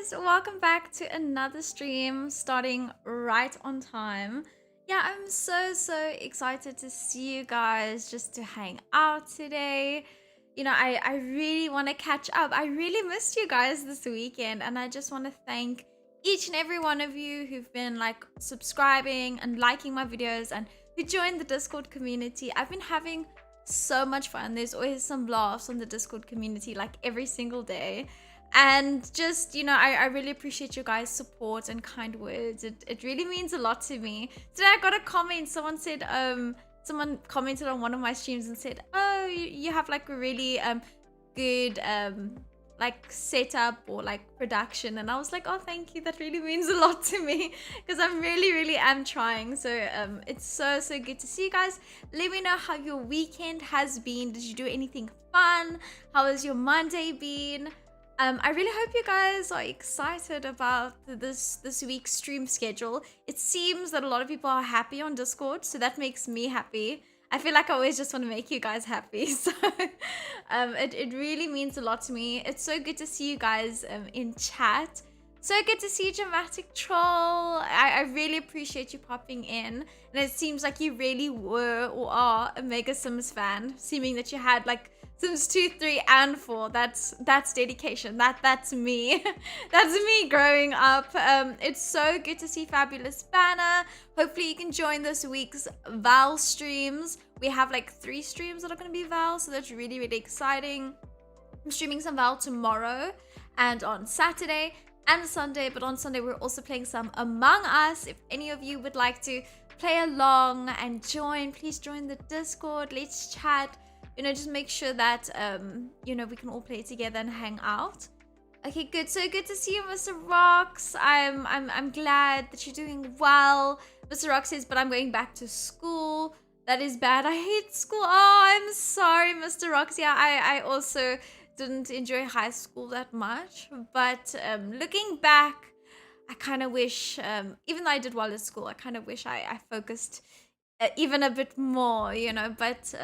guys, welcome back to another stream starting right on time. Yeah, I'm so excited to see you guys, just to hang out today. I really want to catch up. I really missed you guys this weekend, and I just want to thank each and every one of you who've been like subscribing and liking my videos and who joined the Discord community. I've been having so much fun. There's always some laughs on the Discord community like every single day. And just, I really appreciate your guys' support and kind words. It really means a lot to me. Today I got a comment. Someone commented on one of my streams and said, oh, you have like a really good like setup or like production. And I was like, oh, thank you. That really means a lot to me because I'm really am trying. So it's so good to see you guys. Let me know how your weekend has been. Did you do anything fun? How has your Monday been? I really hope you guys are excited about this week's stream schedule. It seems that a lot of people are happy on Discord, so that makes me happy. I feel like I always just want to make you guys happy, so it really means a lot to me. It's so good to see you guys in chat. So good to see you, Dramatic Troll. I really appreciate you popping in. And it seems like you really were or are a Mega Sims fan, seeming that you had like Sims 2, 3, and 4. That's dedication. That's me. That's me growing up. It's so good to see Fabulous Banner. Hopefully you can join this week's Val streams. We have like 3 streams that are going to be Val, so that's really exciting. I'm streaming some Val tomorrow and on Saturday and Sunday, but on Sunday we're also playing some Among Us. If any of you would like to play along and join, please join the Discord. Let's chat. Just make sure that we can all play together and hang out. Okay, good. So good to see you, Mr. Rocks. I'm glad that you're doing well. Mr. Rocks says, but I'm going back to school. That is bad. I hate school. Oh, I'm sorry, Mr. Rocks. Yeah, I also didn't enjoy high school that much. But looking back, I kind of wish, even though I did well at school, I kind of wish I focused even a bit more, but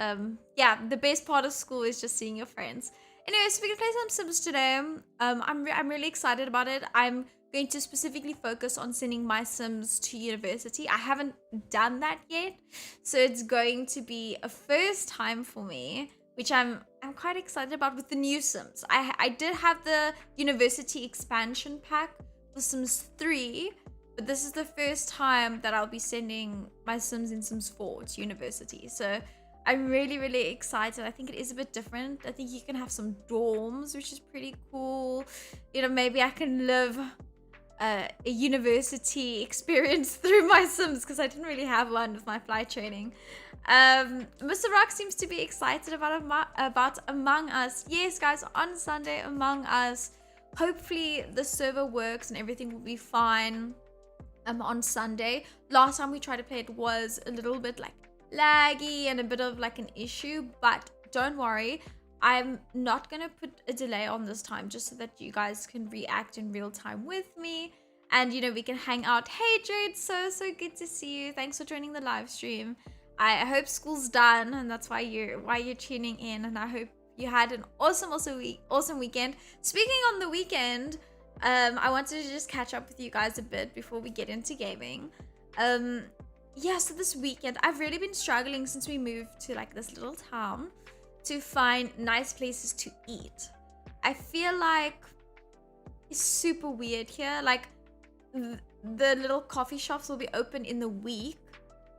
yeah, the best part of school is just seeing your friends. Anyway, so we can play some Sims today. I'm really excited about it. I'm going to specifically focus on sending my Sims to university. I haven't done that yet, so it's going to be a first time for me, which I'm quite excited about with the new Sims. I did have the university expansion pack for Sims 3, but this is the first time that I'll be sending my Sims in Sims 4 to university. So I'm really excited. I think it is a bit different. I think you can have some dorms, which is pretty cool. Maybe I can live a university experience through my Sims because I didn't really have one with my flight training. Mr. Rock seems to be excited about Among Us. Yes, guys, on Sunday, Among Us. Hopefully the server works and everything will be fine. On Sunday. Last time we tried to play it was a little bit like laggy and a bit of like an issue, but don't worry, I'm not gonna put a delay on this time just so that you guys can react in real time with me and we can hang out. Hey Jade, so good to see you. Thanks for joining the live stream. I hope school's done and that's why you're tuning in, and I hope you had an awesome weekend. Speaking on the weekend, I wanted to just catch up with you guys a bit before we get into gaming. Yeah, so this weekend I've really been struggling since we moved to like this little town to find nice places to eat. I feel like it's super weird here. Like the little coffee shops will be open in the week,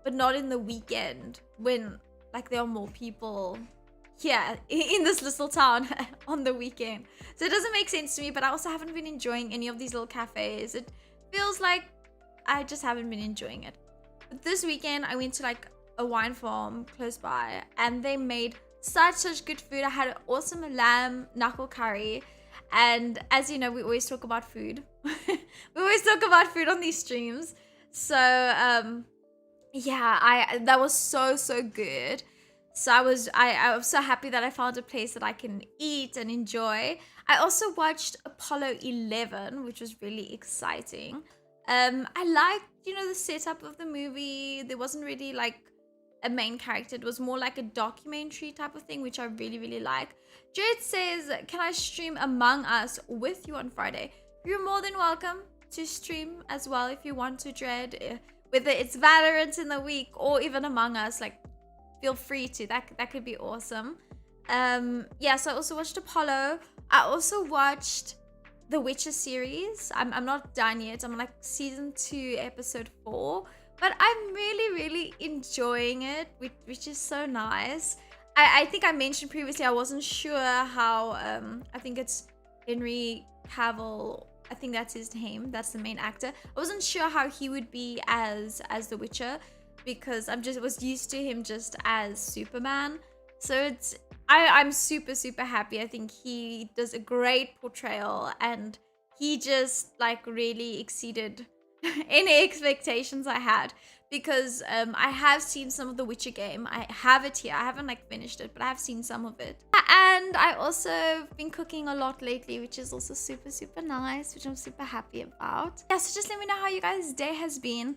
but not in the weekend when like there are more people here in this little town on the weekend. So it doesn't make sense to me, but I also haven't been enjoying any of these little cafes. It feels like I just haven't been enjoying it. But this weekend I went to like a wine farm close by and they made such good food. I had an awesome lamb knuckle curry, and as you know, we always talk about food. We always talk about food on these streams. So yeah, that was so good. So I was so happy that I found a place that I can eat and enjoy. I also watched Apollo 11, which was really exciting. I liked, the setup of the movie. There wasn't really like a main character. It was more like a documentary type of thing, which I really like. Jade says, can I stream Among Us with you on Friday? you're more than welcome to stream as well if you want to, Jade. Whether it's Valorant in the week or even Among Us, like feel free to. That could be awesome. Yeah, so I also watched Apollo. I also watched the Witcher series. I'm not done yet. I'm like season 2, episode 4. But I'm really enjoying it, which is so nice. I think I mentioned previously I wasn't sure how I think it's Henry Cavill. I think that's his name. That's the main actor. I wasn't sure how he would be as the Witcher because was used to him just as Superman. So I'm super happy. I think he does a great portrayal and he just like really exceeded any expectations I had because I have seen some of the Witcher game. I have it here. I haven't like finished it, but I have seen some of it. And I also been cooking a lot lately, which is also super nice, which I'm super happy about. Yeah, so just let me know how you guys' day has been.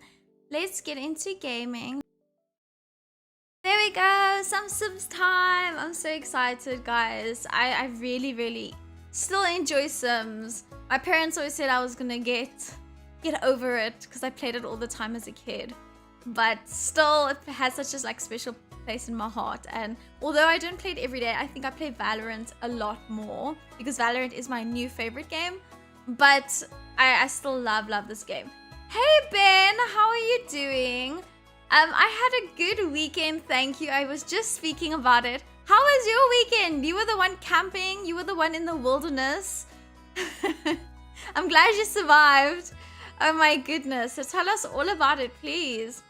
Let's get into gaming. There we go, some Sims time. I'm so excited, guys. I really still enjoy Sims. My parents always said I was gonna get over it because I played it all the time as a kid, but still it has such a like special place in my heart. And although I don't play it every day, I think I play Valorant a lot more because Valorant is my new favorite game, but I still love this game. Hey Ben, how are you doing? I had a good weekend, thank you. I was just speaking about it. How was your weekend? You were the one camping, you were the one in the wilderness. I'm glad you survived. Oh my goodness. So tell us all about it, please.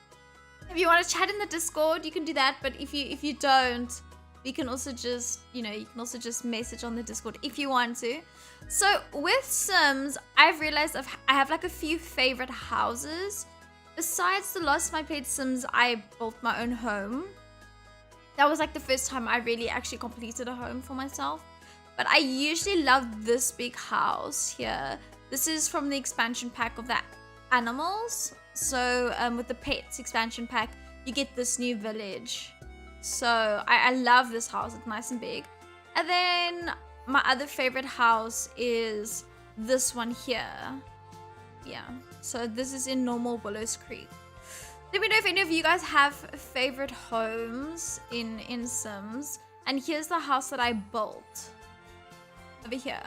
If you want to chat in the Discord, you can do that. But if you don't, you can also just, you can also just message on the Discord if you want to. So with Sims, I've realized I have like a few favorite houses. Besides the last time I played Sims, I built my own home. That was like the first time I really actually completed a home for myself. But I usually love this big house here. This is from the expansion pack of the animals. So with the pets expansion pack, you get this new village. So I love this house. It's nice and big. And then my other favorite house is this one here. Yeah. So this is in normal Willows Creek. Let me know if any of you guys have favorite homes in Sims. And here's the house that I built over here.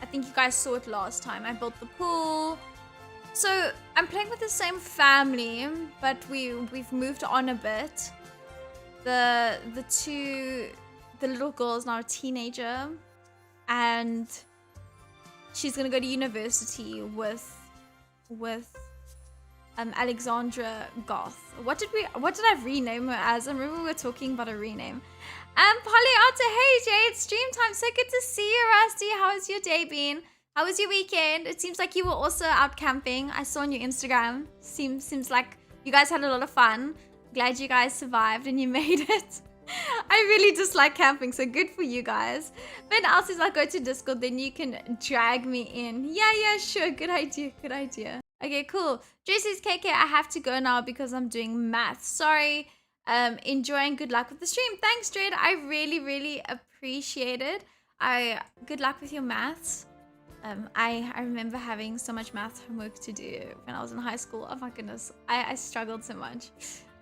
I think you guys saw it last time. I built the pool. So I'm playing with the same family, but we've moved on a bit. The little girl is now a teenager, and she's gonna go to university with Alexandra Goth. What did I rename her as? I remember we were talking about a rename. Polyata, hey Jade, stream time. So good to see you, Rusty. How has your day been? How was your weekend? It seems like you were also out camping. I saw on your Instagram. Seems like you guys had a lot of fun. Glad you guys survived and you made it. I really dislike camping, so good for you guys. Ben else is I'll go to Discord, then you can drag me in. Yeah, sure. Good idea. Okay, cool. JC's KK, I have to go now because I'm doing math. Sorry. Enjoying. Good luck with the stream. Thanks, Jade. I really appreciate it. Good luck with your maths. I remember having so much math homework to do when I was in high school. Oh my goodness. I struggled so much.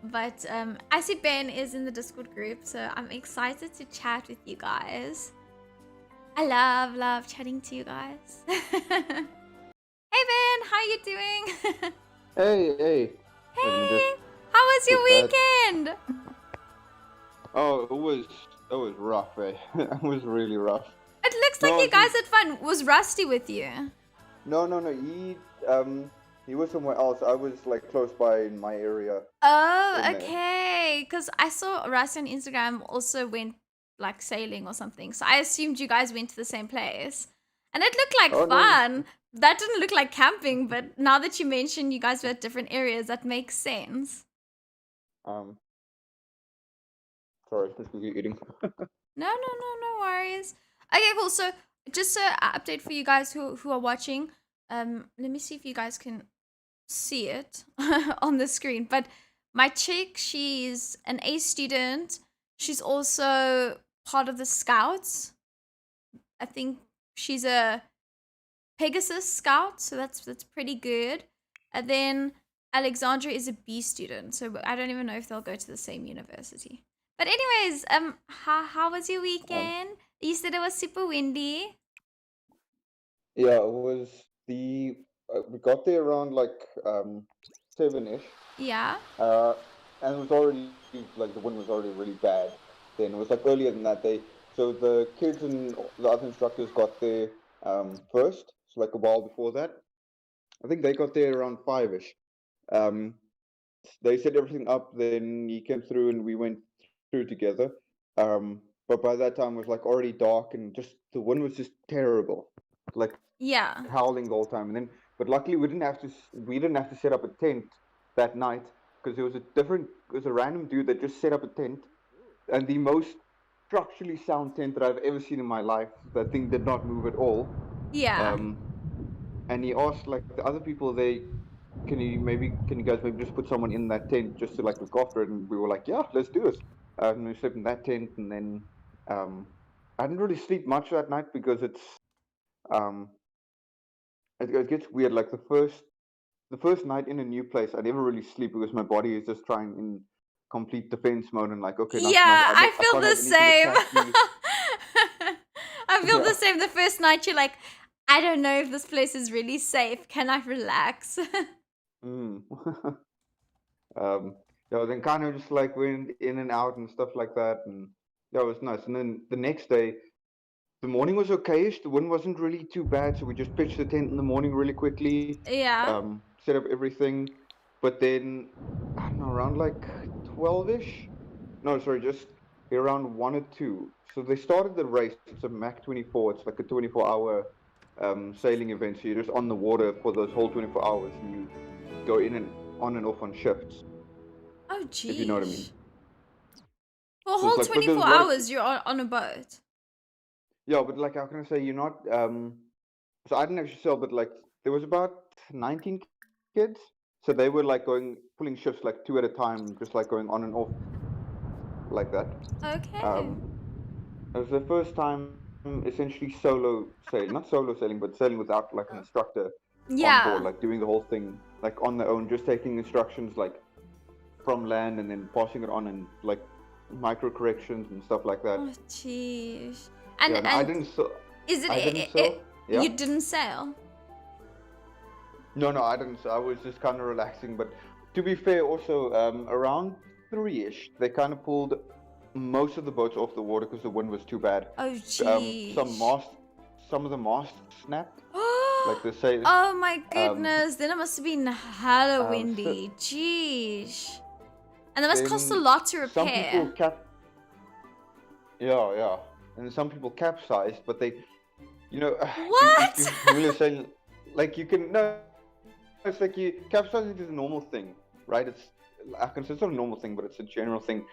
But I see Ben is in the Discord group, so I'm excited to chat with you guys. I love chatting to you guys. Hey Ben, how you doing? Hey. Hey, how was your weekend? Oh, it was rough, eh? It was really rough. It looks like you guys had fun. Was Rusty with you? No. He was somewhere else. I was like close by in my area. Oh, okay. Because I saw Rusty on Instagram also went like sailing or something. So I assumed you guys went to the same place. And it looked like fun. No. That didn't look like camping, but now that you mentioned you guys were at different areas, that makes sense. Sorry, just eating. No worries. Okay, cool. So just an update for you guys who are watching. Let me see if you guys can see it on the screen. But my chick, she's an A student. She's also part of the Scouts. I think she's a Pegasus Scout, so that's pretty good. And then Alexandra is a B student, so I don't even know if they'll go to the same university. But anyways, how was your Um, weekend? You said it was super windy. yeah, it was the we got there around like 7-ish, Yeah. uh, and it was already like the wind was already really bad. Then it was like earlier than that. So the kids and the other instructors got there first, so like a while before that. I think they got there around 5-ish. Um, they set everything up. Then he came through, and we went through together. But by that time, it was like already dark, and just the wind was just terrible, like Yeah. howling the whole time. And then, but luckily, we didn't have to set up a tent that night because it was a random dude that just set up a tent, and the most structurally sound tent that I've ever seen in my life. That thing did not move at all. Yeah. Um, and he asked like the other people, can you guys maybe just put someone in that tent just to like look after it? And we were like, yeah, let's do it. And we slept in that tent, and then I didn't really sleep much that night because um it gets weird. Like the first night in a new place, I never really sleep because my body is just trying in complete defense mode and like, okay, Yeah, I I feel can't the have anything same. attack me. I feel Yeah. the same. The first night you're like, I don't know if this place is really safe. Can I relax? Mm. um, yeah, then kind of just like went in and out and stuff like that, and yeah, it was nice. And then the next day, the morning was okayish. The wind wasn't really too bad, so we just pitched the tent in the morning really quickly, Yeah. set up everything. But then, I don't know, around like 12-ish? No, sorry, just around 1 or 2. So they started the race. It's a Mac 24. It's like a 24-hour sailing event. So you're just on the water for those whole 24 hours, and you go in and on and off on shifts, Oh, if you know what I mean. geez. For a So it's whole like, but there's 24 a lot of, hours, you're on a boat. yeah, but like, how can I say, you're not, so I didn't actually sell, but like there was about 19 kids. So they were like pulling shifts like 2 at a time, just like going on and off like that. Okay. Um, it was the first time essentially solo sailing, not solo sailing, but sailing without like an instructor on board, Yeah. like doing the whole thing like on their own, just taking instructions like from land and then passing it on and like micro corrections and stuff like that. Oh, jeez. Yeah, no, And is I didn't it sew. Yeah. you didn't sail? No, I didn't. I was just kind of relaxing. But to be fair, also around 3-ish, they kind of pulled most of the boats off the water because the wind was too bad. Oh, Some jeez. some of the masts snapped, like the sail. Oh my Um, goodness. Then it must have been hella so windy. Jeez. And it must cost a then lot to some people repair. yeah, and some people capsized, but they, you know, if What? you're familiar with saying, like you can no, it's like you capsizing is a normal thing, right? I consider it a normal thing, but it's a general thing.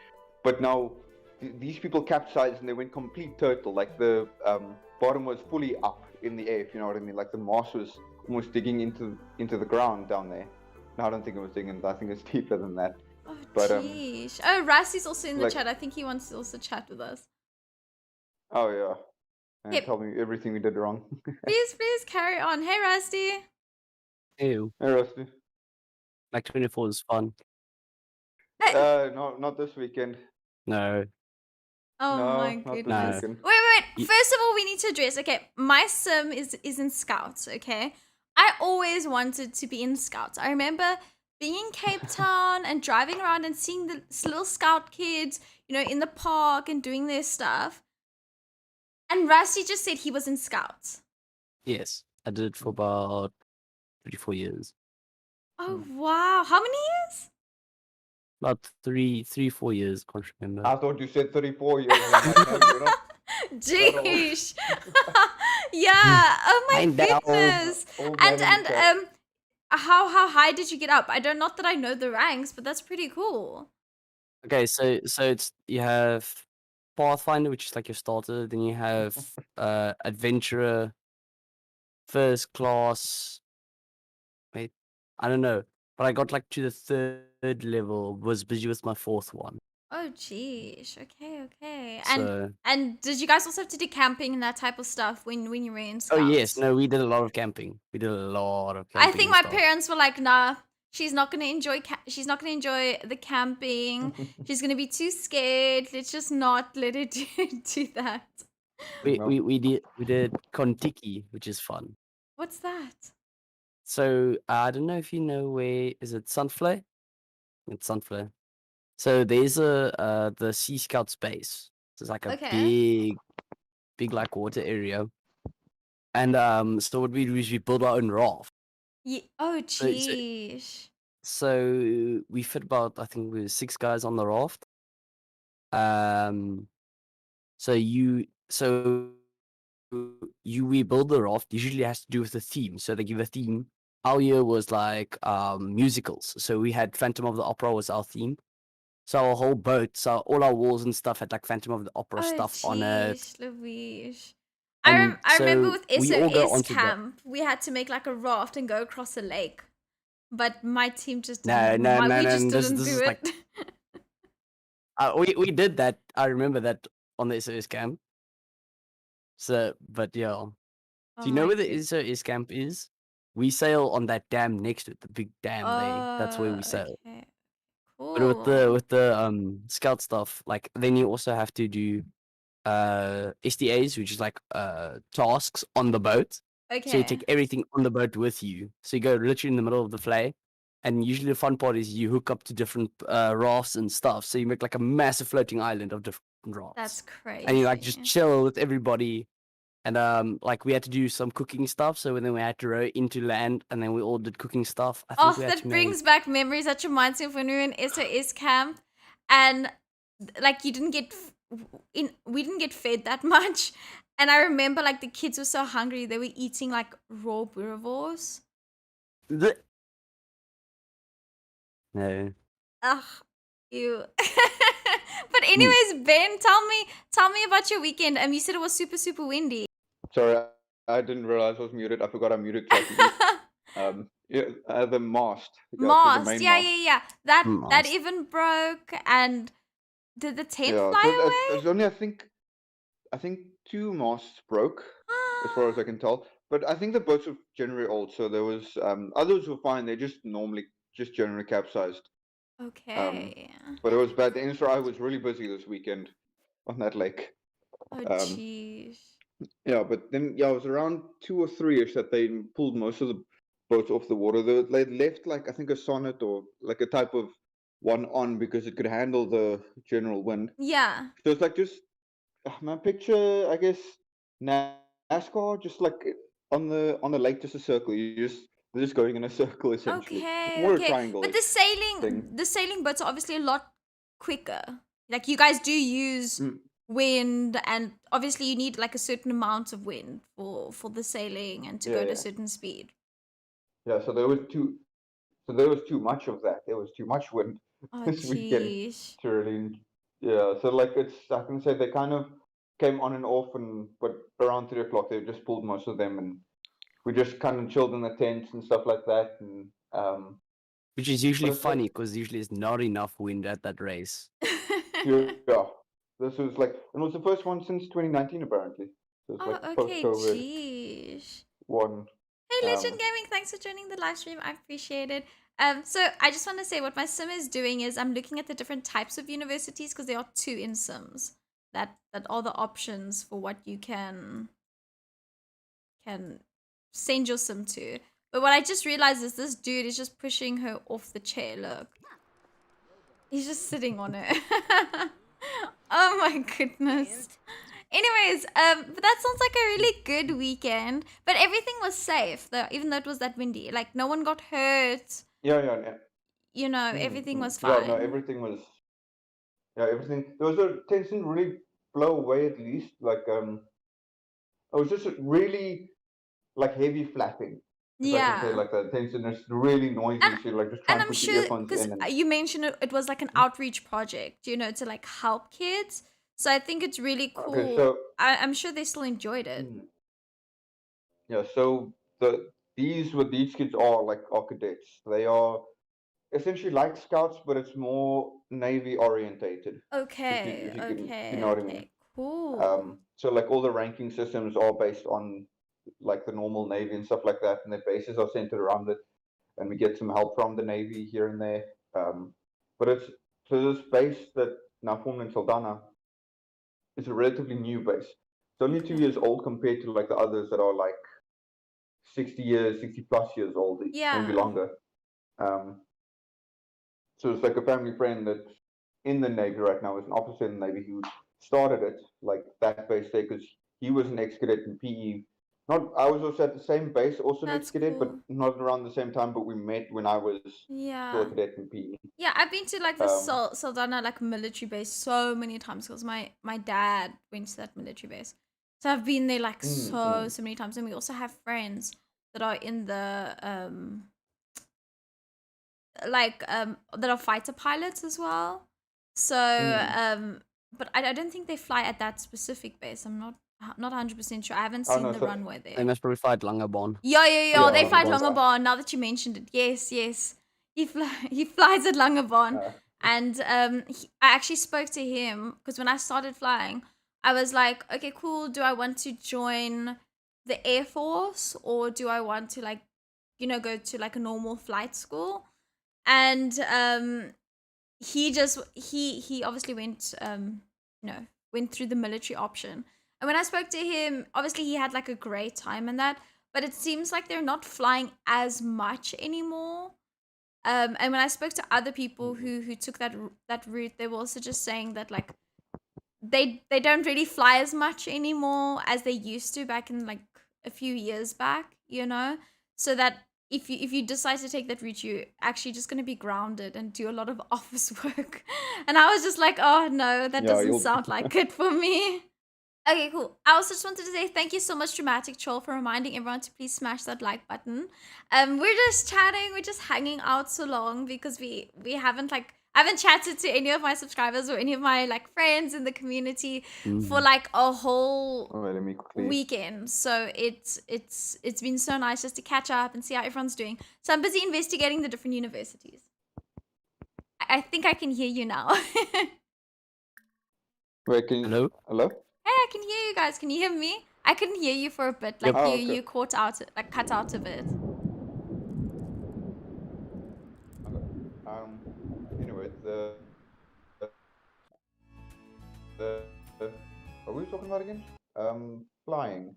But now these people capsized and they went complete turtle. Like the bottom was fully up in the air, if you know what I mean. Like the mast was almost digging into the ground down there. No, I don't think it was digging. I think it's deeper than that. Oh, But jeez. Oh, Rusty's also in the like chat. I think he wants to also chat with us. oh yeah, and Yep. tell me everything we did wrong. Please carry on. Hey, Rusty. Ew. Hey, Rusty. Like 24 is fun. Hey. No, not this weekend. No. Oh my No, not this No. goodness. weekend. Wait. You, First of all, we need to address. Okay, my sim is in Scouts. Okay, I always wanted to be in Scouts. I remember being in Cape Town and driving around and seeing the little Scout kids, in the park and doing their stuff. And Rusty just said he was in Scouts. yes. I did it for about 34 years. Oh wow! How many years? About 4 years, can't remember. I thought you said 34 years. I'm like, no, you're not that old. Jeez. Yeah. Oh my Find out. goodness. Old And man in the chat. how high did you get up? I don't not that I know the ranks, but that's pretty cool. Okay, so it's you have Pathfinder, which is like your starter. Then you have Adventurer, First Class. Wait, I don't know, but I got like to the third level. Was busy with my fourth one. Oh, geez. Okay, okay. So, And did you guys also have to do camping and that type of stuff when you were in oh yes, Scouts? no, we did a lot of camping. We did a lot of I camping think and my stuff. parents were like, "Nah, she's not gonna enjoy. She's not gonna enjoy the camping. She's gonna be too scared. Let's just not let her do that." No. We did Kontiki, which is fun. What's that? So I don't know if you know where is it Sunflower? It's Sunflower. So there's a the Sea Scout space. So it's like a Okay. big like water area. And so what we do is we build our own raft. Oh, So so geez. so we fit about I think we were 6 guys on the raft. Um so you we build the raft usually has to do with the theme. So they give a theme. Our year was like musicals. So we had Phantom of the Opera was our theme. So our whole boat, so all our walls and stuff had like Phantom of the Opera Oh, stuff on it. jeez, Louise. And I remember so with we all go SOS onto the camp, we had to make like a raft and go across a lake. But my team just no didn't. no no We just no didn't this do is like it. we did that. I remember that on the SOS camp. So but yeah. Oh Do you know my where the good. SOS camp is? We sail on that dam next to it, the big dam there. That's where we Oh, sail. okay. But Cool. with the scout stuff, like then you also have to do SDAs, which is like tasks on the boat. So you Okay. take everything on the boat with you. So you go literally in the middle of the flay. And usually the fun part is you hook up to different rafts and stuff. So you make like a massive floating island of different That's rafts. And you like just crazy. chill with everybody. And like we had to do some cooking stuff. So then we had to row into land and then we all did cooking stuff. I think Oh, we had to that make brings back memories. That reminds me of when we were in SOS camp, and like you didn't get we didn't get fed that much, and I remember like the kids were so hungry they were eating like raw boerewors. the no. Ugh, ew. But Mm. anyways, Ben, tell me about your weekend. You said it was super windy. Sorry, I didn't realize I was muted. I forgot I'm muted so I can eat. Yeah, the mast. Yeah, so the Mast, main yeah, mast. yeah, yeah. That Must. even broke, and did the tent Yeah, so fly there's away? only I think two masts broke, as far as I can tell. But I think the boats were generally old, so there was others were fine. They just normally just generally capsized. Um, Okay. but it was bad. The Insta was really busy this weekend on that lake. Oh, Um, jeez. yeah, but then yeah, it was around 2 or 3ish that they pulled most of the boats off the water. They left like I think a sonnet or like a type of one on because it could handle the general wind. Yeah. So it's like just my picture, I guess NASCAR, just like on the lake, just a circle. They're just going in a circle essentially. It's Okay, more a okay. But triangle-ish thing. the sailing boats are obviously a lot quicker. Like you guys do use Mm, wind, and obviously you need like a certain amount of wind for the sailing and to yeah, go to a yeah, certain speed. yeah. So there was too. So there was too much of that. There was too much wind Oh, this weekend jeez. to really. Yeah. So like I can say they kind of came on and off, but around 3 o'clock they just pulled most of them, and we just kind of chilled in the tents and stuff like that. And Which is but usually it's like funny because usually it's not enough wind at that race. yeah, this was like it was the first one since 2019 apparently. So it's Oh, like okay, post-COVID jeez. one. Hey, Legend Um, Gaming, thanks for joining the live stream. I appreciate it. So I just want to say what my sim is doing is I'm looking at the different types of universities because there are two in sims that are the options for what you can send your sim to. But what I just realized is this dude is just pushing her off the chair. Look, he's just sitting on her. Oh my goodness. Anyways, but that sounds like a really good weekend. But everything was safe, though, even though it was that windy. Like no one got hurt. yeah. You know, Mm, everything mm. was Yeah, no, fine. everything was. Yeah, everything. There was a tension really blow away at least. Like it was just really like heavy flapping, if I can say it Yeah. like that. Tension is really And noisy. So you like just try and and I'm put your sure earphones because in and. you mentioned it was like an outreach project, you know, to like help kids. So I think it's really Okay, cool. so I'm sure they still enjoyed it. mm, yeah, so these what these kids are like are cadets. They are essentially like Scouts, but it's more Navy orientated. Okay, If you know what I mean. okay, cool. So like all the ranking systems are based on like the normal Navy and stuff like that, and their bases are centered around it, and we get some help from the Navy here and there. But it's so this base that now formed in Saldana is a relatively new base. It's only 2 years Okay. old compared to like the others that are like 60 years, 60 plus years old, maybe Yeah, longer. Um, so it's like a family friend that's in the Navy right now, is an officer in the Navy who started it, like that base there, because he was an ex-cadet in PE. Not, I was also at the same base, also an that's ex-cadet, but cool. not around the same time. But we met when I was still a Yeah. cadet in PE. Yeah, I've been to like the Um, Saldana like military base so many times because my dad went to that military base. So I've been there like so mm. so many times, and we also have friends that are in the that are fighter pilots as well. So Mm. but I don't think they fly at that specific base. I'm not 100% sure. I haven't Oh seen no, the so runway They there. must probably fight Langebaan. Yeah. yeah, They long flight ago. Langebaan. Now that you mentioned it, yes. He flies at Langebaan, Uh, and I actually spoke to him because when I started flying, I was like, okay, cool. Do I want to join the Air Force or do I want to like, go to like a normal flight school? And he obviously went through the military option. And when I spoke to him, obviously he had like a great time and that, but it seems like they're not flying as much anymore. And when I spoke to other people who took that route, they were also just saying that like they don't really fly as much anymore as they used to back in like a few years back, so that if you decide to take that route, you're actually just going to be grounded and do a lot of office work. And I was just like, oh no, that yeah, doesn't you'll. sound like it for me. Okay, cool. I also just wanted to say thank you so much, Dramatic Troll, for reminding everyone to please smash that like button. We're just chatting, we're just hanging out so long because we haven't like I haven't chatted to any of my subscribers or any of my like friends in the community for Mm. like a whole Oh, wait, let me quickly. weekend. So it's been so nice just to catch up and see how everyone's doing. So I'm busy investigating the different universities. I think I can hear you now. Wait, can you? Hello? Hello? Hey, I can hear you guys. Can you hear me? I couldn't hear you for a bit. Like Yep. Oh, you okay. you caught out like cut out a bit. Okay. Anyway, the what were we talking about again? Flying.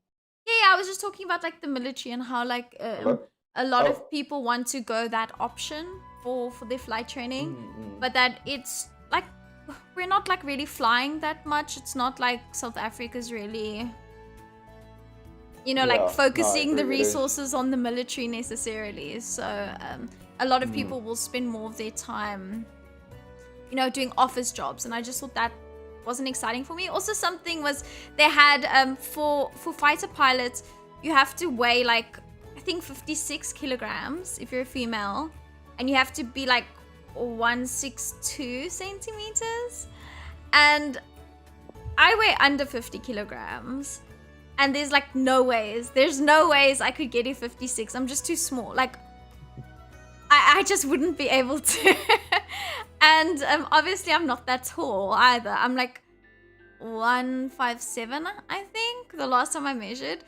Yeah, I was just talking about like the military and how like Hello? a lot Oh. of people want to go that option for their flight training, Mm. but that it's like we're not like really flying that much. It's not like South Africa's really like Yeah, no, I focusing the agree. It is. resources on the military necessarily. So a lot of Mm. people will spend more of their time doing office jobs, and I just thought that wasn't exciting for me. Also, something was they had for fighter pilots, you have to weigh like I think 56 kilograms if you're a female, and you have to be like 162 centimeters, and I weigh under 50 kilograms. And there's like there's no ways I could get a 56. I'm just too small. Like I just wouldn't be able to. And obviously I'm not that tall either. I'm like 157, I think, the last time I measured.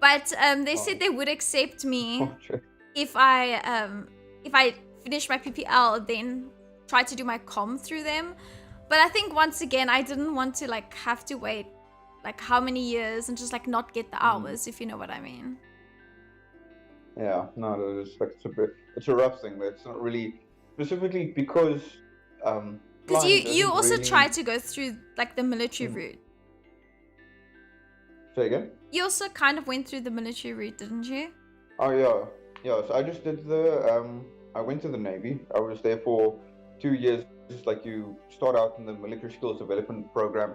But they said they would accept me Oh, shit. if I finish my PPL, then try to do my comm through them. But I think once again I didn't want to like have to wait like how many years and just like not get the hours, if you know what I mean. Yeah, no, it's like it's a rough thing, but it's not really specifically because Because flying you isn't also really. tried to go through like the military Mm. route. Say again? You also kind of went through the military route, didn't you? Oh yeah. So I just did I went to the Navy. I was there for 2 years. Like you start out in the military skills development program.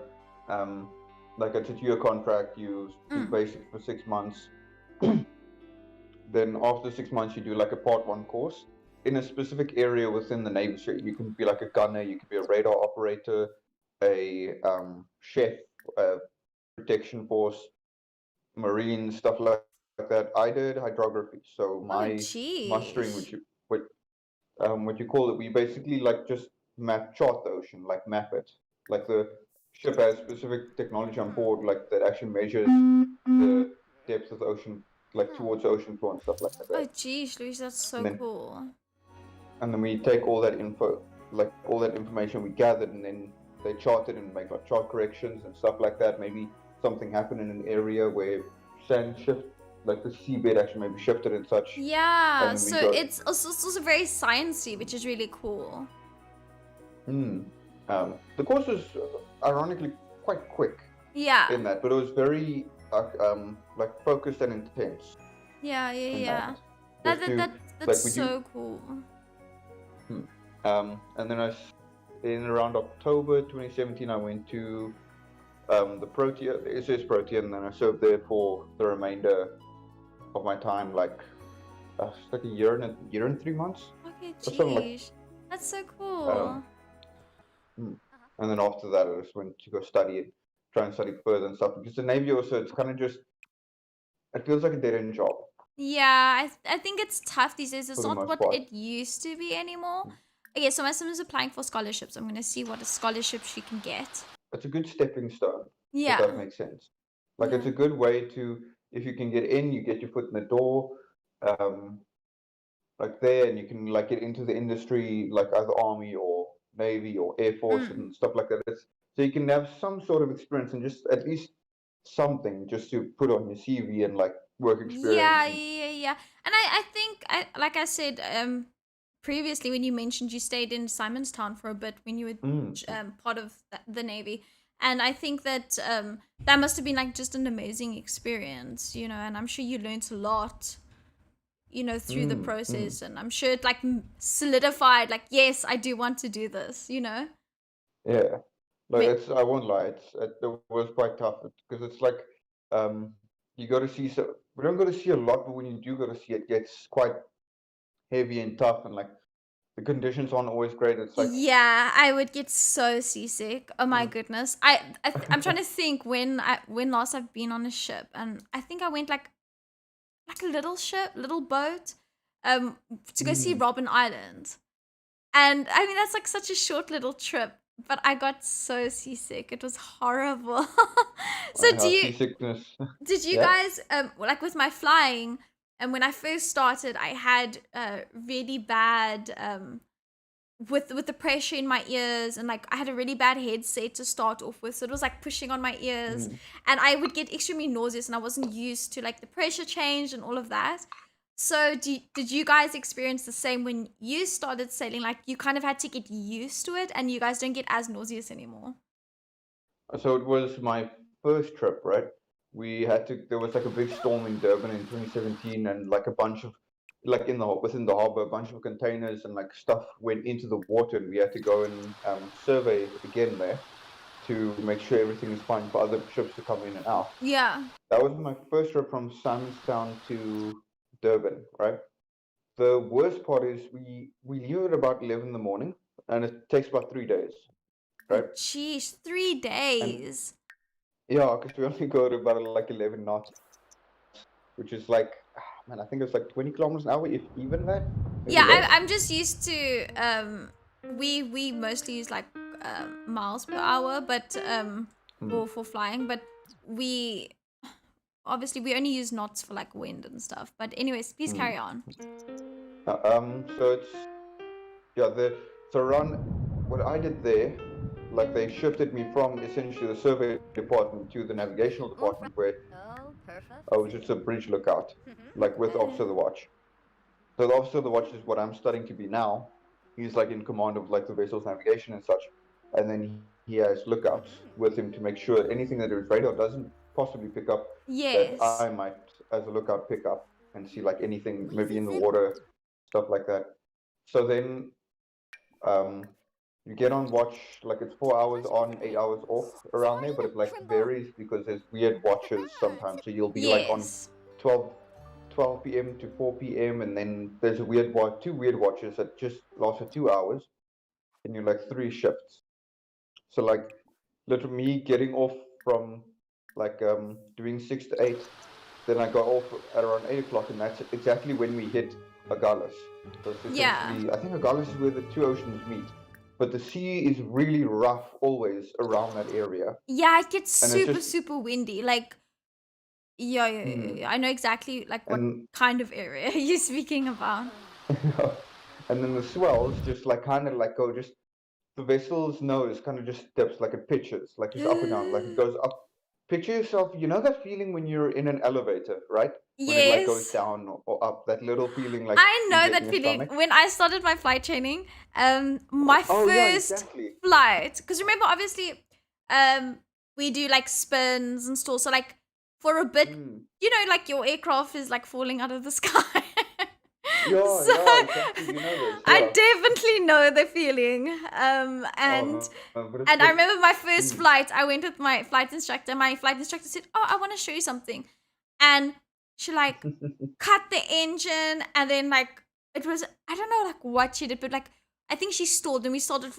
Like it's a 2-year contract. You do basics for 6 months. Then after 6 months, you do like a part 1 course in a specific area within the Navy. So you can be like a gunner, you could be a radar operator, a chef, protection force, marine, stuff like that. I did hydrography, so Oh, my mustering, geez. which what you call it. We basically like just chart the ocean, like map it. Like the ship has specific technology on board, like that actually measures the depth of the ocean, like towards the ocean floor and stuff like that. Oh, geez, Luis, that's so And then cool. and then we take all that info, like all that information we gathered, and then they chart it and make like chart corrections and stuff like that. Maybe something happened in an area where sand shift, like the seabed actually maybe shifted and such. Yeah, And then we so go, it's also very sciencey, which is really cool. the course was ironically quite quick Yeah. in that, but it was very like focused and intense. Yeah. Just to, That's like, we so cool. And then in around October 2017, I went to the Protea, the SS Protea, and then I served there for the remainder of my time, like a year and 3 months. Okay, or something like- geez. That's so cool. And then after that, I just went to go try and study further and stuff. Because the Navy also, it's kind of just, it feels like a dead end job. Yeah, I think it's tough these days. It's For the not most what part. it used to be anymore. Okay, so my sim is applying for scholarships. I'm gonna see what a scholarship she can get. It's a good stepping stone. Yeah. If that makes sense. Like, it's a good way to, if you can get in, you get your foot in the door, like there, and you can like get into the industry, like either Army or Navy or Air Force and stuff like that. So you can have some sort of experience and just at least something just to put on your CV and like work experience. Yeah. And I think like I said previously when you mentioned you stayed in Simonstown for a bit when you were part of the Navy, and I think that that must have been like just an amazing experience, you know, and I'm sure you learned a lot, you know, through the process, and I'm sure it like solidified like, yes, I do want to do this, you know. Yeah, like I won't lie, it was quite tough because it's like you got to see, so we don't got to see a lot, but when you do got to see, it gets quite heavy and tough, and like the conditions aren't always great. It's like, Yeah, I would get so seasick. Oh my goodness. I'm trying to think when last I've been on a ship, and I think I went like a little boat to go see Robben Island. And I mean that's like such a short little trip, but I got so seasick. It was horrible. So seasickness. did you Yeah. guys like with my flying, and when I first started I had really bad with the pressure in my ears, and like I had a really bad headset to start off with, so it was like pushing on my ears, and I would get extremely nauseous, and I wasn't used to like the pressure change and all of that. So did you guys experience the same when you started sailing? Like you kind of had to get used to it and you guys don't get as nauseous anymore? So it was my first trip, right? There was like a big storm in Durban in 2017, and like a bunch of, like within the harbor, a bunch of containers and like stuff went into the water, and we had to go and survey again there to make sure everything is fine for other ships to come in and out. Yeah. That was my first trip from Simonstown to Durban, right? The worst part is we leave at about 11 in the morning, and it takes about 3 days, right? Jeez, 3 days. Yeah, because we only go to about like 11 knots, which is like, man, I think it's like 20 kilometers an hour, if even that. Maybe Yeah, less. I'm just used to we mostly use like miles per hour, but for flying, but we obviously we only use knots for like wind and stuff. But anyways, please carry on. So it's so around what I did there, like they shifted me from essentially the survey department to the navigational department, where I was just a bridge lookout, like with officer of the watch. So the officer of the watch is what I'm studying to be now. He's like in command of like the vessel's navigation and such, and then he has lookouts with him to make sure anything that his radar doesn't possibly pick up, Yes. that I might, as a lookout, pick up and see like anything maybe in the water, stuff like that. So then you get on watch, like it's 4 hours on, 8 hours off around there, but it like varies because there's weird watches sometimes. So you'll be like on Yes. 12 p.m. to 4 p.m. and then there's two weird watches that just last for 2 hours, and you're like 3 shifts. So like literally me getting off from like doing 6 to 8 then I got off at around 8 o'clock, and that's exactly when we hit Agalis. So it's essentially, I think Agalis is where the two oceans meet. But the sea is really rough always around that area. Yeah, it gets And it's super, just, super windy. Like, yeah. I know exactly like what and kind of area you're speaking about. and then the swells just like kind of like go just the vessel's nose kind of just dips like it pitches, like just up and down, like it goes up. Picture yourself, you know that feeling when you're in an elevator, right? When it like goes Yes. down or up, that little feeling like I you know get that in your feeling. stomach. When I started my flight training, my Oh yeah, first exactly. flight, because remember, obviously, we do like spins and stuff. So like for a bit, you know, like your aircraft is like falling out of the sky. Yeah, So yeah, exactly. You know this, I yeah. definitely know the feeling. Oh, And no, but and I but remember my first mm, flight, I went with my flight instructor. My flight instructor said, "Oh, I want to show you something." And she like cut the engine, and then like it was, I don't know like what she did, but like I think she stalled and we started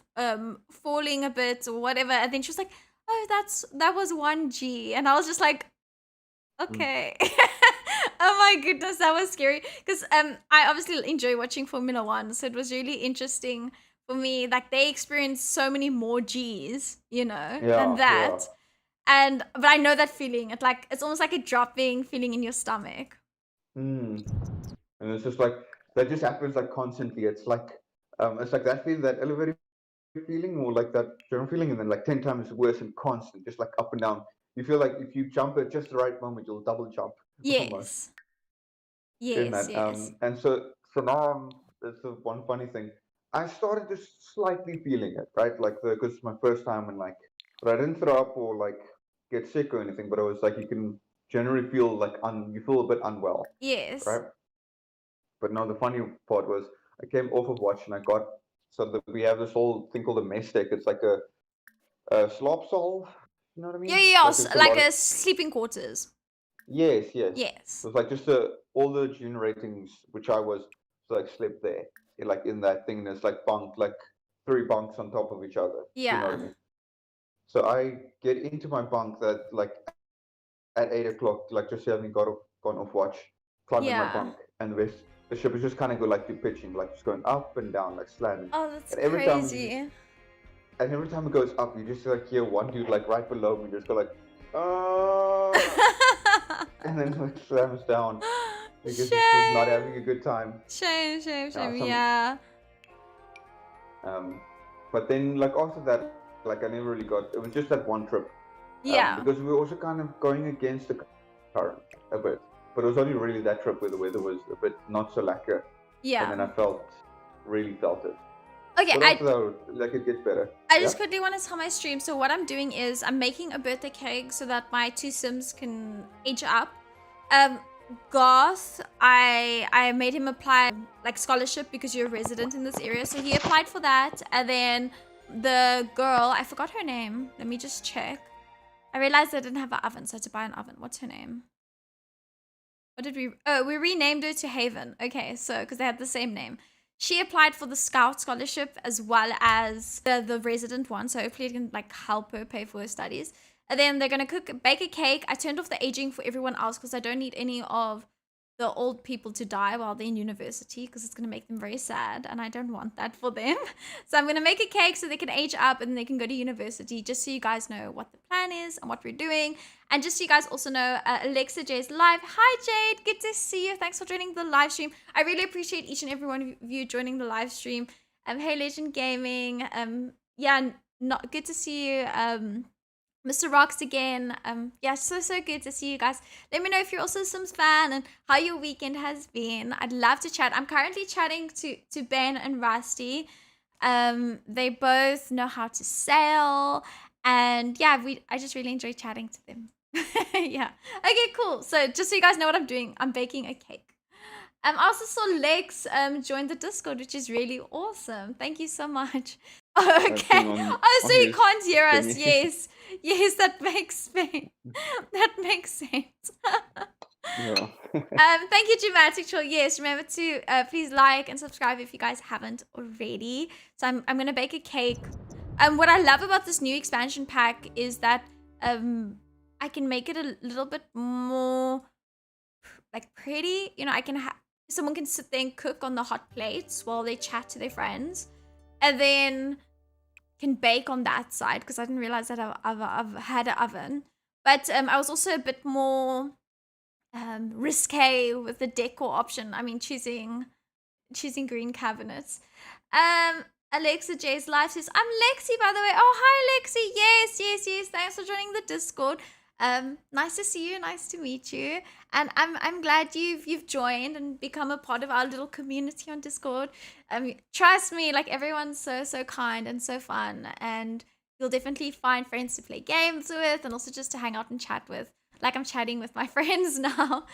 falling a bit or whatever. And then she was like, "Oh, that was 1G." And I was just like, mm, okay. Oh my goodness, that was scary. Because I obviously enjoy watching Formula One, so it was really interesting for me. Like they experienced so many more G's, you know, than yeah, yeah. that. And but I know that feeling. It's almost like a dropping feeling in your stomach. Mm. And it's just like that just happens like constantly. It's like that feeling, that elevator feeling, or like that general feeling, and then like 10 times worse and constant, just like up and down. You feel like if you jump at just the right moment, you'll double jump almost Yes. in Yes, that. yes. And so now that's the one funny thing. I started just slightly feeling it, right? Like because it's my first time, and like, but I didn't throw up or like get sick or anything. But it was like you can generally feel like you feel a bit unwell, Yes. right? But now the funny part was I came off of watch and I got so that we have this whole thing called a mess deck. It's like a slop solve. You know what I Yeah, mean? yeah, yeah. Like it's a Like lot of a sleeping quarters. yes, yes. Yes. It was like just all the junior ratings, which I was so like slept there, like in that thing. There's like bunk, like three bunks on top of each other. If you know what Yeah. I mean? So I get into my bunk that like at 8 o'clock, like just having gone off watch, climb in my Yeah. bunk, and the ship is just kind of go like you're pitching, like just going up and down, like slamming. Oh, that's And every time crazy. and every time it goes up, you just like hear one dude like right below me just go like, and then it slams down because it's just not having a Shame. good time. Shame. Some Yeah. but then like after that, like I never really got. It was just that one trip, Yeah. because we were also kind of going against the current a bit. But it was only really that trip where the weather was a bit not so lacquer, and then Yeah. I really felt it. Okay, But after that, like it gets better. I Yeah. just quickly want to tell my stream. So what I'm doing is I'm making a birthday cake so that my two Sims can age up. Garth, I made him apply like scholarship because you're a resident in this area, so he applied for that. And then the girl, I forgot her name. Let me just check. I realized I didn't have an oven, so I had to buy an oven. What's her name? What did we? Oh, we renamed her to Haven. Okay, so because they had the same name. She applied for the Scout scholarship as well as the resident one, so hopefully it can like help her pay for her studies. And then they're gonna bake a cake. I turned off the aging for everyone else because I don't need any of the old people to die while they're in university because it's going to make them very sad and I don't want that for them. So I'm going to make a cake so they can age up and they can go to university, just so you guys know what the plan is and what we're doing. And just so you guys also know, Alexa J is live. Hi Jade, good to see you. Thanks for joining the live stream. I really appreciate each and every one of you joining the live stream. Hey Legend Gaming. Yeah, not good to see you. Mr. Rocks again. Yeah, so good to see you guys. Let me know if you're also a Sims fan and how your weekend has been. I'd love to chat. I'm currently chatting to Ben and Rusty. They both know how to sail, and yeah, I just really enjoy chatting to them. Yeah. Okay, cool. So just so you guys know what I'm doing, I'm baking a cake. I also saw Lex join the Discord, which is really awesome. Thank you so much. Okay. Oh, so you can't hear us. Yes. Yes, that makes sense. That makes sense. Yeah. Thank you, Dramatic Troll. Yes, remember to please like and subscribe if you guys haven't already. So I'm gonna bake a cake. What I love about this new expansion pack is that I can make it a little bit more like pretty, you know, I can someone can sit there and cook on the hot plates while they chat to their friends, and then can bake on that side because I didn't realize that I've had an oven. But I was also a bit more risque with the decor option. I mean, choosing green cabinets. Alexa J's live says, I'm Lexi, by the way. Oh, hi, Lexi. Yes, yes, yes. Thanks for joining the Discord. Nice to see you. Nice to meet you. And I'm glad you've joined and become a part of our little community on Discord. Trust me, like everyone's so kind and so fun, and you'll definitely find friends to play games with and also just to hang out and chat with. Like I'm chatting with my friends now.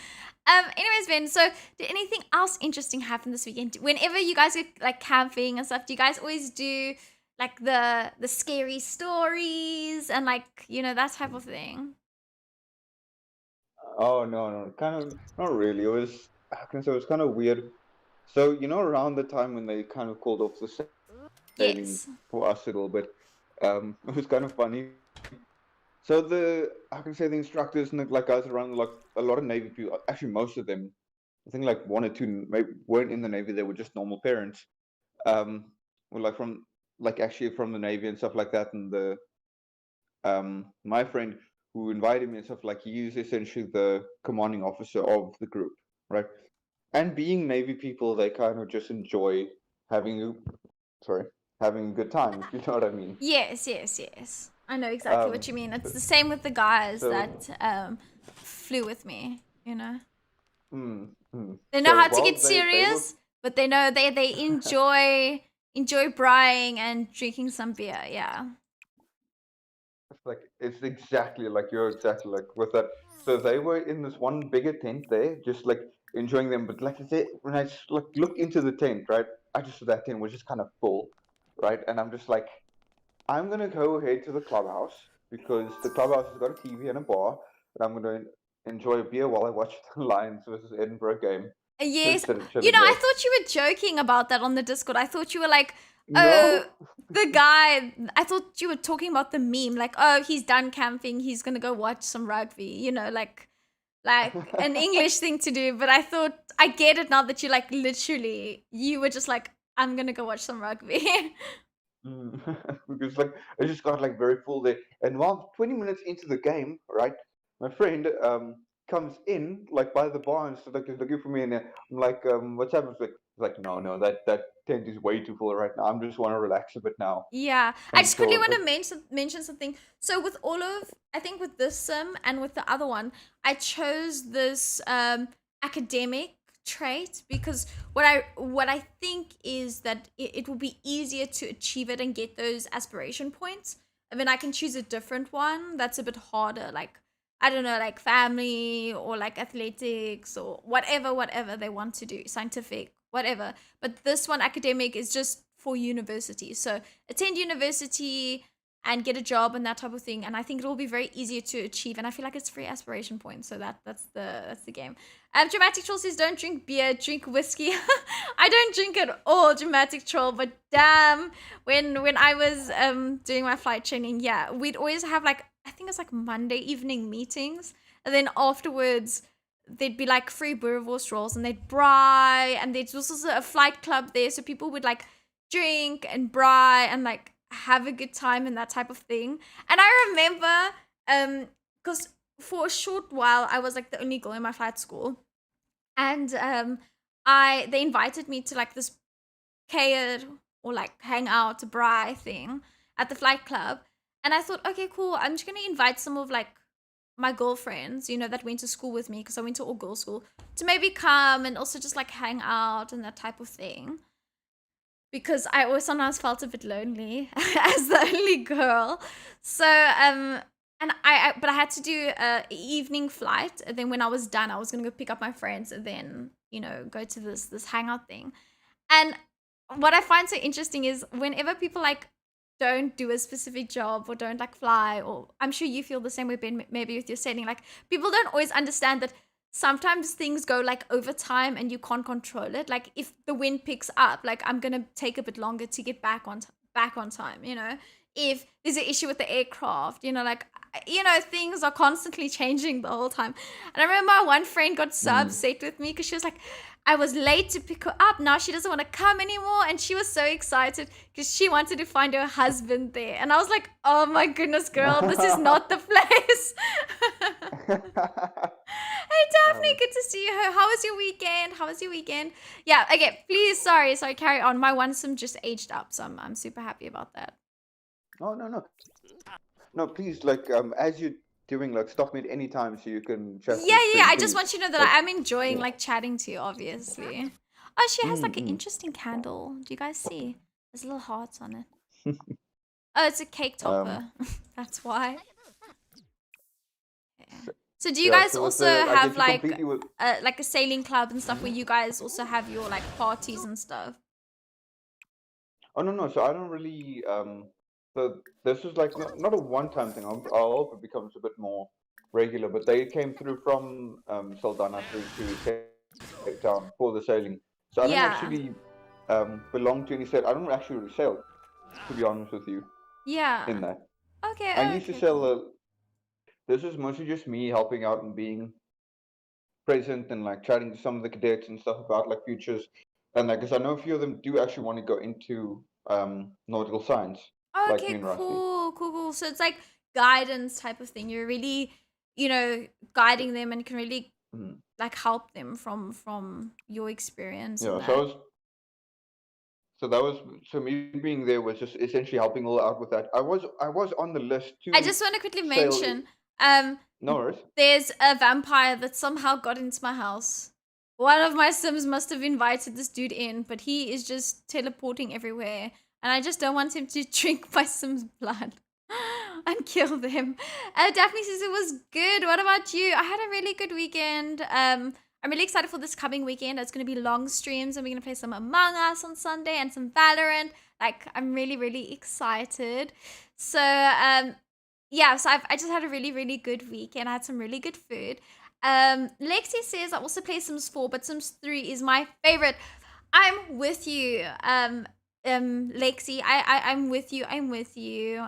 Anyways, Ben, so did anything else interesting happen this weekend? Whenever you guys are like camping and stuff, do you guys always do like the scary stories and like, you know, that type of thing? Oh no, kind of not really. It was, how can I say, it was kind of weird. So around the time when they kind of called off the sailing Yes. for us a little bit, it was kind of funny. So I can say the instructors and like guys around, like a lot of Navy people, actually most of them, I think like one or two maybe weren't in the Navy. They were just normal parents. Were like actually from the Navy and stuff like that. And my friend who invited me and stuff, like he's essentially the commanding officer of the group, right? And being Navy people, they kind of just enjoy having having a good time, if you know what I mean. Yes, yes, yes. I know exactly what Um, you mean. It's the same with the guys so, that flew with me, you know. mm, mm. They know So how to get while they were serious, but they know they enjoy braaiing and drinking some beer. Yeah. it's exactly like you're exactly like with that. So they were in this one bigger tent there, just like enjoying them. But like I said, when I just like look into the tent, right, I just saw that tent was just kind of full, right, and I'm just like, I'm gonna go ahead to the clubhouse because the clubhouse has got a TV and a bar, and I'm gonna enjoy a beer while I watch the Lions versus Edinburgh game. Yes. Just sitting You chilling know, I there. thought you were joking about that on the Discord. I thought you were like, oh, No. the guy. I thought you were talking about the meme, like, oh, he's done camping. He's gonna go watch some rugby. You know, like an English thing to do. But I thought I get it now that you like literally you were just like, I'm gonna go watch some rugby. Mm. Because like I just got like very full there, and while 20 minutes into the game, right, my friend comes in like by the bar and so like he's looking for me, and I'm like, what's happening? Like no, that tent is way too full right now. I just want to relax a bit now. Yeah, I And just quickly so want like, to mention something. So with all of, I think with this sim and with the other one, I chose this academic trait because what I think is that it will be easier to achieve it and get those aspiration points. And then I can choose a different one that's a bit harder, like I don't know, like family or like athletics or whatever they want to do, scientific, whatever. But this one, academic, is just for university. So attend university and get a job and that type of thing. And I think it will be very easier to achieve. And I feel like it's free aspiration points. So that's the game. Dramatic Troll says don't drink beer, drink whiskey. I don't drink at all, Dramatic Troll, but damn, when I was doing my flight training, yeah, we'd always have like I think it's like Monday evening meetings. And then afterwards there'd be like free boerewors rolls and they'd braai, and there's also a flight club there, so people would like drink and braai and like have a good time and that type of thing. And I remember because for a short while I was like the only girl in my flight school, and I they invited me to like this catered or like hang out braai thing at the flight club. And I thought, okay, cool, I'm just gonna invite some of like my girlfriends, you know, that went to school with me because I went to all girls school, to maybe come and also just like hang out and that type of thing, because I always sometimes felt a bit lonely as the only girl. So and but I had to do a evening flight, and then when I was done I was gonna go pick up my friends and then, you know, go to this hangout thing. And what I find so interesting is whenever people like don't do a specific job or don't like fly, or I'm sure you feel the same way, Ben, maybe with your setting, like people don't always understand that sometimes things go like over time and you can't control it. Like if the wind picks up, like I'm gonna take a bit longer to get back on time, you know. if there's an issue with the aircraft, things are constantly changing the whole time. And I remember one friend got so upset with me because she was like, I was late to pick her up. Now she doesn't want to come anymore. And she was so excited because she wanted to find her husband there. And I was like, oh my goodness, girl, this is not the place. Hey, Daphne, good to see you. How was your weekend? Yeah, okay, please, sorry, carry on. My one sim just aged up, so I'm super happy about that. Oh, no, please, as you're doing, stop me at any time so you can chat. Yeah, I just please. want you to know that I'm enjoying chatting to you, obviously. Oh, she has like an interesting candle. Do you guys see? There's little hearts on it. Oh, it's a cake topper. That's why. Yeah. So do you guys so with also the- I have get you completely with- like a sailing club and stuff where you guys also have your like parties and stuff? Oh no, so I don't really. So this is like not a one-time thing. I hope it becomes a bit more regular. But they came through from Saldanha through to Cape Town for the sailing. So I don't Yeah. actually belong to any sail. I don't actually really sail, to be honest with you. Yeah. In that, Okay. I used to okay, sail. cool. This is mostly just me helping out and being present and like chatting to some of the cadets and stuff about like futures. And like, because I know a few of them do actually want to go into nautical science, like me Okay, and Rusty. cool. So it's like guidance type of thing. You're really, guiding them and can really like help them from your experience. Yeah, And so I that. was, so me being there was just essentially helping all out with that. I was on the list to I just want to quickly sail. mention, No worries. there's a vampire that somehow got into my house. One of my sims must have invited this dude in, but he is just teleporting everywhere. And I just don't want him to drink my sim's blood and kill them. Daphne says it was good. What about you? I had a really good weekend. I'm really excited for this coming weekend. It's going to be long streams and we're going to play some Among Us on Sunday and some Valorant. Like, I'm really, really excited. So, yeah, so I just had a really, really good weekend. I had some really good food. Lexi says I also play Sims 4, but Sims 3 is my favorite. I'm with you, Lexi. I'm with you.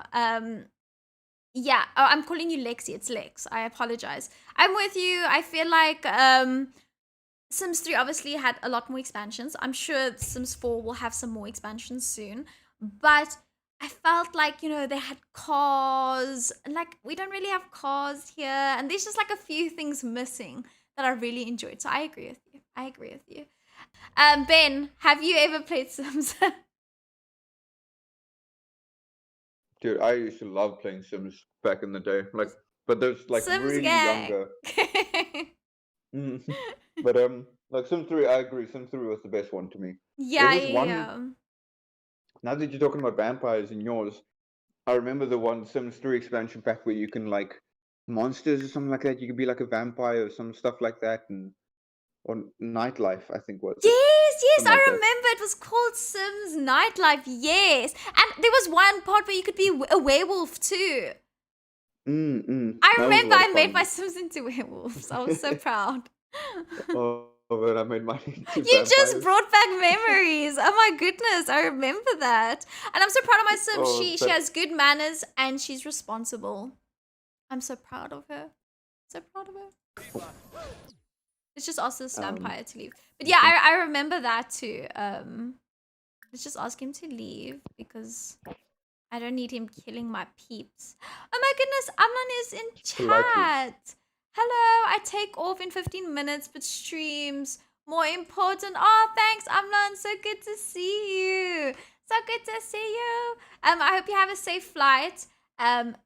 Yeah, oh, I'm calling you Lexi. It's Lex. I apologize. I'm with you. I feel like Sims 3 obviously had a lot more expansions. I'm sure Sims 4 will have some more expansions soon. But I felt like, they had cars. And like, we don't really have cars here. And there's just like a few things missing that I really enjoyed. So I agree with you. Ben, have you ever played Sims? Dude, I used to love playing Sims back in the day. But there's like Sims really gang. younger. But like Sims 3, I agree. Sims 3 was the best one to me. Yeah, There was one. yeah. Now that you're talking about vampires in yours, I remember the one Sims 3 expansion pack where you can like monsters or something like that. You could be like a vampire or some stuff like that, and or nightlife, I think was. Yes, Something I like that. remember it was called Sims Nightlife, yes. And there was one part where you could be a werewolf too. I That was a remember lot I of made fun. my Sims into werewolves. I was so proud. Oh, but I made mine into You just vampires. brought back memories. Oh my goodness, I remember that. And I'm so proud of my Sim. Oh, She but- has good manners and she's responsible. I'm so proud of her. Let's just ask this vampire to leave. But yeah, I remember that too. Let's just ask him to leave because I don't need him killing my peeps. Oh my goodness, Amnon is in Politely. chat. Hello, I take off in 15 minutes, but streams more important. Oh, thanks, Amnon. So good to see you. I hope you have a safe flight.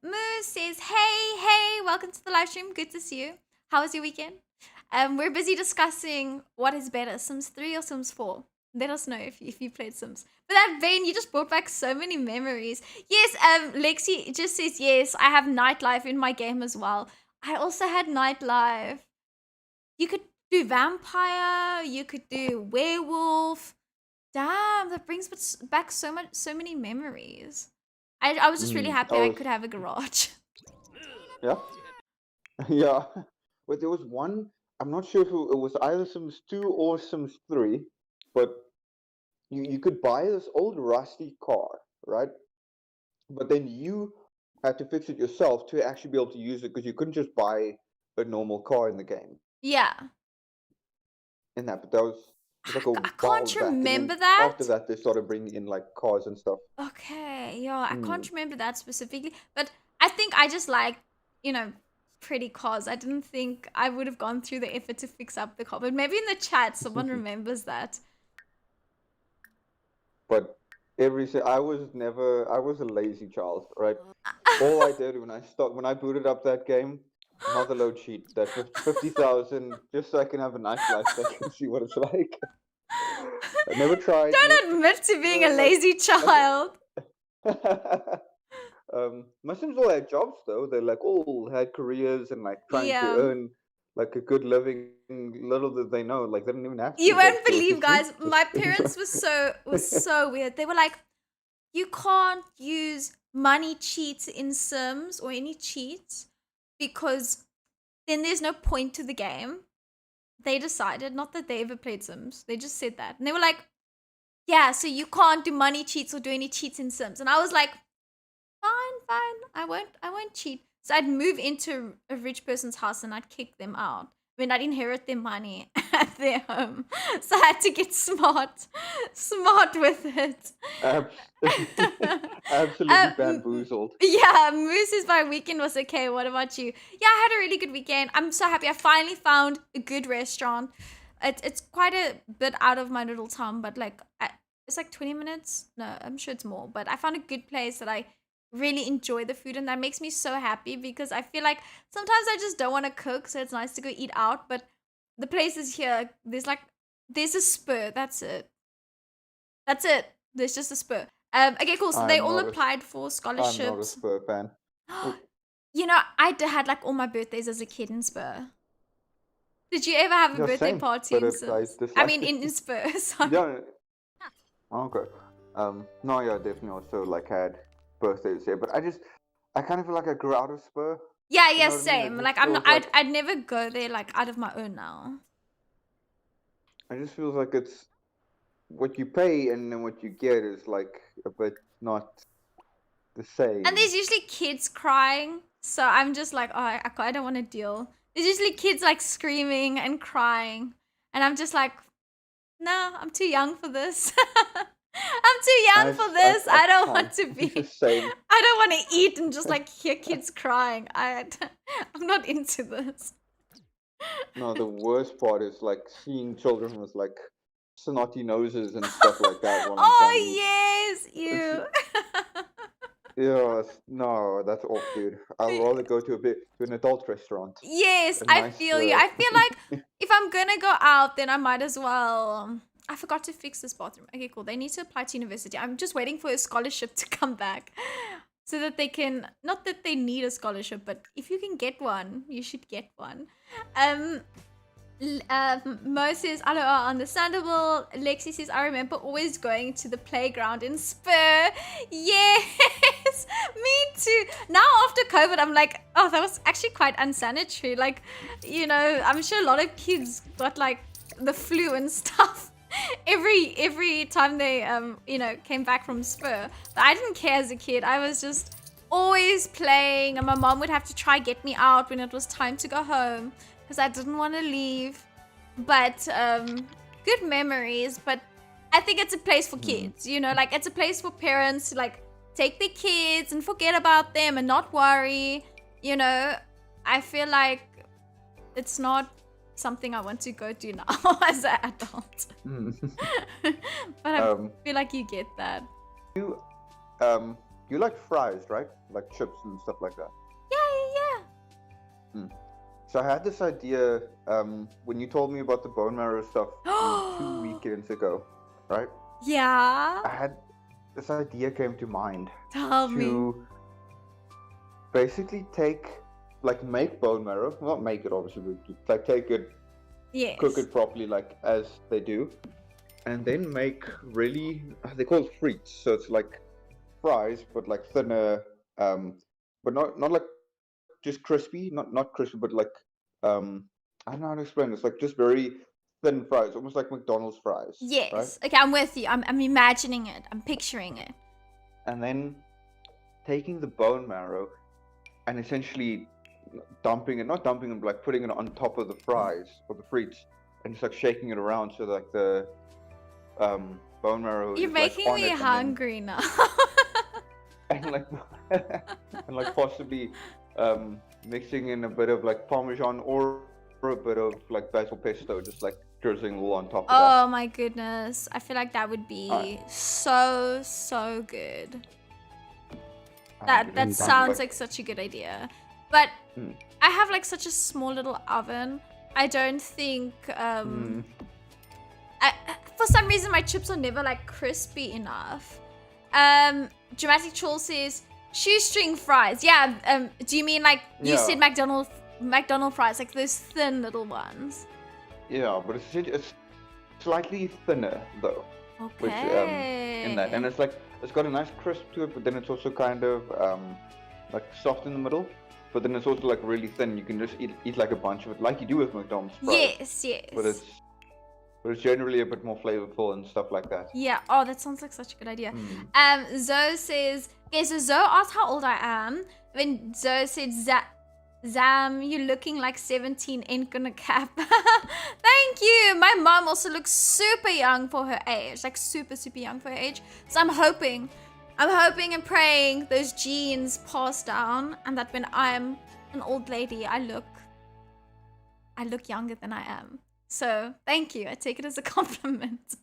Moose says, hey, welcome to the live stream. Good to see you. How was your weekend? We're busy discussing what is better, Sims 3 or Sims 4. Let us know if you played Sims. But that Vane, you just brought back so many memories. Yes, Lexi just says, yes, I have nightlife in my game as well. I also had nightlife. You could do vampire, you could do werewolf. Damn, that brings back so many memories. I was just really happy I could have a garage. Yeah. Yeah. But there was one, I'm not sure if it was either Sims 2 or Sims 3, but you could buy this old rusty car, right? but then you had to fix it yourself to actually be able to use it because you couldn't just buy a normal car in the game. Yeah. In that, but that was like a I while can't back, and then remember that. after that, they started bringing in like cars and stuff. Okay, yeah, I can't Mm. remember that specifically, but I think I just like, you know, pretty cars. I didn't think I would have gone through the effort to fix up the car, but maybe in the chat someone remembers that. But I was a lazy child, right? All I did when I booted up that game, another load sheet, that 50,000, just so I can have a nice life, so I can see what it's like. I never tried yet. Don't admit to being a Like, lazy child. my Sims all had jobs though. They like all had careers and like trying to Yeah. earn like a good living. Little did they know, like they didn't even have to. You Like won't they were believe, just me. guys. My Just parents was so weird. They were like, you can't use money cheats in Sims or any cheats because then there's no point to the game. They decided, not that they ever played Sims, they just said that. And they were like, yeah, so you can't do money cheats or do any cheats in Sims. And I was like, fine, I won't cheat. So I'd move into a rich person's house and I'd kick them out. I mean, I'd inherit their money at their home. So I had to get smart with it. absolutely bamboozled. Yeah, Moose's by weekend was okay. What about you? Yeah, I had a really good weekend. I'm so happy. I finally found a good restaurant. It's quite a bit out of my little town, but like it's like 20 minutes. No, I'm sure it's more. But I found a good place that I really enjoy the food, and that makes me so happy because I feel like sometimes I just don't want to cook, so it's nice to go eat out. But the places here, there's a spur. That's it. There's just a spur. Okay, cool. So they I'm all not a, applied for I'm not a scholarships. Spur fan. You know, had like all my birthdays as a kid in Spur. Did you ever have a Yeah, birthday same, party but in I Sims? I disliked mean, it. in Spur. Sorry. Yeah. Okay. No, yeah, definitely also like had birthdays here, but I kind of feel like I grew out of Spur. Yeah, You yeah, know what I mean? It same. just Like I'm not. feels like I'd never go there like out of my own now. it just feels like it's what you pay and then what you get is like a bit not the same. And there's usually kids crying, so I'm just like, oh, I don't want to deal. There's usually kids like screaming and crying, and I'm just like, no, I'm too young for this. I'm too young for this. I don't want to be. Same. I don't want to eat and just like hear kids crying. I'm not into this. No, the worst part is like seeing children with like snotty noses and stuff like that while I'm trying to eat. Yes, you. Yeah, no, that's off, dude. I'd rather go to an adult restaurant. Yes, A I nice, feel you. I feel like if I'm gonna go out, then I might as well. I forgot to fix this bathroom. Okay, cool. They need to apply to university. I'm just waiting for a scholarship to come back so that they can, not that they need a scholarship, but if you can get one, you should get one. Mo says, "Aloha, understandable." Lexi says, "I remember always going to the playground in Spur." Yes, me too. Now after COVID, I'm like, oh, that was actually quite unsanitary. Like, you know, I'm sure a lot of kids got like the flu and stuff every time they came back from Spur. But I didn't care as a kid. I was just always playing, and my mom would have to try get me out when it was time to go home because I didn't want to leave. But good memories. But I think it's a place for kids, you know, like it's a place for parents to like take their kids and forget about them and not worry, you know. I feel like it's not something I want to go to now as an adult. But I feel like you get that. You like fries, right? Like chips and stuff like that. Yeah. So I had this idea when you told me about the bone marrow stuff 2 weekends ago, right? Yeah. I had this idea came to mind Tell me. to basically make bone marrow, not make it obviously, but like take it, Yes. cook it properly like as they do, and then make really, they call it frites, so it's like fries but like thinner, but not like just crispy, not crispy, but like I don't know how to explain this, like just very thin fries, almost like McDonald's fries. Yes. Right? Okay, I'm with you. I'm imagining it. I'm picturing it. And then taking the bone marrow and essentially dumping it, not dumping it, but like putting it on top of the fries or the frites, and just like shaking it around so like the bone marrow You're is like making on me it, hungry now. and like and like possibly mixing in a bit of like Parmesan or a bit of like basil pesto, just like drizzling all on top of that. Oh my goodness. I feel like that would be so good. That I'm sounds down. like such a good idea. But Mm. I have like such a small little oven. I don't think for some reason my chips are never like crispy enough. Dramatic Troll says shoestring fries. Yeah, do you mean like you Yeah. said McDonald fries, like those thin little ones? Yeah, but it's slightly thinner though. Okay. Which in that, and it's like it's got a nice crisp to it, but then it's also kind of like soft in the middle. But then it's also like really thin. You can just eat like a bunch of it, like you do with McDonald's fries. Yes. But it's generally a bit more flavorful and stuff like that. Yeah. Oh, that sounds like such a good idea. Zoe says, okay, so Zoe asked how old I am. When Zoe said, Zam, you're looking like 17, ain't gonna cap. Thank you. My mom also looks super young for her age, like super young for her age. So I'm hoping and praying those genes pass down, and that when I'm an old lady, I look younger than I am. So thank you. I take it as a compliment.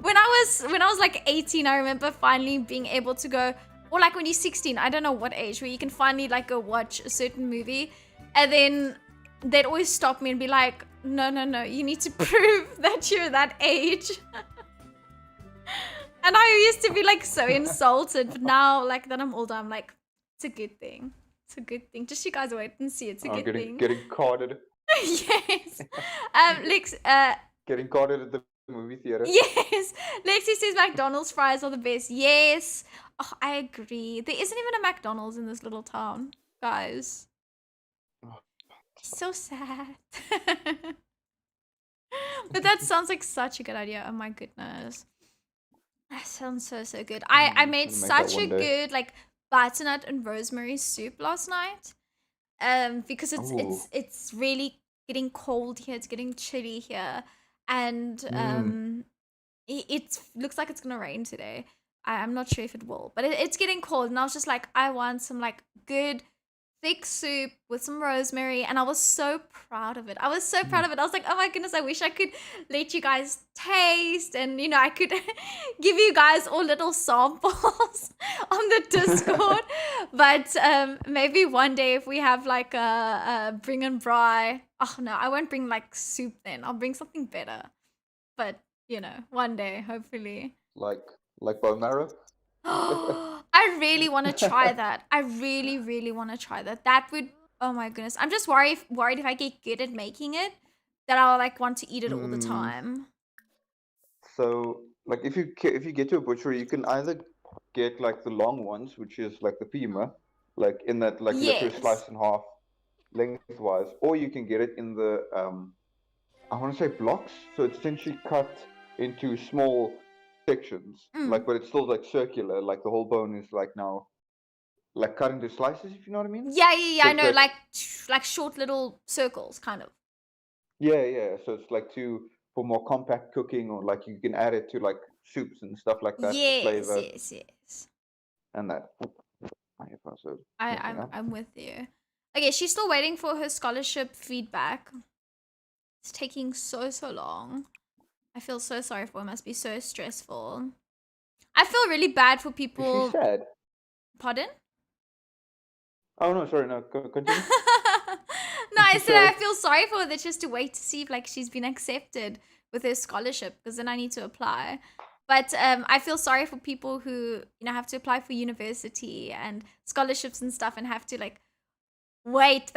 When I was like 18, I remember finally being able to go, or like when you're 16, I don't know what age, where you can finally like go watch a certain movie, and then they'd always stop me and be like, no, you need to prove that you're that age. And I used to be like so insulted, but now like that I'm older, I'm like, it's a good thing. It's a good thing. Just you guys wait and see. It's a good thing. Getting carded. Yes. Lex, Getting carded at the movie theater. yes. Lexi says McDonald's fries are the best. Yes. Oh, I agree. There isn't even a McDonald's in this little town, guys. So sad. But that sounds like such a good idea. Oh my goodness. That sounds so good. I made such a good like butternut and rosemary soup last night. Because it's really getting cold here. It's getting chilly here, and it looks like it's gonna rain today. I'm not sure if it will, but it's getting cold, and I was just like, I want some like good thick soup with some rosemary, and I was so proud of it. I was like, oh my goodness, I wish I could let you guys taste, and I could give you guys all little samples on the Discord. But maybe one day if we have like a bring and bry. Oh no, I won't bring like soup then. I'll bring something better. But one day, hopefully. Like bone marrow. I really want to try that. I really want to try that. That would, oh my goodness. I'm just worried if I get good at making it, that I'll like want to eat it all the time. So like if you get to a butcher, you can either get like the long ones, which is like the femur, like in that like literally sliced in half lengthwise, or you can get it in the I want to say blocks. So it's essentially cut into small sections, like, but it's still like circular, like the whole bone is like now like cut into slices, if you know what I mean. Yeah, so I know, like short little circles kind of. Yeah, so it's like for more compact cooking, or like you can add it to like soups and stuff like that for flavor. Yes. And that I'm with you. Okay, she's still waiting for her scholarship feedback. It's taking so long. I feel so sorry for her. It must be so stressful. I feel really bad for people. Is she sad? Pardon? Oh no, sorry, no. Continue. No, I said I feel sorry for her that she has to wait to see if like she's been accepted with her scholarship, because then I need to apply. But I feel sorry for people who have to apply for university and scholarships and stuff, and have to like wait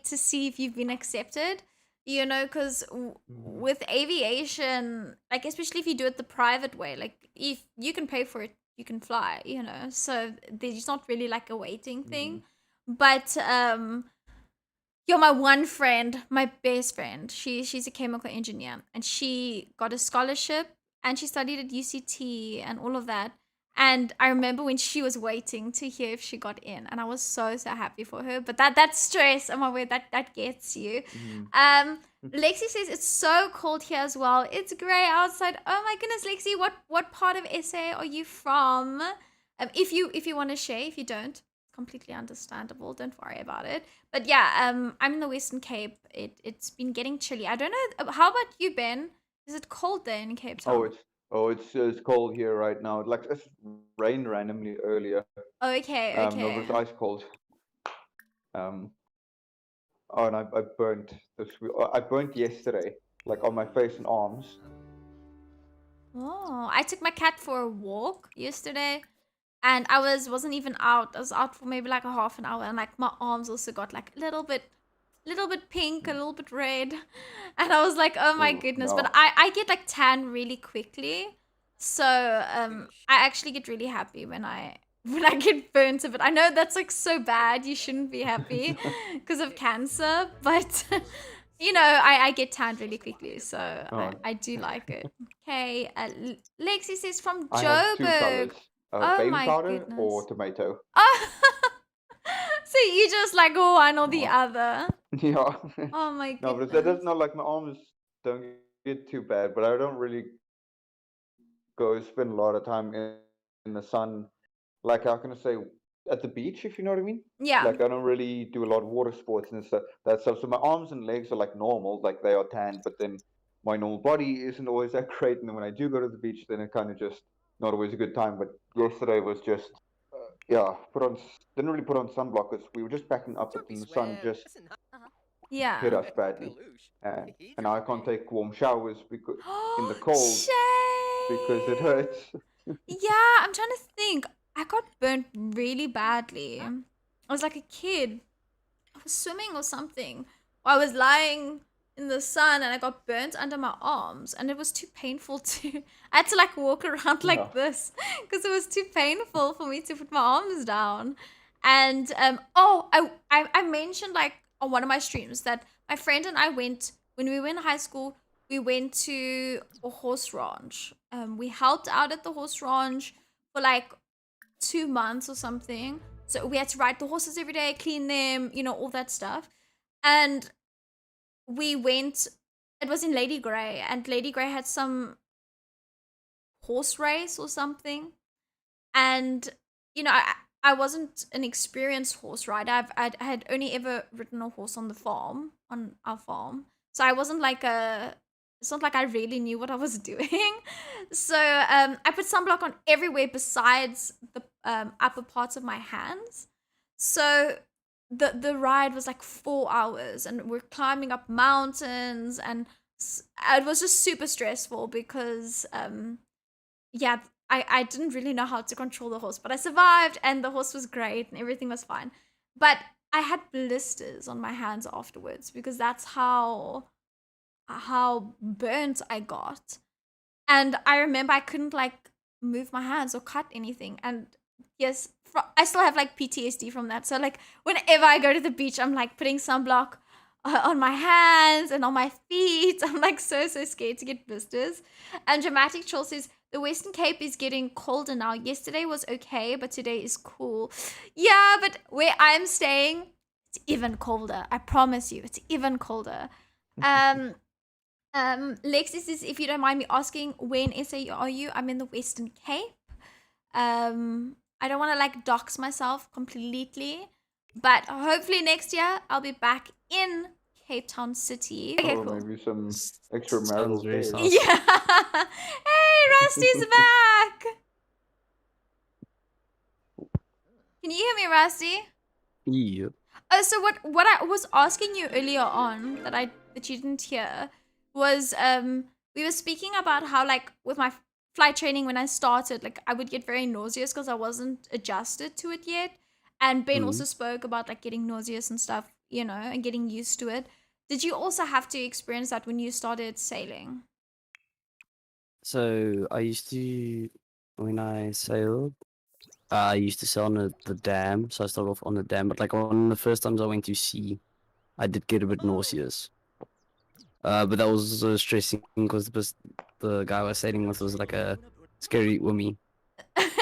to see if you've been accepted. Because with aviation, like especially if you do it the private way, like if you can pay for it, you can fly. So there's not really like a waiting thing. But you're my one friend, my best friend. She's a chemical engineer, and she got a scholarship, and she studied at UCT and all of that. And I remember when she was waiting to hear if she got in, and I was so happy for her. But that stress, I'm aware that gets you. Mhm. Lexi says it's so cold here as well. It's grey outside. Oh my goodness, Lexi, what part of SA are you from? If you want to share, if you don't, completely understandable. Don't worry about it. But yeah, I'm in the Western Cape. It's been getting chilly. I don't know. How about you, Ben? Is it cold there in Cape Town? It's cold here right now. Like it's rained randomly earlier. Okay, No, but okay. it's ice cold. Oh, and I burnt I burnt yesterday, like on my face and arms. Oh, I took my cat for a walk yesterday, and I wasn't even out. I was out for maybe like a half an hour, and like my arms also got like a little bit pink, a little bit red, and I was like, oh my Oh goodness. But no. I get like tan really quickly, so I actually get really happy when I when I get burnt a bit. I know that's like so bad. You shouldn't be happy because of cancer, but you know, I get tanned really quickly, so Oh, I do like it. Okay, Lexi says from I have two Joburg. colors: Oh baby my powder or goodness. tomato. Oh, so you just like one or the Oh. other. Yeah. Oh my No, but that's goodness. not like my arms don't get too bad, but I don't really go spend a lot of time in the sun. Like how can I say, at the beach, if you know what I mean? Yeah. Like I don't really do a lot of water sports and stuff. That stuff. So my arms and legs are like normal, like they are tanned, but then my normal body isn't always that great. And then when I do go to the beach, then it kind of just not always a good time. But yesterday was just yeah, didn't really put on sunblock because we were just backing up, and the sun just hit Yeah. us badly. And now I can't take warm showers because in the Oh, cold because it shame. hurts. Yeah, I'm trying to think. I got burnt really badly. I was like a kid. I was swimming or something. Or I was lying in the sun and I got burnt under my arms and it was too painful to I had to like walk around Yeah. like this because it was too painful for me to put my arms down. And I mentioned like on one of my streams that my friend and I went when we were in high school, we went to a horse ranch. We helped out at the horse ranch for like 2 months or something. So we had to ride the horses every day, clean them, you know, all that stuff. And we went, it was in Lady Grey, and Lady Grey had some horse race or something. And, you know, I wasn't an experienced horse rider. I had only ever ridden a horse on the farm, on our farm. So I wasn't like it's not like I really knew what I was doing. So I put sunblock on everywhere besides the upper parts of my hands. So the ride was like 4 hours, and we're climbing up mountains, and it was just super stressful because yeah, I didn't really know how to control the horse, but I survived, and the horse was great and everything was fine. But I had blisters on my hands afterwards because that's how burnt I got. And I remember I couldn't like move my hands or cut anything. And yes, I still have like PTSD from that. So like whenever I go to the beach, I'm like putting sunblock on my hands and on my feet. I'm like so scared to get blisters. And Dramatic Troll says the Western Cape is getting colder now. Yesterday was okay, but today is cool. Yeah, but where I'm staying, it's even colder. I promise you, it's even colder. Um, Lexi says, if you don't mind me asking, where in SA are you? I'm in the Western Cape. I don't want to like dox myself completely, but hopefully next year I'll be back in Cape Town City. Okay, Or cool. maybe some Sounds extramarital very affairs. sus. Yeah. Hey, Rusty's back. Can you hear me, Rusty? Yeah. Oh, so what I was asking you earlier on that you didn't hear was we were speaking about how like with my flight training when I started, like I would get very nauseous because I wasn't adjusted to it yet. And Ben also Mm. spoke about like getting nauseous and stuff, you know, and getting used to it. Did you also have to experience that when you started sailing? So I used to, when I sailed, I used to sail on the dam. So I started off on the dam, but like one of the first times I went to sea, I did get a bit nauseous. But that was stressing because the guy I was sailing with was like a scary wummy.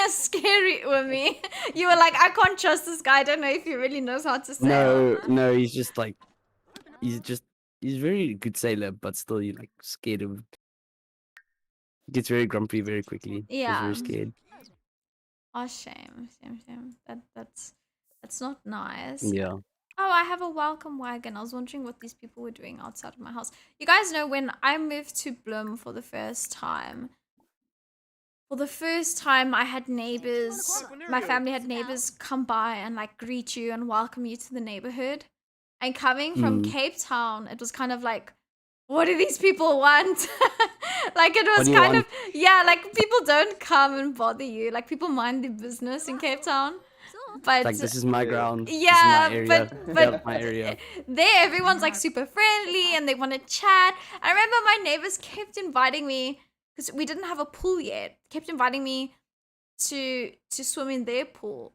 Scary Umi. You were like, I can't trust this guy. I don't know if he really knows how to sail. No, he's just like he's a very good sailor, but still you like scared of. Gets very grumpy very quickly. Gets Yeah. very scared. Oh, shame. That's not nice. Yeah. Oh, I have a welcome wagon. I was wondering what these people were doing outside of my house. You guys know when I moved to Bloem for the first time. For the first time, I had neighbors, my family had neighbors come by and like greet you and welcome you to the neighborhood. And coming from Cape Town, it was kind of like, what do these people want? Like it was kind of, yeah, like people don't come and bother you. Like people mind their business in Cape Town. But Like this is my ground. yeah, this is my area. but my area. there everyone's like super friendly and they want to chat. I remember my neighbors kept inviting me because we didn't have a pool yet. Kept inviting me to swim in their pool,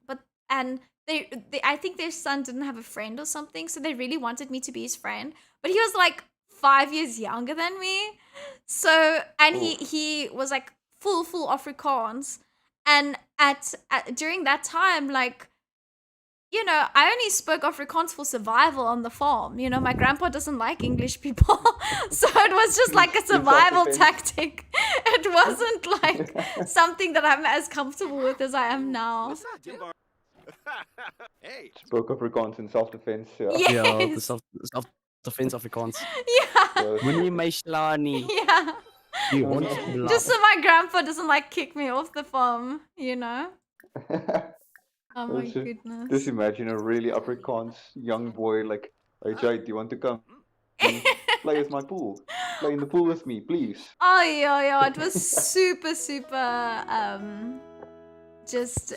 and they I think their son didn't have a friend or something, so they really wanted me to be his friend. But he was like 5 years younger than me, so and he was like full Afrikaans, and at during that time, like, you know, I only spoke Afrikaans for survival on the farm. You know, my grandpa doesn't like English people. So it was just like a survival tactic. It wasn't like something that I'm as comfortable with as I am now. Spoke Afrikaans in self-defense. Yeah. Yes. Yeah, the self-defense Afrikaans. Yeah. Moenie my slaan nie. Yeah. You want to Just so my grandpa doesn't like kick me off the farm, you know? Oh my goodness. Just imagine a really Afrikaans young boy like, hey Jade, do you want to come play with my pool? Play in the pool with me, please. Oh yeah, it was super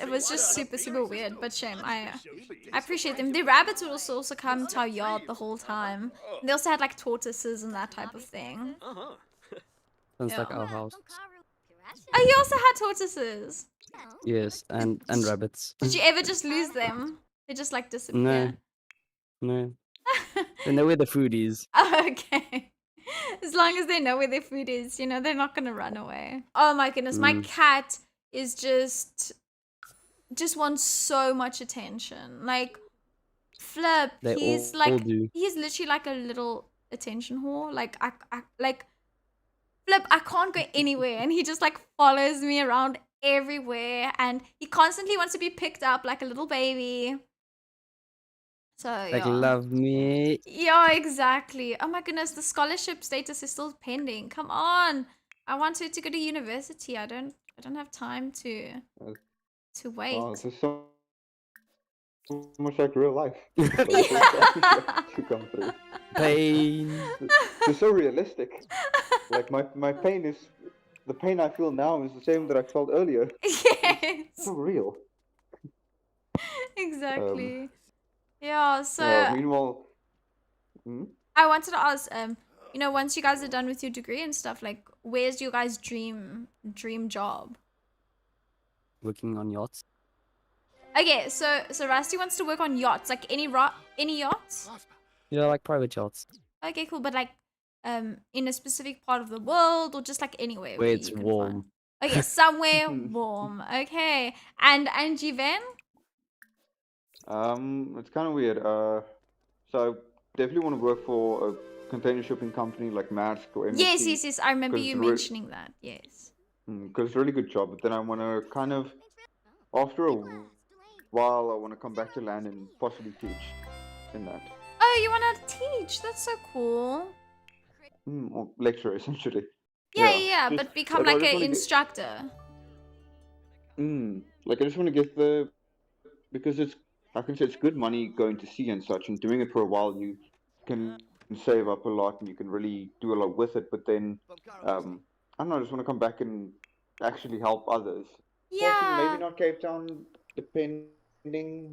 it was just super weird, but shame. I appreciate them. The rabbits would also come to our yard the whole time. And they also had like tortoises and that type of thing. Sounds like our house. Oh, you also had tortoises? Yes, and rabbits. Did you ever just lose them? They just like disappear? No. They know where the food is. Oh, okay. As long as they know where their food is, you know, they're not gonna run away. Oh my goodness, my cat is just wants so much attention. Like, Flip, he's literally like a little attention whore. Like like Flip, I can't go anywhere, and he just like follows me around everywhere, and he constantly wants to be picked up like a little baby. So Like, yeah. love me. Yeah, exactly. Oh my goodness, the scholarship status is still pending. Come on, I want her to go to university. I don't have time to wait. Oh, this is so much like real life. To come through. Pain. It's so realistic. Like my pain is, the pain I feel now is the same that I felt earlier. Yes. It's so real. Exactly. Yeah, so meanwhile, I wanted to ask, you know, once you guys are done with your degree and stuff, like, where's your guys' dream job? Working on yachts. Okay, so Rusty wants to work on yachts, like any yachts? Yeah, like private yachts. Okay, cool, but like, in a specific part of the world or just like anywhere Where it's you can warm. find? Okay, somewhere warm. Okay, and Jiven? it's kind of weird. So I definitely want to work for a container shipping company like Maersk or MSC. Yes. I remember you mentioning that. Yes. Because it's a really good job. But then I want to kind of, after a while, I want to come back to land and possibly teach in that. Oh, you want to teach? That's so cool. Or lecture, essentially. Yeah, but become like an instructor. Like I just want to get because I can say it's good money going to sea and such, and doing it for a while you can save up a lot and you can really do a lot with it. But then, I don't know, I just want to come back and actually help others. Yeah. Maybe not Cape Town, depending.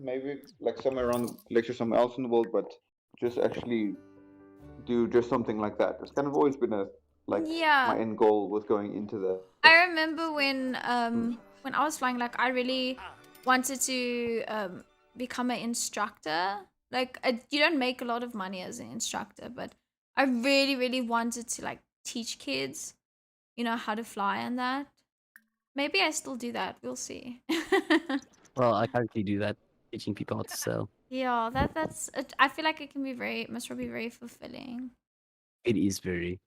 Maybe like somewhere around, lecture somewhere else in the world, but just actually do just something like that. It's kind of always been my end goal with going into the. I remember when I was flying, like I really wanted to become an instructor. Like you don't make a lot of money as an instructor, but I really wanted to like teach kids, you know, how to fly and that. Maybe I still do that. We'll see. Well, I currently do that, teaching people how to sell. Yeah, that's. I feel like it can be must be very fulfilling. It is very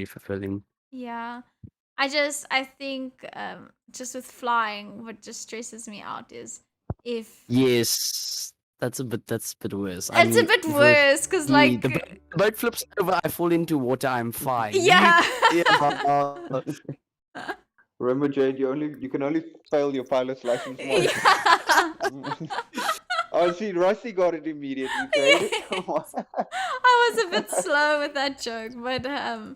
fulfilling. Yeah. I think just with flying, what just stresses me out is if Yes, that's a bit worse. I it's a mean, bit with worse because me, the like boat flips over, I fall into water, I'm fine. yeah. Yeah, Remember, Jade, you can only fail your pilot's license once. Yeah. Oh, see, Rusty got it immediately. Jade, Yeah. come on. I was a bit slow with that joke, but no,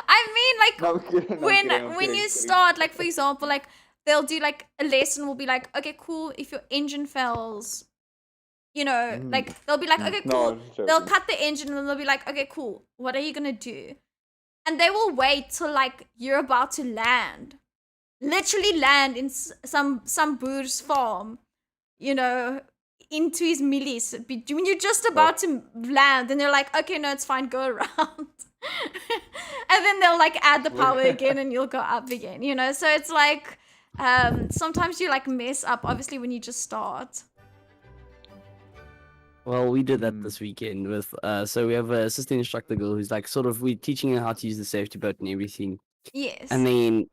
I mean like No, I'm kidding. I'm kidding. I'm when kidding. you Kidding. start, like for example, like they'll do like a lesson will be like, okay, cool, if your engine fails, you know, like they'll be like, okay, No, I cool. was just They'll joking. cut the engine and they'll be like, okay, cool. What are you gonna do? And they will wait till like you're about to land, literally land in some boer's farm, you know, into his millies. When you're just about to land, then they're like, okay, no, it's fine, go around. And then they'll like add the power again and you'll go up again, you know? So it's like, sometimes you like mess up, obviously, when you just start. well, we did that this weekend with so we have a assistant instructor girl who's like sort of we teaching her how to use the safety boat and everything. Yes. And then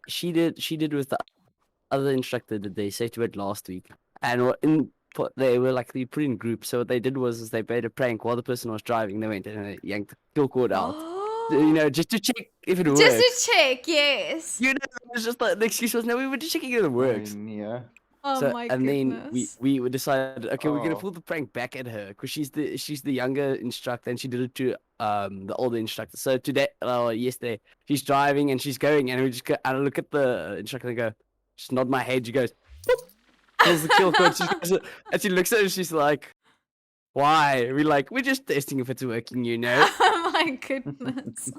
she did with the other instructor did the safety boat last week. And they were like they put in groups. So what they did was they made a prank while the person was driving. They went and they yanked the kill cord out, you know, just to check if it works. Just to check, yes. You know, it was just like the excuse was no, we were just checking if it works. Yeah. Oh So my and goodness. then we decided, okay, we're gonna Oh. pull the prank back at her because she's the younger instructor and she did it to the older instructor. So today, yesterday, she's driving and she's going and we just go and I look at the instructor and go, just nod my head. She goes, pulls the kill code. And she looks at it and she's like, why? We're just testing if it's working, you know. Oh my goodness.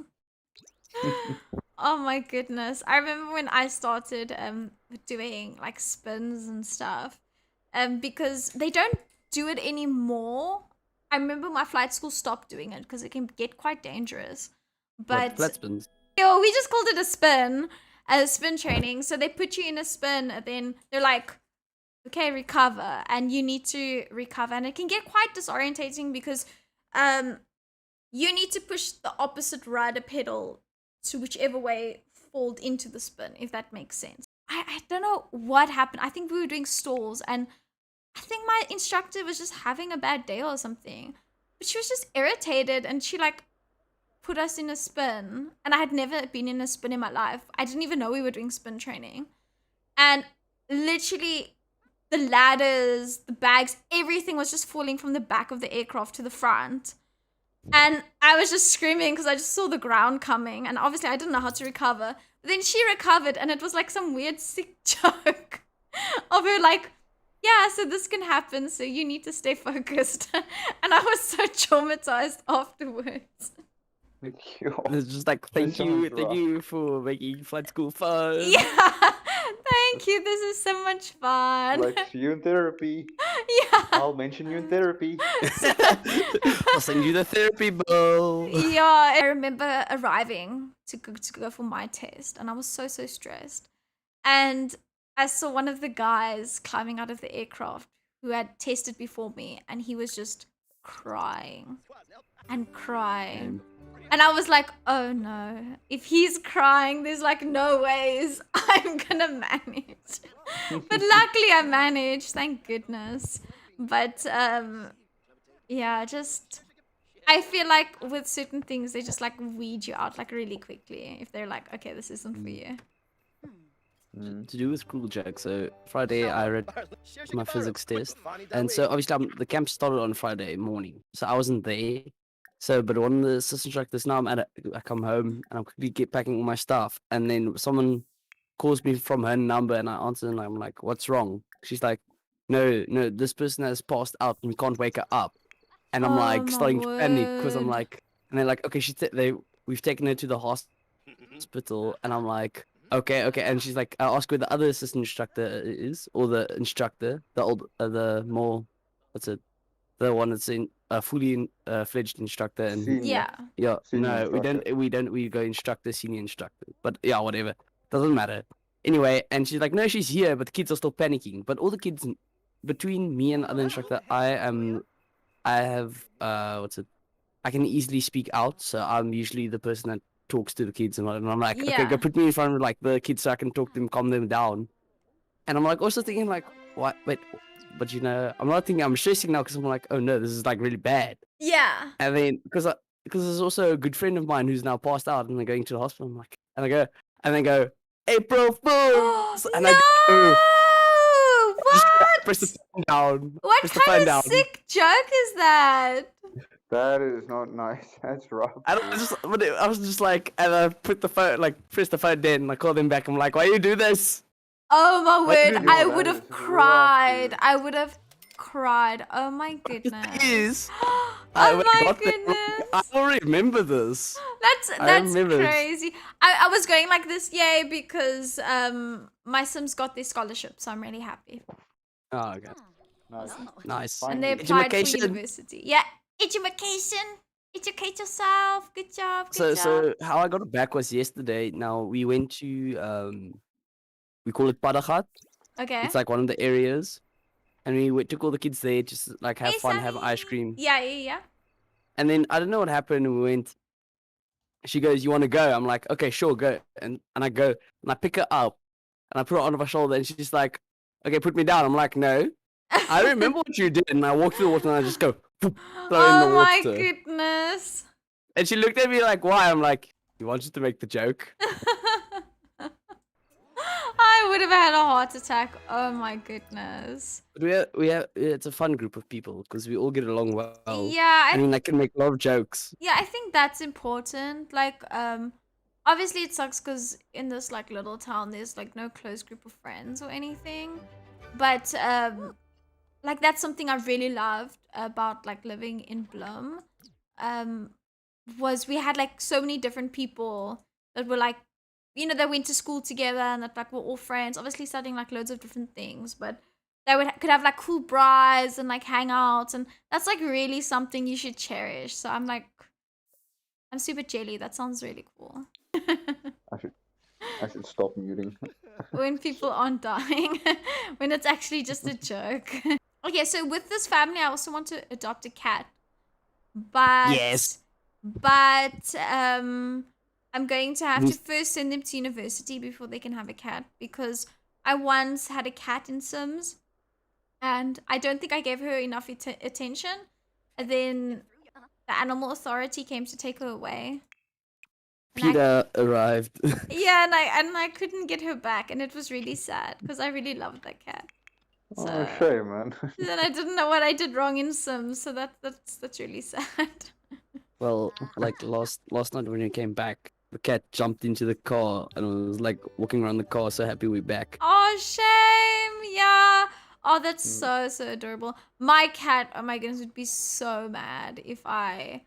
Oh my goodness. I remember when I started doing like spins and stuff. Because they don't do it anymore. I remember my flight school stopped doing it because it can get quite dangerous. But Flat spins. yo, we just called it a spin training. So they put you in a spin and then they're like, okay, recover, and you need to recover, and it can get quite disorientating because you need to push the opposite rudder pedal to whichever way fold into the spin, if that makes sense. I don't know what happened. I think we were doing stalls and I think my instructor was just having a bad day or something. But she was just irritated and she like put us in a spin. And I had never been in a spin in my life. I didn't even know we were doing spin training. And literally the ladders, the bags, everything was just falling from the back of the aircraft to the front. And I was just screaming because I just saw the ground coming. And obviously I didn't know how to recover. But then she recovered and it was like some weird sick joke of her like, yeah, so this can happen, so you need to stay focused. And I was so traumatized afterwards. It's just like thank sounds rough. you for making flight school fun. Yeah, thank you. This is so much fun. Like, see you in therapy. Yeah. I'll mention you in therapy. I'll send you the therapy bill. Yeah, I remember arriving to go for my test, and I was so stressed. And I saw one of the guys climbing out of the aircraft who had tested before me, and he was just crying and crying. And I was like, oh no, if he's crying, there's like no ways I'm gonna manage. But luckily I managed, thank goodness. But yeah, just I feel like with certain things they just like weed you out like really quickly if they're like, okay, this isn't for you. To do with cruel joke. So Friday I read my physics test, and so obviously the camp started on Friday morning, so I wasn't there. So, but one of the assistant instructors now I come home and I'm quickly packing all my stuff, and then someone calls me from her number, and I answer and I'm like, "What's wrong?" She's like, "No, this person has passed out and we can't wake her up," and I'm Oh, like my starting to panic because I'm word. like, and they're like, "Okay, we've taken her to the hospital," and I'm like. Okay, and she's like, I ask where the other assistant instructor is, or the instructor, the more, what's it, the one that's in fully fledged instructor, and Senior. Yeah. yeah, Senior no, instructor. we go instructor, senior instructor, but yeah, whatever. Doesn't matter. Anyway, and she's like, no, she's here, but the kids are still panicking. But all the kids, between me and the other instructor, I have, what's it? I can easily speak out, so I'm usually the person that talks to the kids, and I'm like, okay, go Yeah. put me in front of like the kids so I can talk to them, calm them down. And I'm like also thinking like, what? Wait, but I'm not thinking I'm stressing now because I'm like, oh no, this is like really bad. Yeah. And then because there's also a good friend of mine who's now passed out and they're going to the hospital. I'm like, and they go, April Fools, and I go, No! just press the What? phone down. What Press the phone kind of down. sick joke is that? That is not nice. That's rough. I was just like, and I put the phone, like, press the phone down, and I call them back. I'm like, why you do this? Oh my What word, did I you- would That have is rough, cried. dude. I would have cried. Oh my The goodness. thing is, Oh when I my got there, goodness. I don't remember this. I That's remember this. crazy. I was going like this, yay, because my Sims got their scholarship, so I'm really happy. Oh, okay. Nice. Nice. Fine. And they Finally. applied for Education. university. Yeah, education. Educate yourself. Good job. Good job. So how I got it back was yesterday. Now we went to we call it Padagat. Okay. It's like one of the areas, and took all the kids there just to, like have Hey, fun, have ice Sammy. cream. Yeah, yeah, yeah. And then I don't know what happened. We went. She goes, "You want to go?" I'm like, "Okay, sure, go." And I go and I pick her up and I put her on my shoulder, and she's like, "Okay, put me down." I'm like, "No, I remember what you did." And I walk through the water and I just go, "Poof," throw in the Oh my water. goodness. And she looked at me like, "Why?" I'm like, "You wanted to make the joke." I would have had a heart attack. Oh my goodness. But it's a fun group of people because we all get along well. Yeah, I mean, I can make a lot of jokes. yeah, I think that's important. Like, obviously it sucks because in this like little town, there's like no close group of friends or anything. But like that's something I really loved about like living in Bloem. Was we had like so many different people that were like, that went to school together and that like were all friends. Obviously studying like loads of different things, but they could have like cool brides and like hangouts, and that's like really something you should cherish. So I'm super jelly. That sounds really cool. I should stop muting. When people aren't dying, when it's actually just a joke. Okay, so with this family, I also want to adopt a cat, but Yes. I'm going to have to first send them to university before they can have a cat, because I once had a cat in Sims and I don't think I gave her enough attention, and then the animal authority came to take her away. And Peter arrived. yeah, and I couldn't get her back, and it was really sad because I really loved that cat. Oh, So shame, man. then I didn't know what I did wrong in Sims, so that's really sad. Well, like last night when you came back, the cat jumped into the car and was like walking around the car, so happy we're back. Oh, shame. Yeah. Oh, that's so adorable. My cat, oh my goodness, would be so mad if I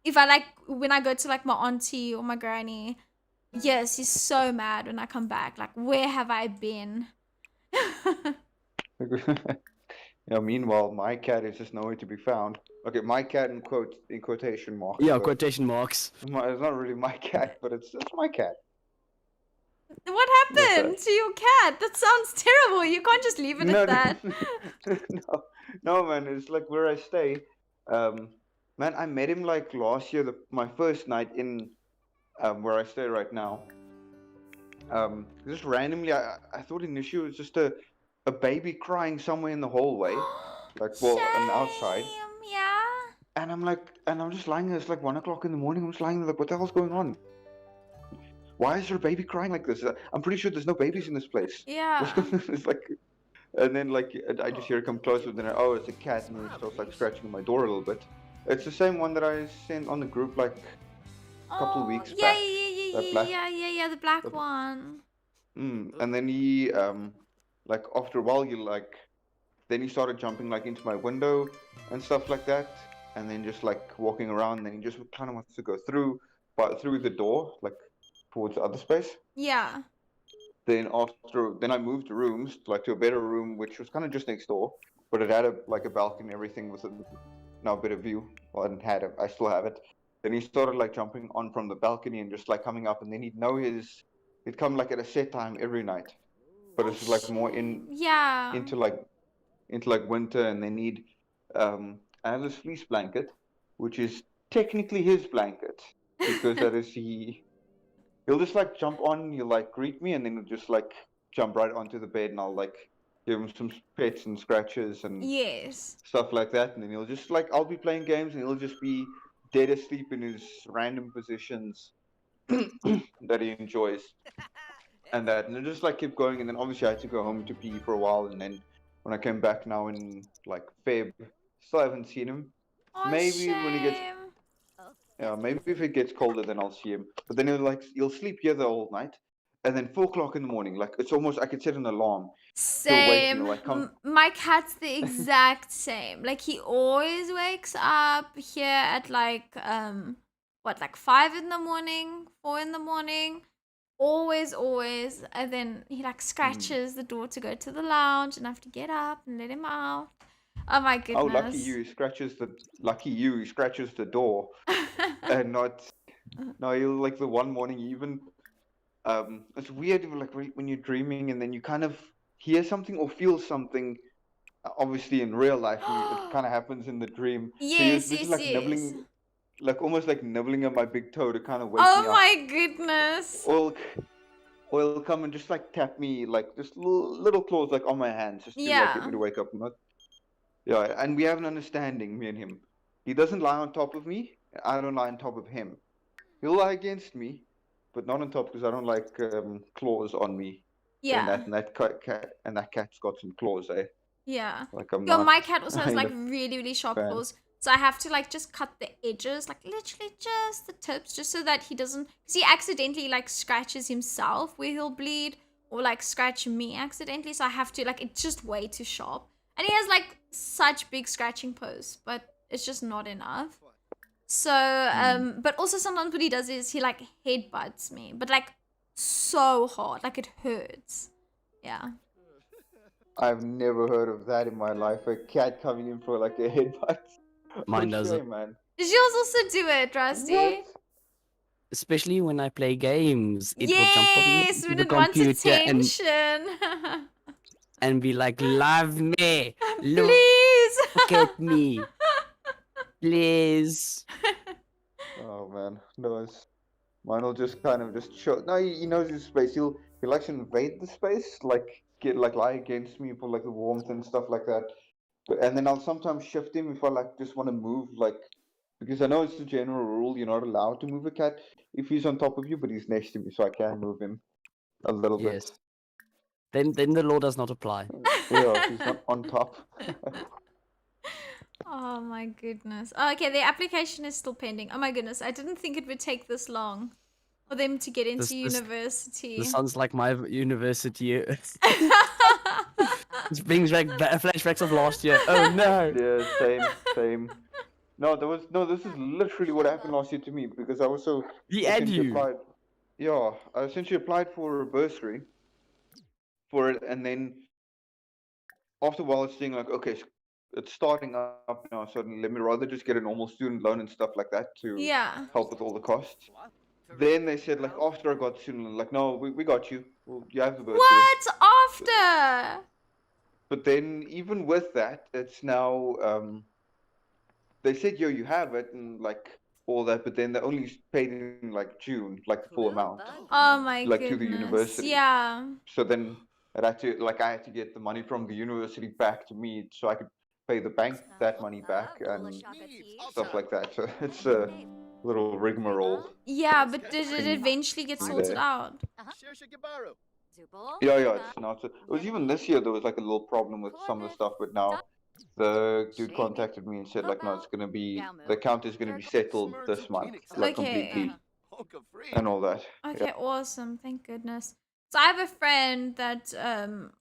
like, when I go to like my auntie or my granny. Yes, he's so mad when I come back. Like, where have I been? Yeah, meanwhile, my cat is just nowhere to be found. Okay, my cat in quotation marks. Yeah, but quotation marks. it's not really my cat, but it's my cat. What happened to your cat? That sounds terrible. You can't just leave it at that. No, man. It's like where I stay. Man, I met him like last year, my first night in where I stay right now. Just randomly, I thought initially it was just a baby crying somewhere in the hallway, like on the outside. Shame, yeah. And I'm just lying there. It's like 1 o'clock in the morning. I'm just lying there, like, what the hell's going on? Why is there a baby crying like this? I'm pretty sure there's no babies in this place. Yeah. It's like, and then like I just hear it come closer. Then it's a cat, and it starts like scratching on my door a little bit. It's the same one that I sent on the group like a couple of weeks yeah, back. That black- yeah, the black one. And then he like after a while then he started jumping like into my window and stuff like that, and then just like walking around. And then he just kind of wants to go through the door, like towards the other space. Yeah. Then I moved rooms like to a better room, which was kind of just next door, but it had a balcony and everything with now a better view. Well, I didn't have it. I still have it. Then he started like jumping on from the balcony and just like coming up, and then he'd know his It'd come like at a set time every night, but it's like more Yeah. into like winter, and they need I have this fleece blanket, which is technically his blanket because that is he'll just like jump on, he'll like greet me, and then he'll just like jump right onto the bed, and I'll like give him some pets and scratches and Yes. stuff like that, and then he'll just like I'll be playing games, and he'll just be dead asleep in his random positions that he enjoys, and it just like kept going, and then obviously I had to go home to pee for a while, and then when I came back now in like Feb, still haven't seen him. Oh, Maybe when he gets shame. yeah, maybe if it gets colder, then I'll see him. But then he'll sleep here the whole night, and then 4 o'clock in the morning, like it's almost I could set an alarm. He'll wake me Same. like come. My cat's the exact same. Like he always wakes up here at like what, like 5 in the morning, 4 in the morning. Always, always. And then he like scratches the door to go to the lounge, and I have to get up and let him out. Oh my Oh, goodness. lucky you, he scratches the door, and not. No, he'll like the one morning even. It's weird like when you're dreaming and then you kind of hear something or feel something. Obviously, in real life, it kind of happens in the dream. So he was Yes, busy yes, like yes. nibbling, like almost like nibbling at my big toe to kind of wake me Oh up. my goodness. Or he'll come and just like tap me, like just little claws like on my hands, just to like get Yeah. me to wake up. Yeah, and we have an understanding, me and him. He doesn't lie on top of me. I don't lie on top of him. He'll lie against me, but not on top because I don't like claws on me. And Yeah. that cat's got some claws, eh? Yeah. Like I'm Yo, not. my cat also I has ain't like a really, really sharp fan. claws. So I have to like just cut the edges, like literally just the tips, just so that he doesn't, because he accidentally like scratches himself where he'll bleed, or like scratch me accidentally. So I have to like, it's just way too sharp. And he has like such big scratching paws, but it's just not enough. So, but also sometimes what he does is he like headbutts me, but like so hard, like it hurts. Yeah. I've never heard of that in my life. A cat coming in for like a headbutt. Mine does Okay, it. man. Did yours also do it, Rusty? What? Especially when I play games, it will jump on Yes, to when the it wants computer attention. and be like, "Love me, look Please. at me, please." Oh man, no, mine will just kind of just chill. No, he knows his space. He likes to invade the space, like get like lie against me for like the warmth and stuff like that. And then I'll sometimes shift him if I like just want to move, like because I know it's the general rule you're not allowed to move a cat if he's on top of you, but he's next to me, so I can move him a little bit. Yes. Then the law does not apply. Yeah, if he's not on top. Oh my goodness. Oh, okay, the application is still pending. Oh my goodness, I didn't think it would take this long for them to get into This university. sounds like my university. This brings back flashbacks of last year. Oh no! Yeah, same. No, this is literally what happened last year to me because I also He and essentially you. applied. Yeah, I essentially applied for a bursary for it, and then after a while, it's saying like, okay, it's starting up now, so let me rather just get a normal student loan and stuff like that to Yeah. help with all the costs. Then they said like after I got student loan, like no, we got you. Well, you have the bursary. What? After? But then even with that, it's now they said yo, you have it and like all that, but then they only paid in like June, like the full amount, Oh my like to the goodness. university. Yeah. So then I had to get the money from the university back to me so I could pay the bank that money back and stuff like that. So it's a little rigmarole Yeah, but did it thing eventually get sorted there. out? Yeah, it's not. So, it was even this year there was like a little problem with some of the stuff, but now the dude contacted me and said like, no, it's gonna be the account is gonna be settled this month, like Okay. completely and all that. Okay, awesome. Thank goodness. So I have a friend that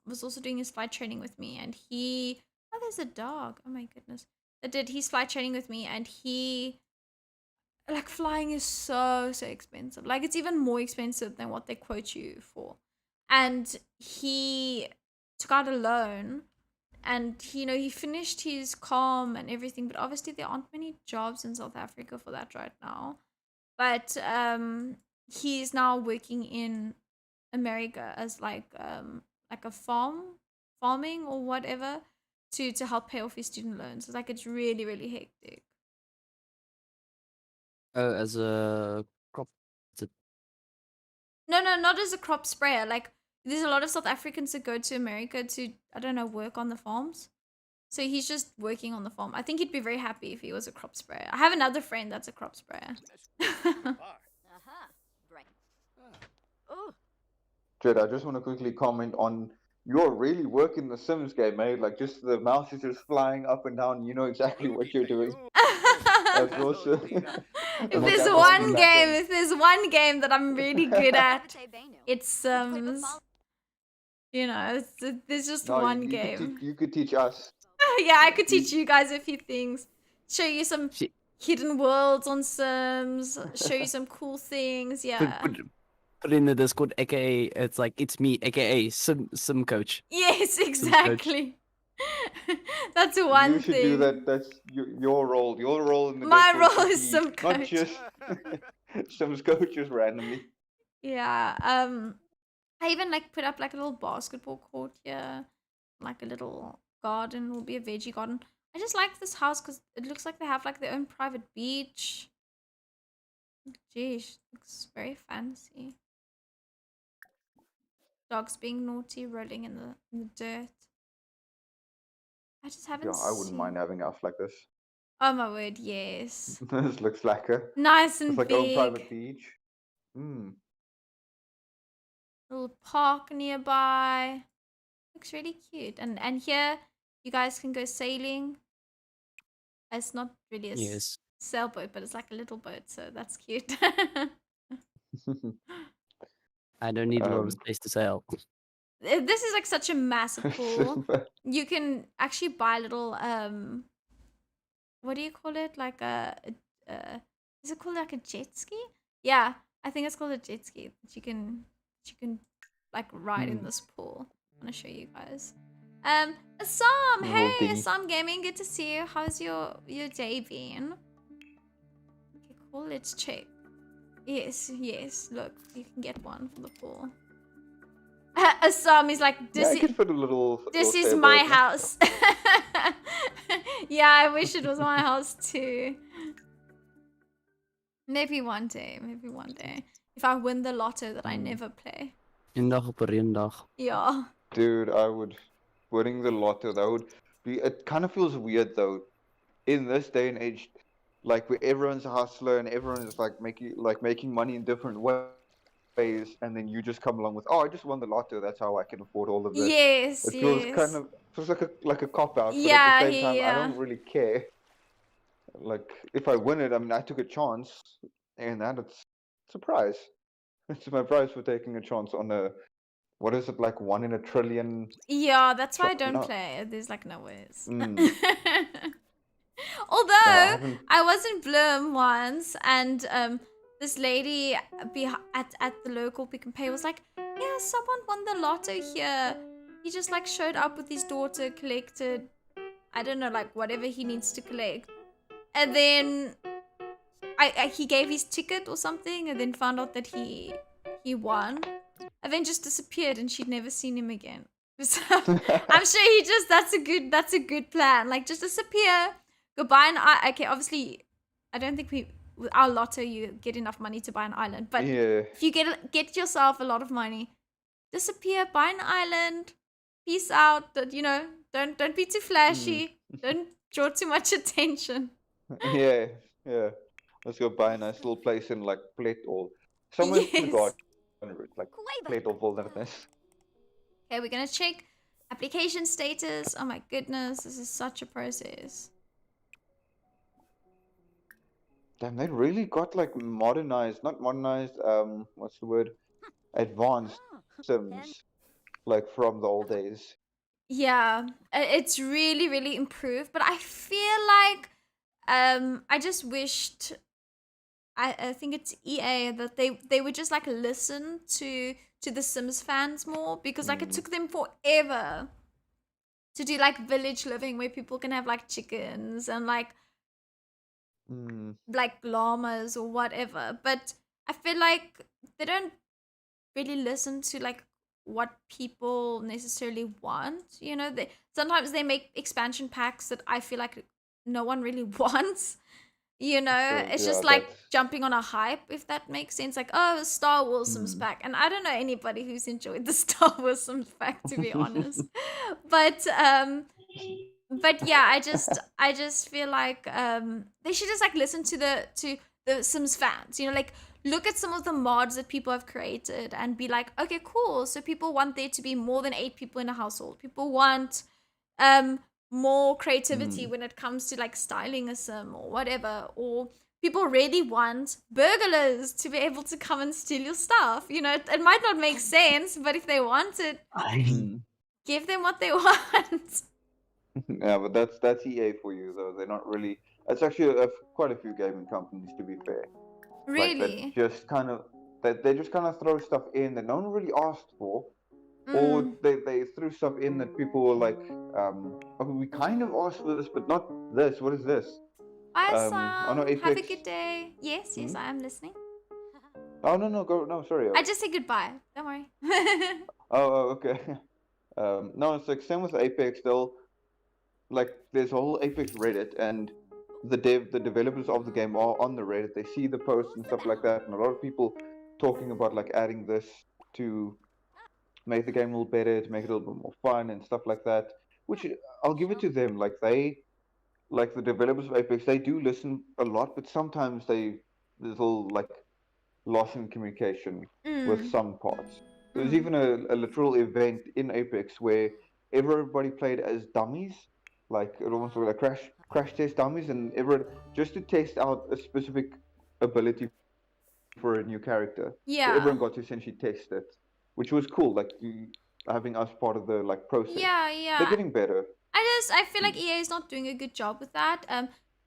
was also doing his flight training with me, and he, oh, there's a dog. Oh my goodness. That did his flight training with me, and he, like, flying is so expensive. Like, it's even more expensive than what they quote you for. And he took out a loan, and he finished his com and everything, but obviously there aren't many jobs in South Africa for that right now. But he's now working in America as like a farming or whatever to help pay off his student loans. It's like it's really really hectic. As a crop. No, not as a crop sprayer. Like there's a lot of South Africans that go to America to, I don't know, work on the farms. So he's just working on the farm. I think he'd be very happy if he was a crop sprayer. I have another friend that's a crop sprayer. Jade, I just want to quickly comment on you're really working the Sims game, eh? Like just the mouse is just flying up and down. You know exactly what you're doing. That's awesome. If there's one game that I'm really good at, it's Sims. You know, there's just one game. You could teach us. Yeah, I could teach you guys a few things. Show you some hidden worlds on Sims. Show you some cool things. Yeah. Put in the Discord, aka it's me, aka Sim Coach. Yes, exactly. That's one thing. You should do that. That's your role. Your role in the My Discord role is Sim Coach. Not just Sims coaches randomly. Yeah. I even like put up like a little basketball court here, like a little garden. Will be a veggie garden. I just like this house because it looks like they have like their own private beach. Jeez, looks very fancy. Dogs being naughty, rolling in the dirt. I just haven't. Yeah, I wouldn't mind having a house like this. Oh my word, yes. This looks like a nice and like big. a private beach. Little park nearby. Looks really cute. And here you guys can go sailing. It's not really a sailboat, but it's like a little boat, so that's cute. I don't need a lot of space to sail. This is like such a massive pool. You can actually buy little what do you call it? Like is it called like a jet ski? Yeah, I think it's called a jet ski. That you can like ride in this pool. I'm gonna show you guys. Assam, hey Assam Gaming, good to see you. How's your day been? Okay, cool. Let's check. Yes. Look, you can get one for the pool. Assam is like, this is my house. Yeah, I wish it was my house too. Maybe one day. If I win the lotto that I never play. Yeah. Dude, I would. Winning the lotto, that would be. It kind of feels weird though, in this day and age, like where everyone's a hustler and everyone's like making money in different ways, and then you just come along with, oh, I just won the lotto. That's how I can afford all of this. Yes. It feels kind of like a cop out. Yeah, but at the same time, I don't really care. Like if I win it, I mean, I took a chance, and it's a prize. It's my prize for taking a chance on a. What is it, like 1 in a trillion? Yeah, that's why I don't play. There's like no ways. Although I was in Bloom once, and this lady at the local Pick and Pay was like, yeah, someone won the lotto here. He just like showed up with his daughter, collected, I don't know, like whatever he needs to collect, and then he gave his ticket or something, and then found out that he won, and then just disappeared, and she'd never seen him again. So I'm sure that's a good plan. Like just disappear, go buy an okay, obviously I don't think with our lotto you get enough money to buy an island, but if you get yourself a lot of money, disappear, buy an island, peace out. That, you know, don't be too flashy, don't draw too much attention. Yeah. Let's go buy a nice little place in like Pletal. Somewhere in the garden, like Pletal Wilderness. Okay, we're gonna check application status. Oh my goodness, this is such a process. Damn, they really got like not modernized, what's the word? Advanced Sims, like from the old days. Yeah, it's really, really improved, but I feel like I just wished, I think it's EA, that they would just like listen to the Sims fans more, because like it took them forever to do like village living where people can have like chickens and like llamas or whatever. But I feel like they don't really listen to like what people necessarily want. You know, they sometimes they make expansion packs that I feel like no one really wants. You know, So it's yeah, just like that's jumping on a hype, if that makes sense. Like, oh, Star Wars Sims mm. pack, and I don't know anybody who's enjoyed the Star Wars Sims pack, to be honest. But yeah, I just feel like they should just like listen to the Sims fans. You know, like look at some of the mods that people have created and be like, okay, cool. So people want there to be more than 8 people in a household. People want um more creativity Mm. when it comes to like styling a sim or whatever. Or people really want burglars to be able to come and steal your stuff. You know, it might not make sense, but if they want it, Mm. give them what they want. Yeah, but that's EA for you though. They're not really. It's actually quite a few gaming companies, to be fair. Like that Really. just kind of they just kind of throw stuff in that no one really asked for, or Mm. they threw stuff in that people were like, okay, we kind of asked for this, but not this. What is this? Bye, I know Sam. Have a Apex. good day. Yes, Hmm? yes, I am listening. Oh no, go no, sorry. I just said goodbye. Don't worry. Okay. No, it's like same with Apex. They'll like there's a whole Apex Reddit, and the developers of the game are on the Reddit. They see the posts and stuff like that, and a lot of people talking about like adding this to make the game a little better, to make it a little bit more fun and stuff like that. Which I'll give it to them. Like the developers of Apex, they do listen a lot, but sometimes there's a little like loss in communication with Mm. some parts. There was Mm. even a literal event in Apex where everybody played as dummies, like it almost like crash test dummies, and everyone just to test out a specific ability for a new character. So Yeah. everyone got to essentially test it, which was cool. Like having us part of the like process. Yeah, They're yeah. getting better. I feel like Mm. EA is not doing a good job with that.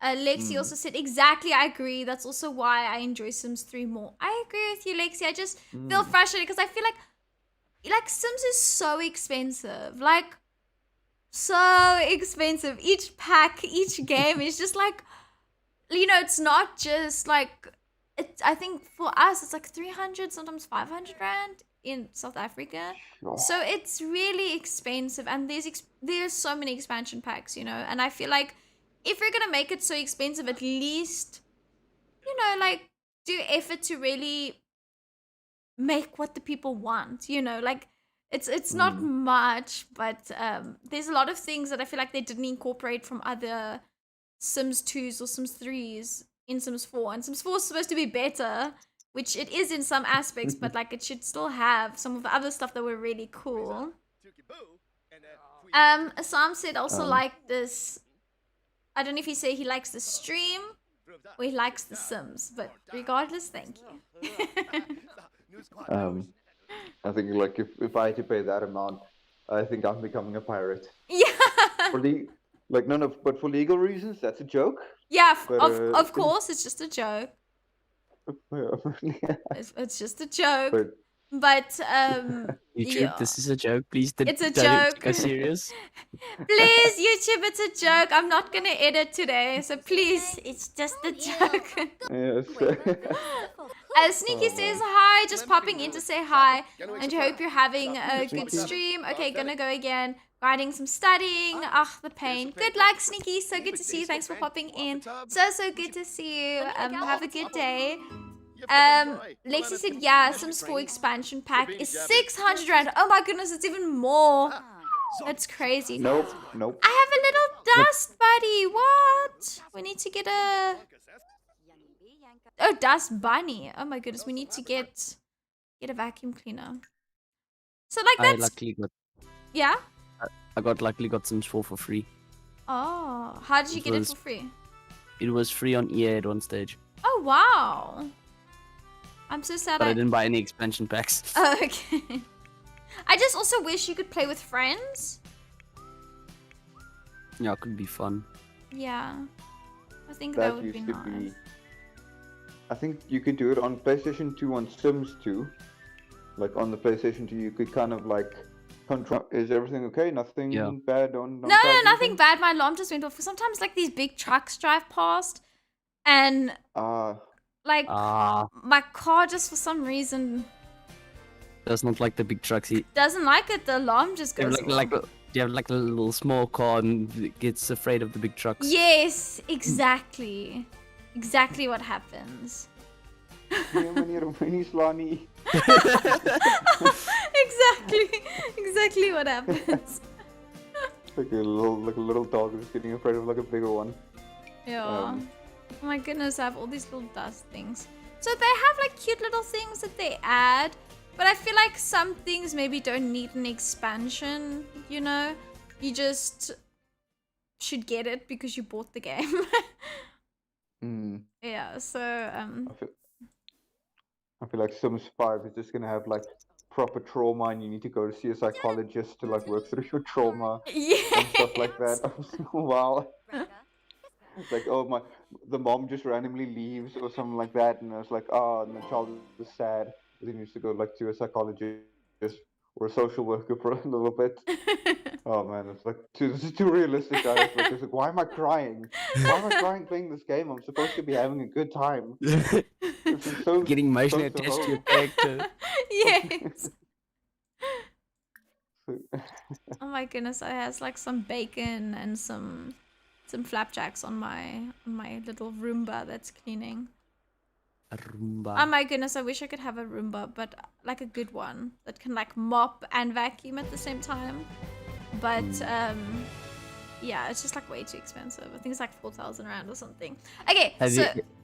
Lexi Mm. also said exactly. I agree. That's also why I enjoy Sims 3 more. I agree with you, Lexi. I just feel Mm. frustrated because I feel like Sims is so expensive. Like so expensive. Each pack, each game is just like, you know, it's not just like I think for us it's like 300, sometimes 500 rand in South Africa. Oh. So it's really expensive, and there's so many expansion packs, you know. And I feel like if you're gonna make it so expensive, at least, you know, like do effort to really make what the people want, you know. Like it's not Mm. much, but there's a lot of things that I feel like they didn't incorporate from other Sims 2s or Sims 3s in Sims 4. And Sims 4 is supposed to be better, which it is in some aspects, but like it should still have some of the other stuff that were really cool. Assam said also Um. like this. I don't know if he said he likes the stream or he likes the Sims, but regardless, thank you. Um. I think like if I had to pay that amount, I think I'm becoming a pirate. Yeah. For like no, but for legal reasons, that's a joke. Yeah, But of course, it's just a joke. yeah. It's just a joke. But But YouTube, yeah, this is a joke. Please it's a don't joke. take us serious. Please, YouTube, it's a joke. I'm not gonna edit today, so please, it's just a joke. yes. Sneaky says hi, just popping in to say hi, and hope you're having a good stream. Okay, gonna go again. Writing some studying. Ugh, the pain. Good luck, Sneaky. So good to see you. Thanks for popping in. So good to see you. Have a good day. Lexi said, yeah, Sims 4 expansion pack is 600 rand. Oh my goodness, it's even more. That's crazy. Nope. I have a little dust buddy. What? We need to get a... Oh, dust bunny. Oh my goodness, we need to get a vacuum cleaner. So like I that's... luckily got Yeah? luckily got Sims 4 for free. Oh, how did you get it was- for free? It was free on EA at one stage, Oh, wow. I'm so sad but I didn't buy any expansion packs. Oh, okay. I just also wish you could play with friends. Yeah, it could be fun. Yeah. I think that would be used to nice. be. I think you could do it on PlayStation 2 on Sims 2. Like on the PlayStation 2, you could kind of like control. Is everything okay? Nothing Yeah. bad on. No, nothing bad. My alarm just went off. Sometimes like these big trucks drive past, and Ah. like Ah, my car just for some reason Does not like the big trucks. He Doesn't like it. The alarm just you have goes like off. you have like a little small car and gets afraid of the big trucks. Yes, exactly. Exactly what happens. Nee, meneer, mini slani. Exactly what happens. Like a little dog is getting afraid of like a bigger one. Yeah. Um, Oh my goodness, I have all these little dust things. So they have like cute little things that they add, but I feel like some things maybe don't need an expansion, you know? You just should get it because you bought the game. Yeah, so I feel like Sims 5 is just gonna have like proper trauma, and you need to go to see a psychologist to like work through your trauma and stuff like that. Wow. It's like, oh my, the mom just randomly leaves or something like that, and it's like, oh, and the child is sad. Then he needs to go like to a psychologist or a social worker for a little bit. Oh man, it's like this is too realistic, guys. Like, it's like, why am I crying? Why am I crying playing this game? I'm supposed to be having a good time. This is so Getting emotionally close to attached to your home. character. yes. Oh my goodness, I has like some bacon and some flapjacks on my little Roomba that's cleaning. A Roomba. Oh my goodness, I wish I could have a Roomba, but like a good one that can like mop and vacuum at the same time. But yeah, it's just like way too expensive. I think it's like 4,000 rand or something. Okay,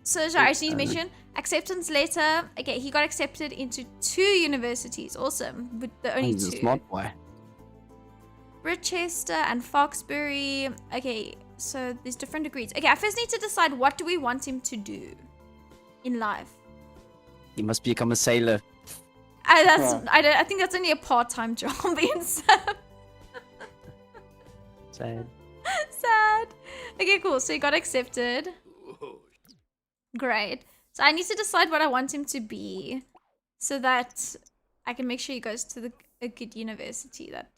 so sorry, I just need to mention acceptance letter. Okay, he got accepted into 2 universities. Awesome, but the only He's 2. a smart boy. Rochester and Foxbury. Okay, so there's different degrees. Okay, I first need to decide what do we want him to do in life. He must become a sailor. I think that's only a part-time job. Sad. Sad. Okay, cool. So he got accepted. Great. So I need to decide what I want him to be, so that I can make sure he goes to a good university that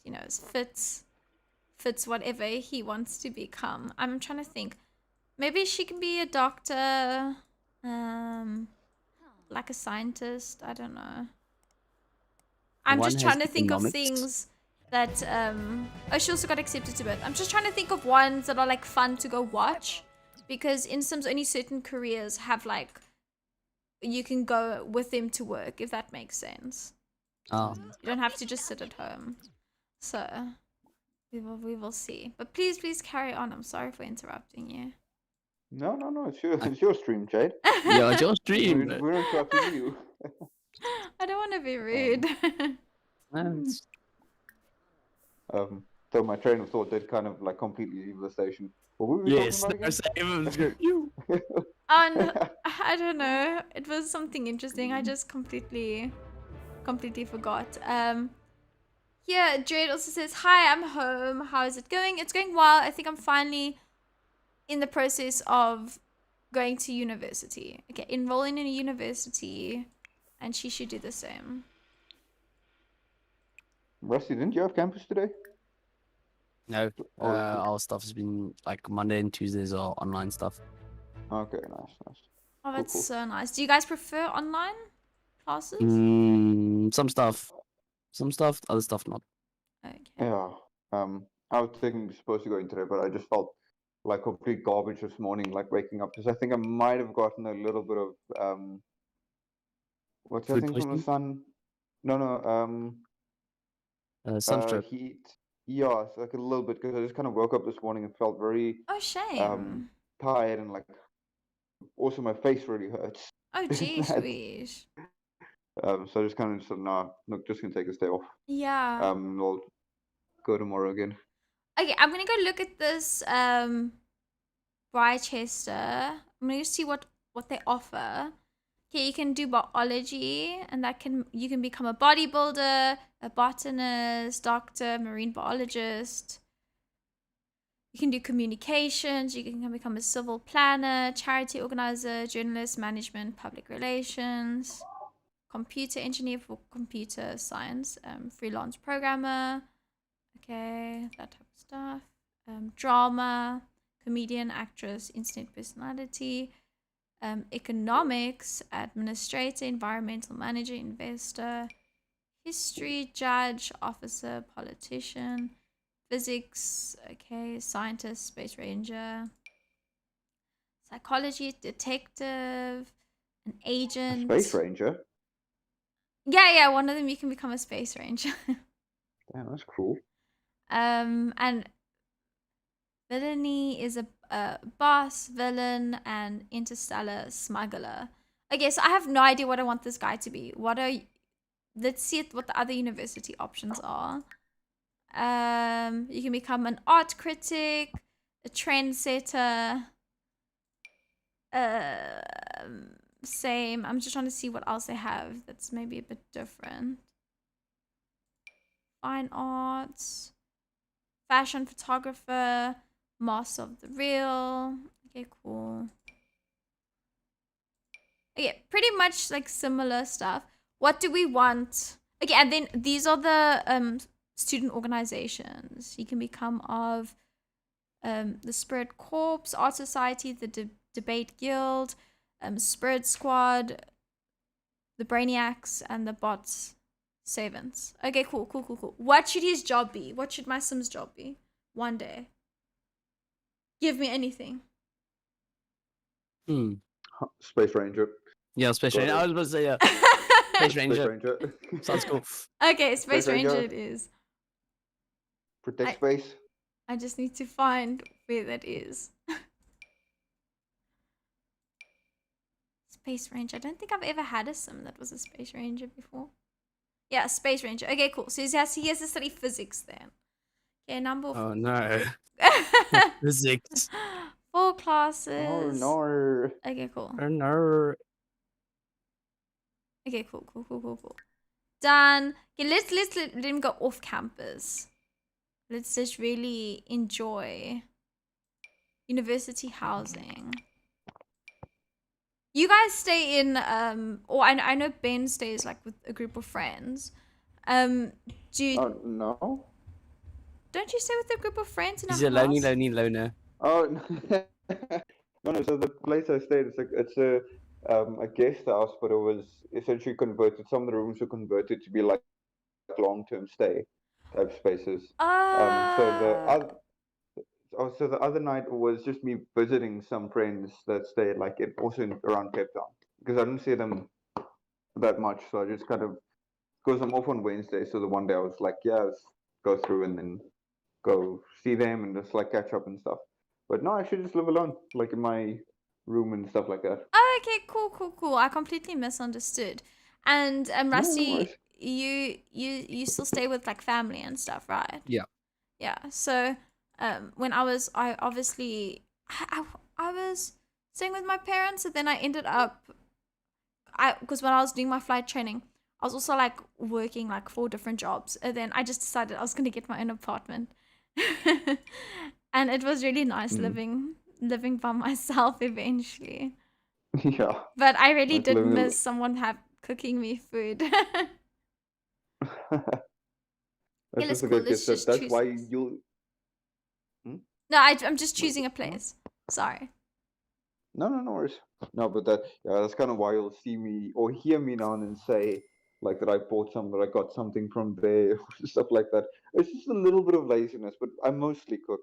fits whatever he wants to become. I'm trying to think. Maybe she can be a doctor, like a scientist. I don't know. I'm just trying to think of things that oh, she also got accepted to it. I'm just trying to think of ones that are like fun to go watch, because in Sims only certain careers have like you can go with them to work, if that makes sense. Oh. You don't have to just sit at home. So we will see. But please carry on. I'm sorry for interrupting you. No, it's your stream, Jade. Yeah, it's your stream. We're interrupting you. I don't want to be rude. So my train of thought did kind of like completely leave the station. What were we Yes, talking about again? And I don't know. It was something interesting. I just completely forgot. Yeah, Jade also says, "Hi, I'm home. How is it going? It's going well. I think I'm finally in the process of going to university. Okay, enrolling in a university, and she should do the same." Rusty, didn't you have campus today? No, our stuff has been like Monday and Tuesdays are online stuff. Okay, nice. Oh, that's cool. so nice. Do you guys prefer online classes? Some stuff, other stuff not. Okay. Yeah. I was technically supposed to go in today, but I just felt like complete garbage this morning, like waking up, because I think I might have gotten a little bit of what's that Food thing from the poisoning? sun? No, Sunstroke. heat. Yeah, it's like a little bit, because I just kind of woke up this morning and felt very Oh, shame. tired, and like also my face really hurts. Oh, geez, Louise. So I just kind of said, nah, look, just gonna take this day off. Yeah. We'll go tomorrow again. Okay, I'm gonna go look at this Rochester. I'm gonna see what they offer. Okay, you can do biology, and you can become a bodybuilder, a botanist, doctor, marine biologist. You can do communications. You can become a civil planner, charity organizer, journalist, management, public relations, computer engineer for computer science, freelance programmer. Okay, that type of stuff. Drama, comedian, actress, internet personality, economics, administrator, environmental manager, investor, History, judge, officer, politician, physics, okay, scientist, space ranger, psychology, detective, an A agent. space ranger. Yeah, one of them you can become a space ranger. Damn, that's cool. And villainy is a boss, villain, and interstellar smuggler. Okay, so I have no idea what I want this guy to be. Let's see what the other university options are. You can become an art critic, a trendsetter. Same. I'm just trying to see what else they have that's maybe a bit different. Fine arts, fashion photographer, master of the real. Okay, cool. Okay, pretty much like similar stuff. What do we want? Okay, and then these are the student organizations. You can become of the Spirit Corps, Art Society, the Debate Guild, Spirit Squad, the Brainiacs, and the Bots Savants. Okay, cool. What should his job be? What should my Sim's job be? One day. Give me anything. Space ranger. Yeah, Space Got Ranger. it. I was about to say, yeah. Space Ranger. Space ranger. Sounds cool. Okay, Space Ranger Ranger. it is. Protect space. I just need to find where that is. Space Ranger. I don't think I've ever had a sim that was a Space Ranger before. Yeah, Space Ranger. Okay, cool. So he has to study physics then. Okay, number Oh no. Physics. 4 classes. Oh no. Okay, cool. Oh no. Okay, cool. Done. Okay, let's let him go off campus. Let's just really enjoy university housing. You guys stay in or I know Ben stays like with a group of friends. Do you, Oh no. don't you stay with a group of friends in He's a a lonely, house? lonely loner. Oh no. So the place I stayed, it's a guest house, but it was essentially converted. Some of the rooms were converted to be like long-term stay type spaces. So the other night was just me visiting some friends that stay like around Cape Town, because I didn't see them that much. So I just kind of, because I'm off on Wednesday, so the one day I was like, yeah, let's go through and then go see them and just like catch up and stuff. But no, I should just live alone, like in my room and stuff like that. Oh, okay, cool. I completely misunderstood. And No Rusty, worries. you still stay with like family and stuff, right? Yeah. Yeah. So, when I was staying with my parents, and then I ended up, because when I was doing my flight training, I was also like working like 4 different jobs, and then I just decided I was gonna get my own apartment, and it was really nice living by myself eventually. Yeah. But I really Like did living miss someone cooking me food. That's let's just a cool. good Let's guess. just That's choose why this. you'll. No, I'm just choosing a No? place. Sorry. No worries. No, but that's kind of why you'll see me or hear me now and then say like that I bought some, that I got something from there, or stuff like that. It's just a little bit of laziness, but I mostly cook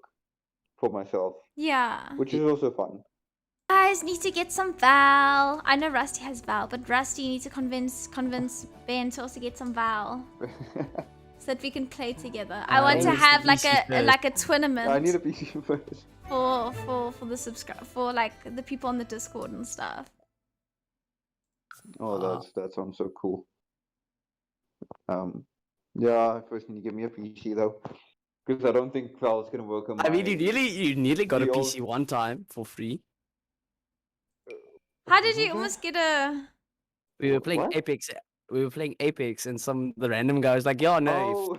for myself, Yeah. which is also fun. Guys, need to get some Val. I know Rusty has Val, but Rusty need to convince Ben to also get some Val so that we can play together. I want to needs have the like PC a first. tournament I need a PC first. for the for like the people on the Discord and stuff. Oh, that sounds so cool. Yeah, first need to give me a PC though, because I don't think Val's gonna work on my. I mean, you nearly got a the old- PC one time for free. How did you Was almost get a? We were playing What? Apex. We were playing Apex, and the random guy was like, "Yeah, no."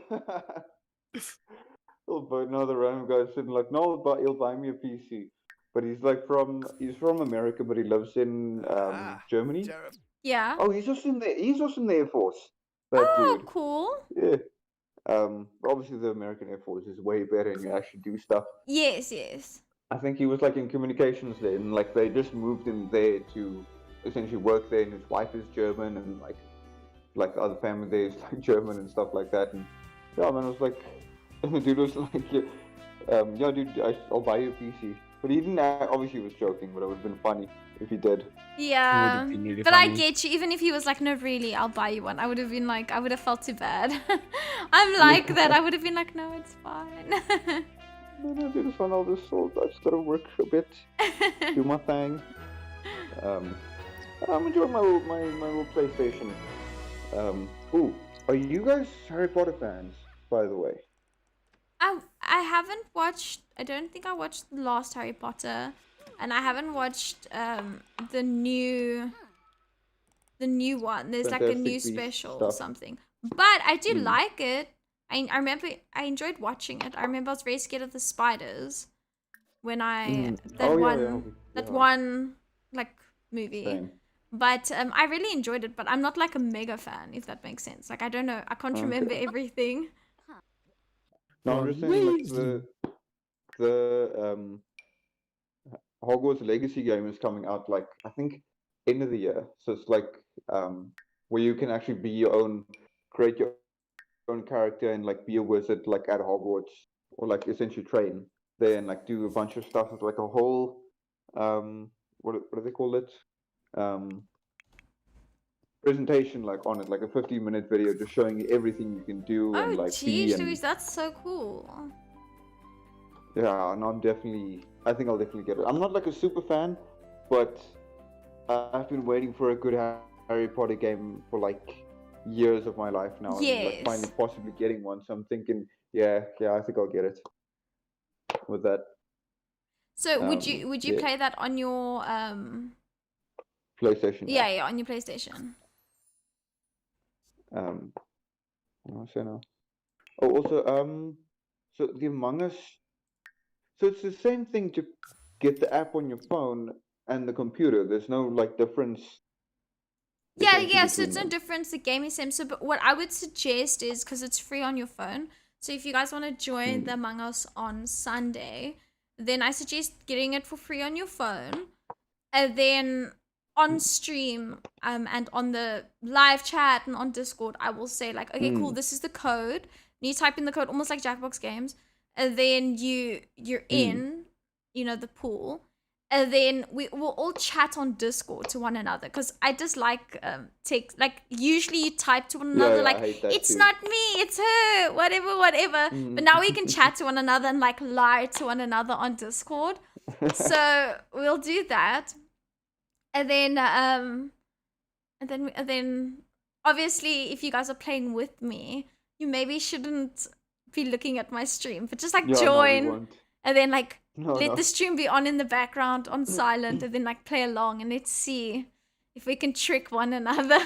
Oh. But no, the random guy's sitting like, no, but he'll buy me a PC. But he's from America, but he lives in Germany. Yeah. Oh, he's also in the Air Force. That Oh, dude. cool. Yeah. Obviously the American Air Force is way better and you actually do stuff. Yes. I think he was like in communications there, and like they just moved him there to essentially work there, and his wife is German, and like like the other family there is like German and stuff like that. And yeah, man, I was like, and the dude was like, yeah, dude, I'll buy you a PC. But he didn't. Obviously, he was joking, but it would have been funny if he did. Yeah, been really but I funny. get you. Even if he was like, no, really, I'll buy you one. I would have been like, I would have felt too bad. I'm like that. I would have been like, no, it's fine. No, dude, it's fine. I just gotta work a bit, do my thing. I'm enjoying my little PlayStation. Ooh, are you guys Harry Potter fans, by the way? I haven't watched. I don't think I watched the last Harry Potter, and I haven't watched the new one. There's like a Fantastic new Beasts special or stuff. something. But I do Mm. like it. I remember I enjoyed watching it. I remember I was very scared of the spiders when I that one like movie. Same. But I really enjoyed it. But I'm not like a mega fan, if that makes sense. Like I don't know. I can't remember everything. No, I'm just saying like the Hogwarts Legacy game is coming out like I think end of the year. So it's like where you can actually be your own, create your own character and like be a wizard like at Hogwarts or like essentially train there and like do a bunch of stuff. It's like a whole what do they call it? Presentation like on it, like a 15-minute video just showing you everything you can do and Oh, like be geez, and Louise, that's so cool. yeah, and I think I'll definitely get it. I'm not like a super fan, but I've been waiting for a good Harry Potter game for like years of my life now, and like finally Yes. possibly getting one. So I'm thinking, yeah, I think I'll get it with that. So would you Yeah, play that on your PlayStation? yeah, on your PlayStation? What was I saying now? Oh, also, so the Among Us. So it's the same thing to get the app on your phone and the computer. There's no like difference. Yeah, so Between it's no them. difference. The game is same. So, but what I would suggest is because it's free on your phone. So if you guys want to join the Among Us on Sunday, then I suggest getting it for free on your phone, and then on stream and on the live chat and on Discord, I will say like, okay, cool, this is the code. And you type in the code almost like Jackbox Games, and then you're in, the pool. And then we will all chat on Discord to one another because I dislike text. Like usually you type to one another like I hate that it's too. not me, it's her, whatever. But now we can chat to one another and like lie to one another on Discord. So we'll do that, and then obviously if you guys are playing with me, you maybe shouldn't be looking at my stream, but just like join, and then like. Let the stream be on in the background, on silent, and then like play along, and let's see if we can trick one another.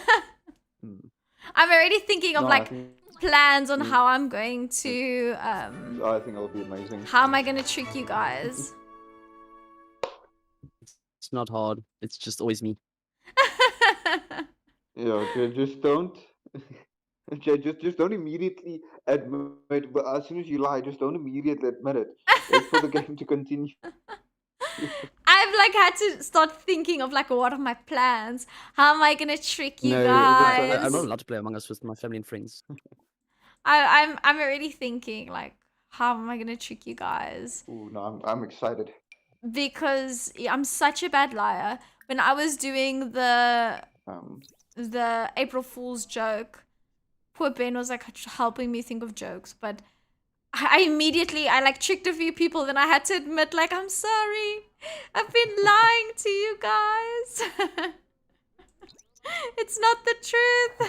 I'm already thinking of like plans on how I'm going to. I think it'll be amazing. How am I going to trick you guys? It's not hard. It's just always me. Yeah, just don't. Just don't immediately admit. But as soon as you lie, just don't immediately admit it. Wait for the game to continue. I've like had to start thinking of like what are my plans? How am I gonna trick you No, guys? I'm not allowed to play Among Us with my family and friends. I'm already thinking like how am I gonna trick you guys? Ooh, no, I'm excited. Because I'm such a bad liar. When I was doing the April Fool's joke, poor Ben was like helping me think of jokes, but I immediately like tricked a few people. Then I had to admit like I'm sorry, I've been lying to you guys. It's not the truth.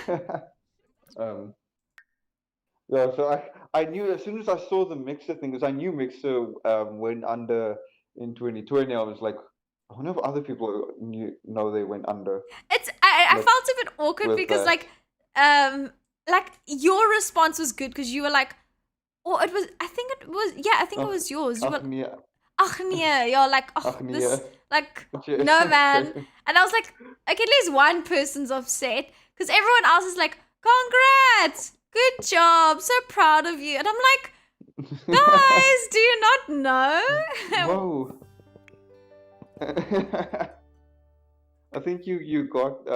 Yeah, so I knew as soon as I saw the Mixer thing, because I knew Mixer went under in 2020. I was like, I wonder if other people know they went under. I felt a bit awkward because that. like your response was good because you were like, or it was I think it was yours. You were ach nee, you're like, oh, this like no man. And I was like, okay, at least one person's upset because everyone else is like, congrats, good job, so proud of you. And I'm like, guys, do you not know? Whoa. I think you got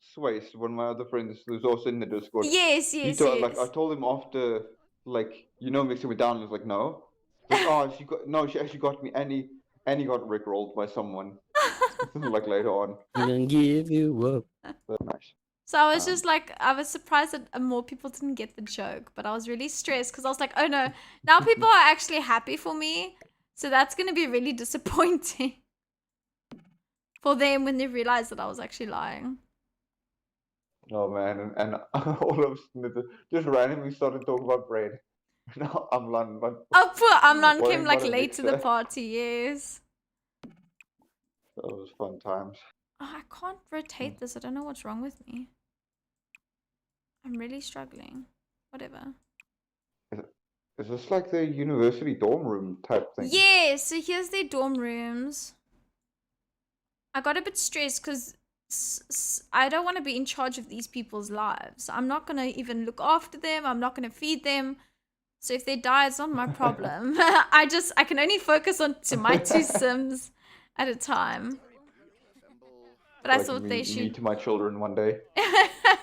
Swace, one of my other friends who's also in the Discord. Yes, He yes, told like I yes. told him after like mixing me down. He was like, no. He's like, oh, she actually got me, and he got rickrolled by someone like later on. I'm gonna give you up. But nice. So I was just like, I was surprised that more people didn't get the joke, but I was really stressed because I was like, oh no, now people are actually happy for me. So that's going to be really disappointing for them when they realize that I was actually lying. Oh man, and all of a sudden it just randomly started talking about bread. Now Amlan, but Oh, poor Amnon came worrying like about a late to the mixer. party, yes. Those fun times. Oh, I can't rotate this. I don't know what's wrong with me. I'm really struggling. Whatever. Is this like the university dorm room type thing? Yeah, so here's their dorm rooms. I got a bit stressed because I don't want to be in charge of these people's lives. I'm not going to even look after them. I'm not going to feed them. So if they die, it's not my problem. I can only focus on to my 2 Sims at a time. But I Like thought me, they me should. to my children one day.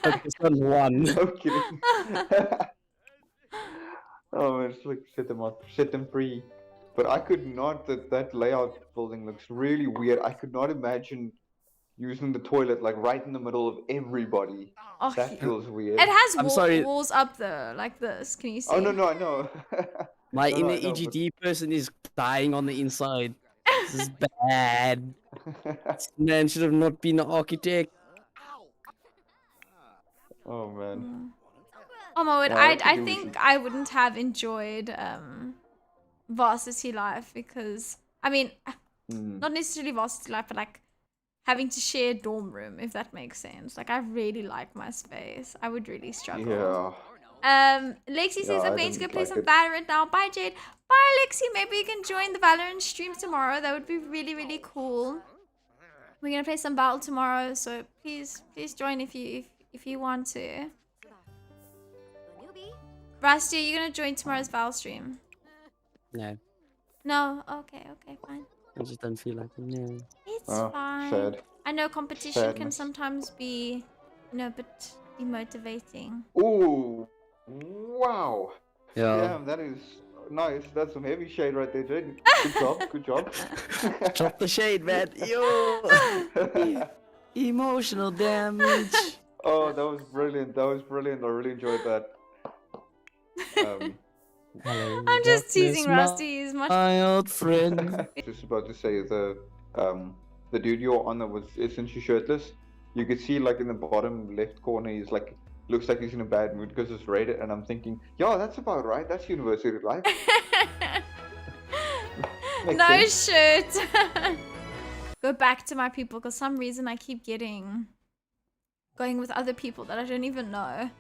Focus on one. No kidding. Oh, it's like set them up, set them free. But I could not. That layout building looks really weird. I could not imagine using the toilet like right in the middle of everybody. Oh, That feels weird. it has I'm sorry. walls up though, like this. Can you see? Oh no, I know. My No, inner I know, but- EGD person is dying on the inside. This is bad. This man should have not been an architect. Oh man. Oh my word, Yeah, I don't I think we think should- I wouldn't have enjoyed varsity life because I mean Hmm. not necessarily varsity life, but like having to share a dorm room, if that makes sense. Like I really like my space. I would really struggle. Yeah. Lexi says Yeah, I'm I going to go didn't play like some it. Valorant now. Bye Jade. Bye Lexi. Maybe you can join the Valorant stream tomorrow. That would be really, really cool. We're gonna play some battle tomorrow, so please join if you want to. Rusty, are you gonna join tomorrow's Val stream? No, No? Okay, fine. I just don't feel like it. No. It's Oh, fine. sad. I know competition can Sadness. sometimes be, a bit demotivating. Ooh. Wow. Yeah. Damn, that is nice. That's some heavy shade right there, Jade. Good job. Good job. Drop the shade, man. Yo. Emotional damage. Oh, that was brilliant. That was brilliant. I really enjoyed that. Hello, I'm just teasing darkness, Rusty. He's much. my old friend. Just about to say the dude you're on that was essentially shirtless. You could see like in the bottom left corner, he's like looks like he's in a bad mood because it's rated, and I'm thinking, yo, that's about right. That's university life. Makes No sense. shirt. Go back to my people because some reason I keep going with other people that I don't even know.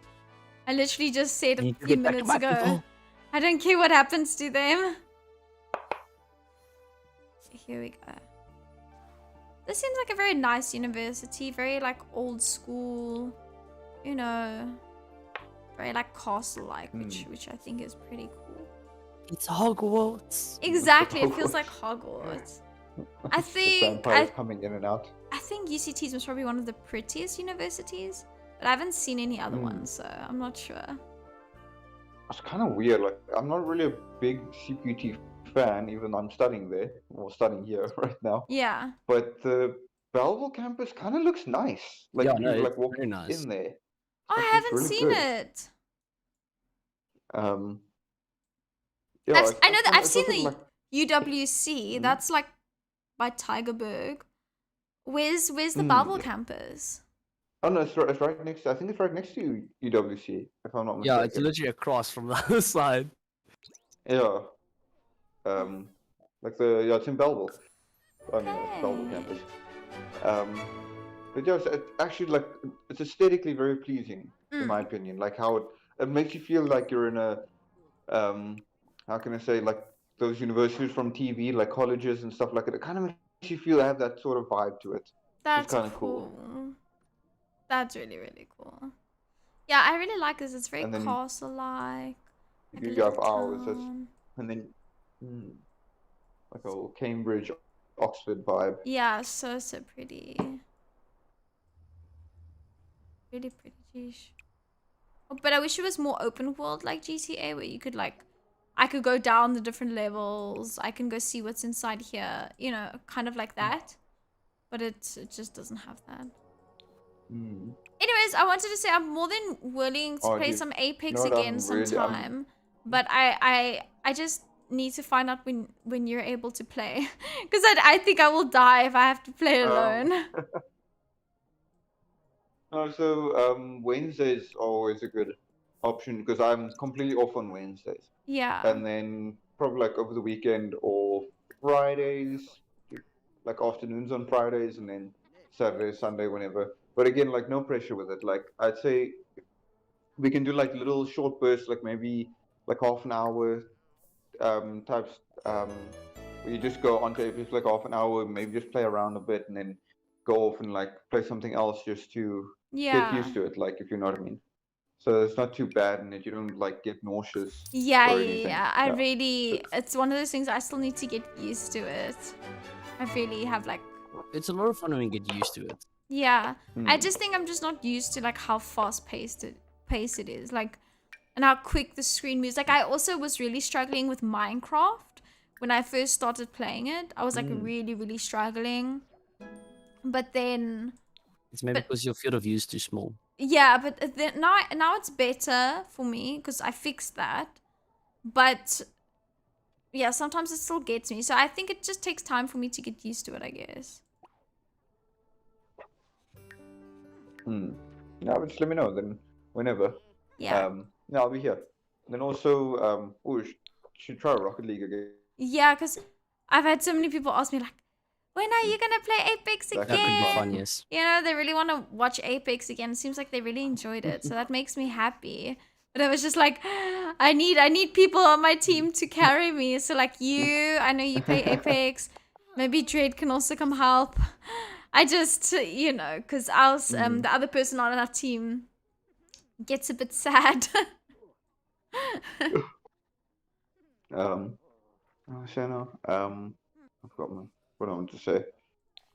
I literally just said a Need to few get back to minutes my ago. people. I don't care what happens to them. Here we go. This seems like a very nice university, very like old school, very like castle-like, which I think is pretty cool. It's Hogwarts. Exactly, it feels Hogwarts. like Hogwarts. I The think vampires coming in and out. I think UCT was probably one of the prettiest universities, but I haven't seen any other ones, so I'm not sure. It's kind of weird. Like, I'm not really a big CQT fan, even though I'm studying there or studying here right now. Yeah. But the Belleville campus kind of looks nice. Like Yeah, you no, like it's walk very nice. in there. Oh, Like, I it's haven't really seen good. it. Yeah, I know that I've it's seen also, the like, UWC. That's like by Tigerberg. Where's the Belleville campus? oh no, it's right next. I think it's right next to UWC, if I'm not Yeah, mistaken. it's literally across from the other side. Yeah. It's in Belleville. I mean, it's Belleville Okay. campus. But yeah, it's actually like it's aesthetically very pleasing, in my opinion. Like how it makes you feel like you're in a how can I say, like those universities from TV, like colleges and stuff like that. It kind of makes you feel have that sort of vibe to it. That's kinda cool. cool. That's really, really cool. Yeah, I really like this. It's very And then castle-like. Like a you have little ours, town. and then like a little Cambridge, Oxford vibe. Yeah, so pretty. Really pretty. Geesh. Oh, but I wish it was more open world like GTA, where you could like, I could go down the different levels. I can go see what's inside here. You know, kind of like that. But it just doesn't have that. Mm. Anyways, I wanted to say I'm more than willing to Oh, play dude. some You Apex know what? again I'm really. sometime. But I just need to find out when you're able to play, because I think I will die if I have to play alone. No, so Wednesdays are always a good option because I'm completely off on Wednesdays, Yeah. and then probably like over the weekend or Fridays, like afternoons on Fridays, and then Saturday, Sunday, whenever. But again, like no pressure with it. Like I'd say we can do like little short bursts, like maybe like half an hour types, where you just go onto Apex like half an hour, maybe just play around a bit, and then go off and like play something else just to get Yeah. used to it, like if you know what I mean. So it's not too bad, and you don't like get nauseous Yeah, or yeah, anything. yeah. I Yeah. really, it's one of those things I still need to get used to it. I really have like, It's a lot of fun when you get used to it. yeah. I Hmm. just think I'm just not used to like how fast pace it is. Like, and how quick the screen moves. Like I also was really struggling with Minecraft when I first started playing it. I was like Hmm. really, really struggling. But then, It's maybe but because your field of view is too small. yeah, but then now it's better for me because I fixed that. But yeah, sometimes it still gets me. So I think it just takes time for me to get used to it, I guess. Hmm. Yeah, but just let me know then whenever. Yeah. Yeah, I'll be here. Then also, oh, should try Rocket League again. Yeah, because I've had so many people ask me, like, when are you going to play Apex That could That be could be fun. fun, again? yes. You know, they really want to watch Apex again. It seems like they really enjoyed it. So that makes me happy. But I was just like, I need people on my team to carry me. So like you, I know you play Apex. Maybe Jade can also come help. I just, you know, because else Mm. the other person on our team gets a bit sad. Um, oh, Shano, I forgot what I wanted to say.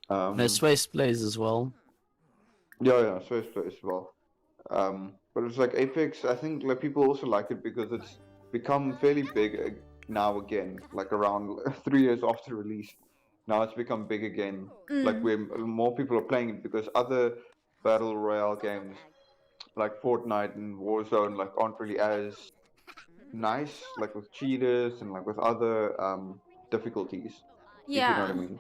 No, Um, Swace plays as well. yeah, Space Play as well. But it's like Apex. I think like people also like it because it's become fairly big now again. Like around 3 years after release, now it's become big again. Like Mm, where more people are playing it because other battle royale games like Fortnite and Warzone like aren't really as nice, like with cheaters and like with other difficulties, if you know what I yeah. mean.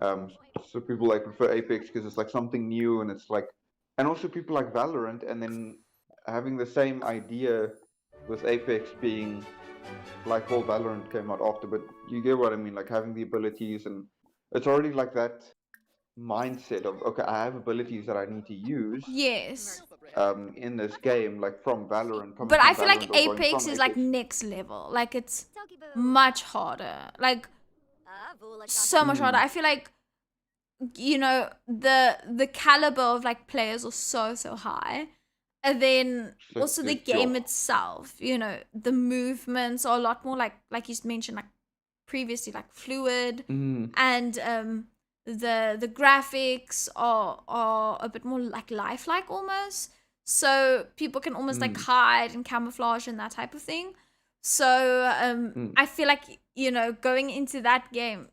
Um, so people like prefer Apex because it's like something new and it's like, and also people like Valorant, and then having the same idea with Apex being like, well, Valorant came out after, but you get what I mean, like having the abilities, and it's already like that mindset of okay, I have abilities that I need to use Yes. in this game, like from Valorant, coming But I from feel like Valorant or going Apex from is like Apex. next level. Like it's much harder. Like so much harder. Mm, I feel like you know the caliber of like players are so high. And then it's like also the there's game Joff. itself, you know, the movements are a lot more like you mentioned like previously like fluid, Mm, and the graphics are a bit more like lifelike almost, so people can almost like mm, hide and camouflage and that type of thing. So mm. I feel like, you know, going into that game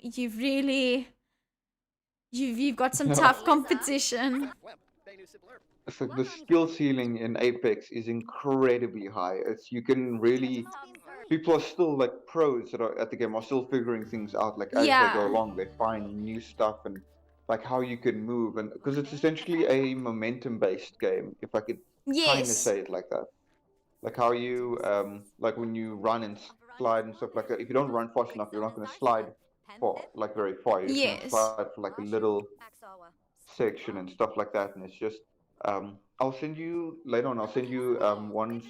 you've got some tough competition. It's like the skill ceiling in Apex is incredibly high. It's you can really people are still like pros that are at the game are still figuring things out like as they go Yeah. along. They find new stuff and like how you can move, and because it's essentially a momentum based game, if I could kind of Yes. say it like that. Like how you like when you run and slide and stuff like that. If you don't run fast enough, you're not going to slide far, like very far. You're just going to Yes. slide for like a little section and stuff like that. And it's just, I'll send you later on. I'll send you one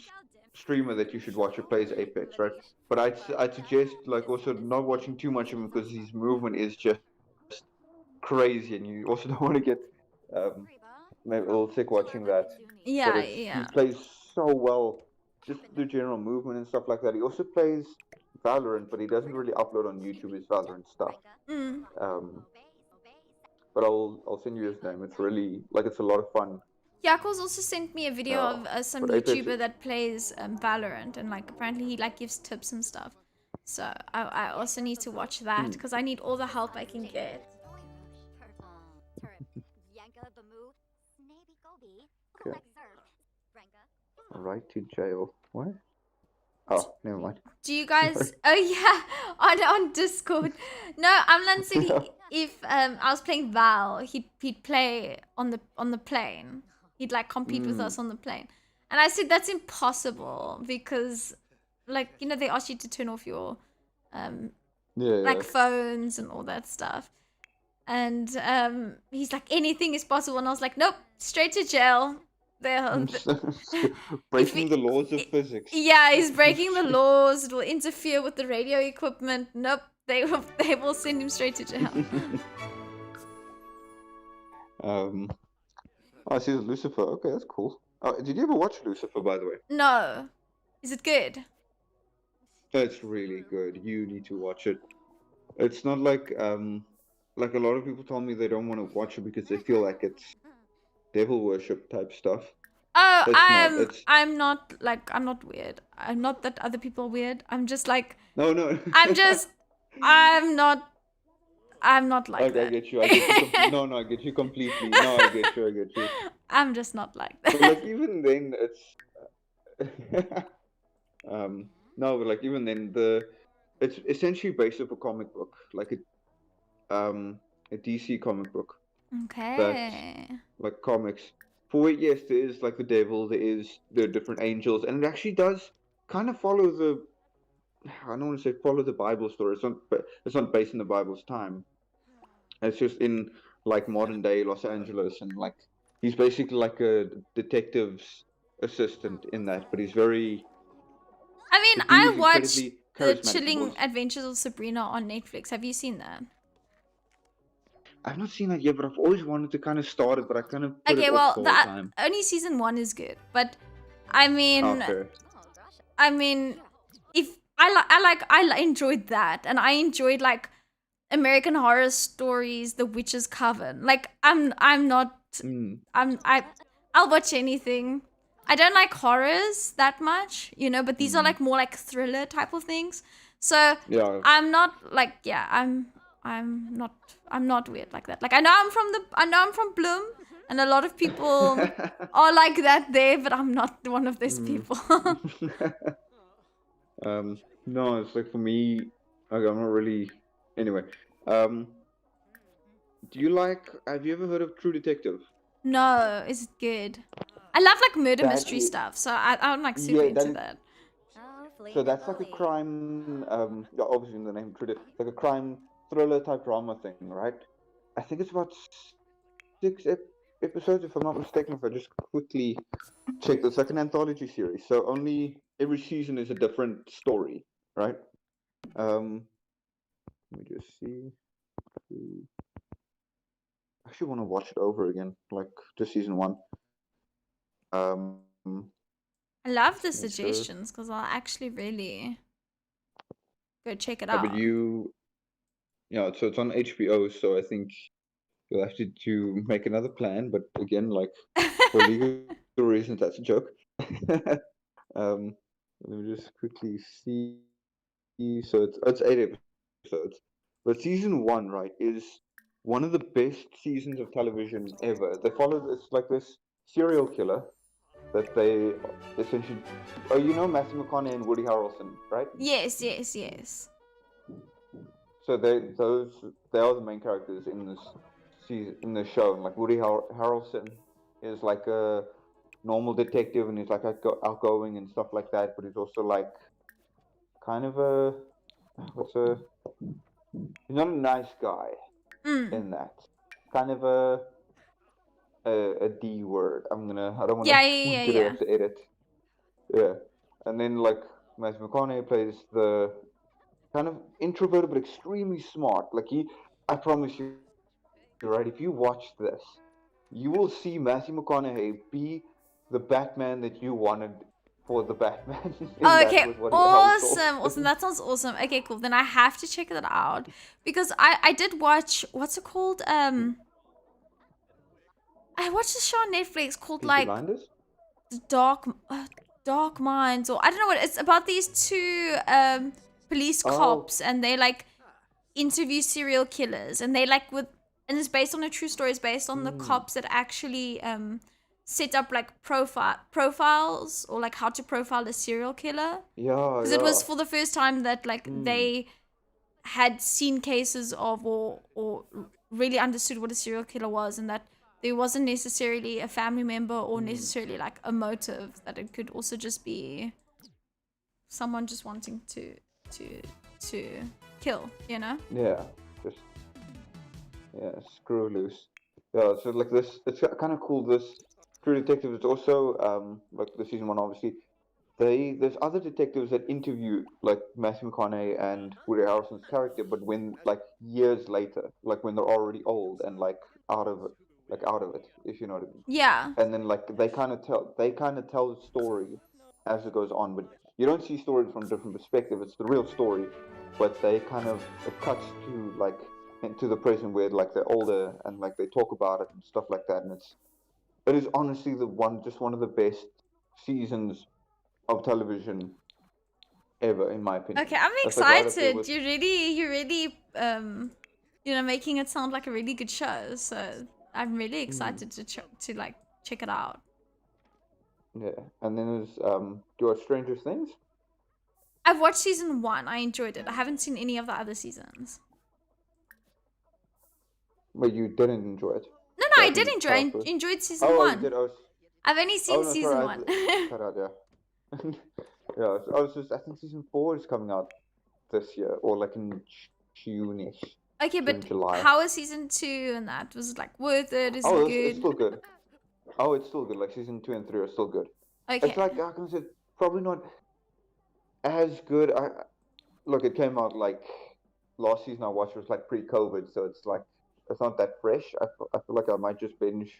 streamer that you should watch who plays Apex, right? But I'd suggest like also not watching too much of him because his movement is just crazy, and you also don't want to get um, maybe a little sick watching that. But Yeah, it's he yeah. plays so well, just the general movement and stuff like that. He also plays Valorant, but he doesn't really upload on YouTube his Valorant stuff. Mm. Um, but I'll send you his name. It's really like it's a lot of fun. Yakos also sent me a video of Oh, some but Apex YouTuber that plays Valorant, and like apparently he like gives tips and stuff. So I also need to watch that because I need all the help I can get. Okay. Right to jail. What? Oh, never mind. Do you guys? Sorry. Oh yeah, on Discord. No, Amlan said if I was playing Val, he'd play on the plane. He'd like compete with us on the plane, and I said that's impossible because, like they ask you to turn off your like phones and all that stuff. And he's like, anything is possible, and I was like, nope, straight to jail. Breaking the laws of physics. Yeah, he's breaking the laws. It will interfere with the radio equipment. Nope, they will send him straight to jail. Oh, I see Lucifer. Okay, that's cool. Did you ever watch Lucifer, by the way? No, is it good? It's really good. You need to watch it. It's not like a lot of people tell me they don't want to watch it because they feel like it's devil worship type stuff. Oh, It's I'm not weird. I'm not that other people are weird. I'm just like no. I'm not like Okay, that. I get you. No, I get you completely. No, I get you. I'm just not like that. But like even then, it's no, but like even then, it's essentially based off a comic book, like a DC comic book. Okay. That's like comics. For it, yes, there is like the devil, there are different angels, and it actually does kind of follow the. I don't want to say follow the Bible story. It's not based in the Bible's time. It's just in like modern day Los Angeles, and like he's basically like a detective's assistant in that, but he's very. I mean, The dude I is watched incredibly The charismatic. Chilling Adventures of Sabrina on Netflix. Have you seen that? I've not seen that yet, but I've always wanted to kind of start it, but I kind of put Okay, it well, off the whole time. only season 1 is good, but I mean, Fair. if I enjoyed that, and I enjoyed like American Horror Stories, The Witch's Coven. Like I'm not I'll watch anything. I don't like horrors that much, but these are like more like thriller type of things. So Yeah. I'm not like I'm not weird like that. Like I know I'm from Bloom, and a lot of people are like that there, but I'm not one of those people. No, it's like for me, like, I'm not really. Anyway, have you ever heard of True Detective? No, is it good? I love like murder That mystery is- stuff, so I'm like super Yeah, into that. So that's like a crime, yeah, obviously in the name True like a crime thriller type drama thing, right? I think it's about 6 episodes, if I'm not mistaken. If I just quickly check, it's like an anthology series. So only every season is a different story, right? Let me just see. I actually want to watch it over again, like just season 1. I love the Make sure. suggestions because I'll actually really go check it But out. yeah, so it's on HBO. So I think you'll have to make another plan. But again, like for legal reasons, that's a joke. Let me just quickly see. So it's 8 episodes, but season 1, right, is one of the best seasons of television ever. It's like this serial killer that they essentially. Oh, you know Matthew McConaughey and Woody Harrelson, right? Yes. So they are the main characters in this season, in the show. And like Woody Harrelson is like a normal detective, and he's like outgoing and stuff like that. But he's also like kind of he's not a nice guy in that. Kind of a D word. I don't want to have to edit. Yeah, and then like Matthew McConaughey plays the kind of introverted but extremely smart. Like I promise you, right? If you watch this, you will see Matthew McConaughey be the Batman that you wanted for the Batman. Okay, awesome. That sounds awesome. Okay, cool. Then I have to check that out because I did watch, what's it called? I watched a show on Netflix called Peaky like Blinders? Dark Minds, or I don't know what it's about. These two police Oh, cops, and they like interview serial killers, and they like and it's based on a true story. It's based on the cops that actually set up like profiles, or like how to profile a serial killer, yeah, because it was yeah. for the first time that like they had seen cases of, or really understood what a serial killer was, and that there wasn't necessarily a family member or necessarily like a motive, that it could also just be someone just wanting to to kill, you know. Yeah, just screw loose. Yeah, so like this, it's kind of cool. This True Detective is also like the season one, obviously. There's other detectives that interview like Matthew McConaughey and Woody Harrelson's character, but when like years later, like when they're already old and like out of it, if you know what I mean. Yeah. And then like they kind of tell the story as it goes on, but you don't see stories from a different perspective. It's the real story, but they kind of it cuts to like into the present where like they're older and like they talk about it and stuff like that, and it is honestly one of the best seasons of television ever, in my opinion. Okay, I'm That's like right up there excited. with. You're really making it sound like a really good show. So I'm really Mm, excited to like check it out. yeah, and then there's do you watch Stranger Things? I've watched season 1. I enjoyed it. I haven't seen any of the other seasons. But you didn't enjoy it. No, So I I did think enjoy. part I first. enjoyed season Oh, you 1. did. I was. I've only Oh seen no, sorry. season I 1. cut out. Yeah. Yeah. I was just. I think season 4 is coming out this year, or like in June-ish, Okay, June, but July. how is season 2 and that? Was it like worth it? Is it Oh, it's good? still good. Oh, it's still good. Like season 2 and 3 are still good. It's Okay. like I can say probably not as good. I look. It came out like last season I watched was like pre-COVID, so it's like it's not that fresh. I feel like I might just binge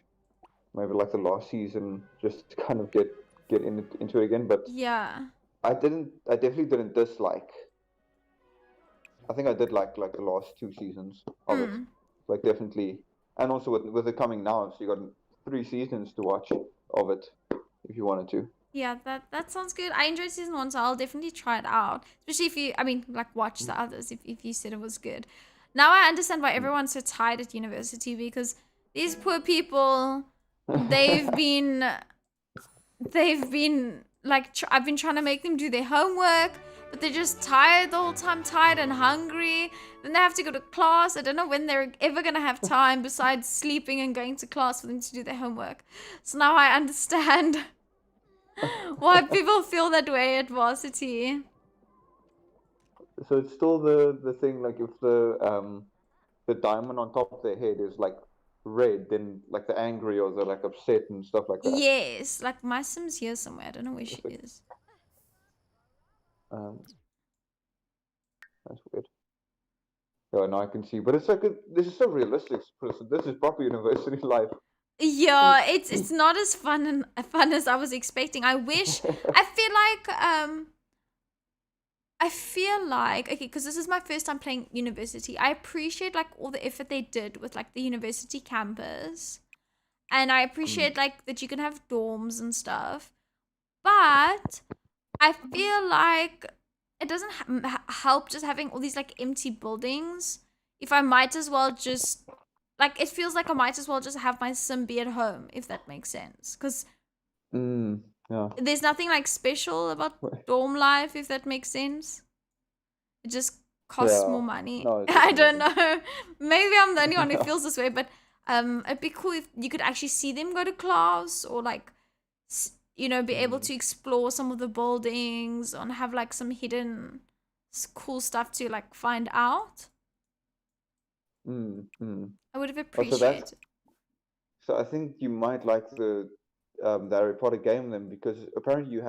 maybe like the last season just to kind of get into it again. But Yeah. I definitely didn't dislike. I think I did like the last 2 seasons of it. Mm. Like definitely, and also with it coming now, so you got 3 seasons to watch of it if you wanted to. Yeah, that sounds good. I enjoyed season 1, so I'll definitely try it out. Especially if you, I mean, like watch the others if you said it was good. Now I understand why everyone's so tired at university, because these poor people, they've been they've been like I've been trying to make them do their homework, but they're just tired the whole time, tired and hungry. Then they have to go to class. I don't know when they're ever gonna have time besides sleeping and going to class for them to do their homework. So now I understand why people feel that way at varsity. So it's still the thing like if the diamond on top of their head is like red, then like they're angry or they're like upset and stuff like that. Yes, like my Sim's here somewhere. I don't know where she It's like is. um, that's weird. Yeah, now I can see, but it's like this is so realistic. This is proper university life. Yeah, it's not as fun as I was expecting. I feel like okay, because this is my first time playing university. I appreciate like all the effort they did with like the university campus, and I appreciate like that you can have dorms and stuff. But I feel like it doesn't help just having all these like empty buildings. If I might as well just like it feels like I might as well just have my sim be at home, if that makes sense. Because Yeah. there's nothing like special about dorm life, if that makes sense. It just costs Yeah. more money. No, it I definitely don't doesn't. know. Maybe I'm the only one who feels this way, but it'd be cool if you could actually see them go to class, or like be able to explore some of the buildings and have like some hidden cool stuff to like find out. Mm, mm. I would have Oh, appreciated. so I think you might like the Harry Potter game then because apparently you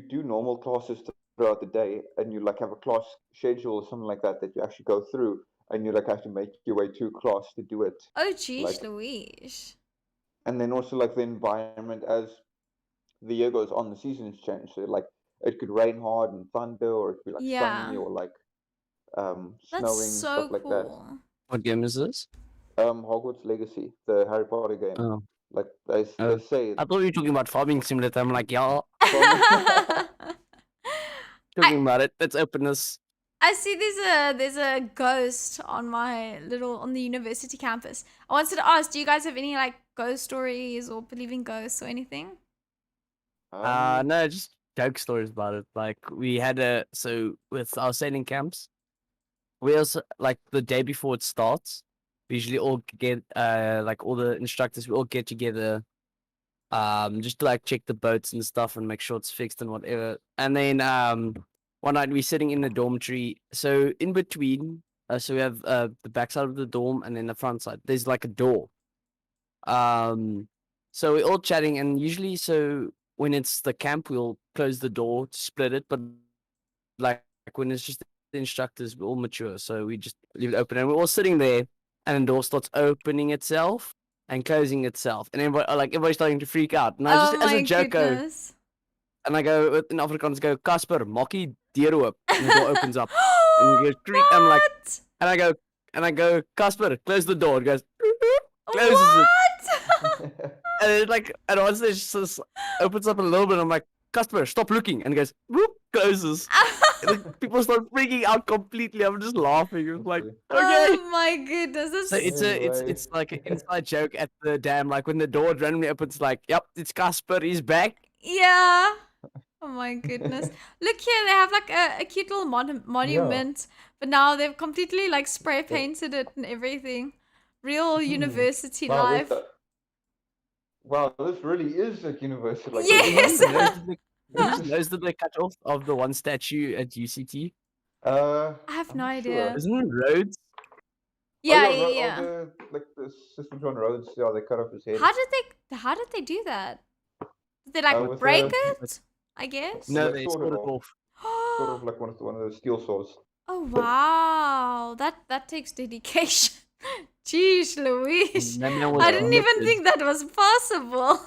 do normal classes throughout the day and you like have a class schedule or something like that you actually go through and you like have to make your way to class to do it Oh, geez, like Louise. and then also like the environment as the year goes on the seasons change so like it could rain hard and thunder or it could be like sunny Yeah, or like that's snowing stuff so like that. cool. What game is this? Hogwarts Legacy, the Harry Potter game. Oh, Like they oh. say, I thought you were talking about farming simulator. I'm like, yeah, from I talking about it. Let's open this. I see there's a ghost on my on the university campus. I wanted to ask, do you guys have any like ghost stories or believe in ghosts or anything? No, just joke stories about it. Like we had with our sailing camps, we also like the day before it starts, we usually all get like all the instructors, we all get together just to like check the boats and stuff and make sure it's fixed and whatever. And then one night we're sitting in the dormitory. So in between, so we have the backside of the dorm and then the front side. There's like a door. So we're all chatting, and usually, so when it's the camp, we'll close the door to split it. But like when it's just the instructors, we're all mature, so we just leave it open, and we're all sitting there, and the door starts opening itself and closing itself, and everybody's starting to freak out. And I just, Oh as a my joke, go, goodness. and I go in Afrikaans, go, Casper, maakie deur oop, and the door opens up, and you go, creak. I'm like, What? and I go, Casper, close the door. It goes, closes it. What? And it's like, and once it just opens up a little bit, I'm like, customer, stop looking. And it goes, whoop, closes. And then people start freaking out completely. I'm just laughing. It's like, okay. Oh my goodness. So That's it's like an inside joke at the dam. Like when the door randomly opens, like, yep, it's Casper, he's back. yeah. Oh my goodness. Look here, they have like a cute little monument, but now they've completely like spray painted it and everything. Real university wow, life. Wow, this really is like university. Like, Yes. Those that they cut off of the one statue at UCT. I have I'm no not idea. sure. Isn't it Rhodes? Yeah, oh, yeah, Ro- yeah. oh, like the System John Rhodes, yeah, they cut off his head. How did they do that? Did they like With break a- it? I guess. No, Like, they sort sawed it of. off. Sort of like one of those steel saws. Oh wow. That takes dedication. Jeez Louise. That man was I didn't even committed. think that was possible.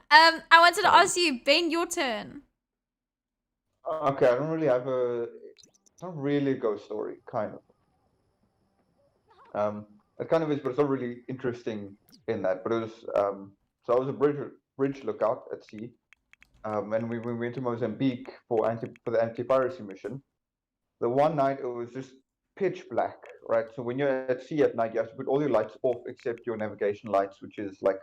I wanted to ask you, Ben, your turn. Okay, I don't really have it's not really a ghost story, kind of. It kind of is, but it's not really interesting in that. But it was, so I was a bridge lookout at sea, and we went to Mozambique for the anti-piracy mission. The one night it was just pitch black, right? So when you're at sea at night, you have to put all your lights off except your navigation lights, which is like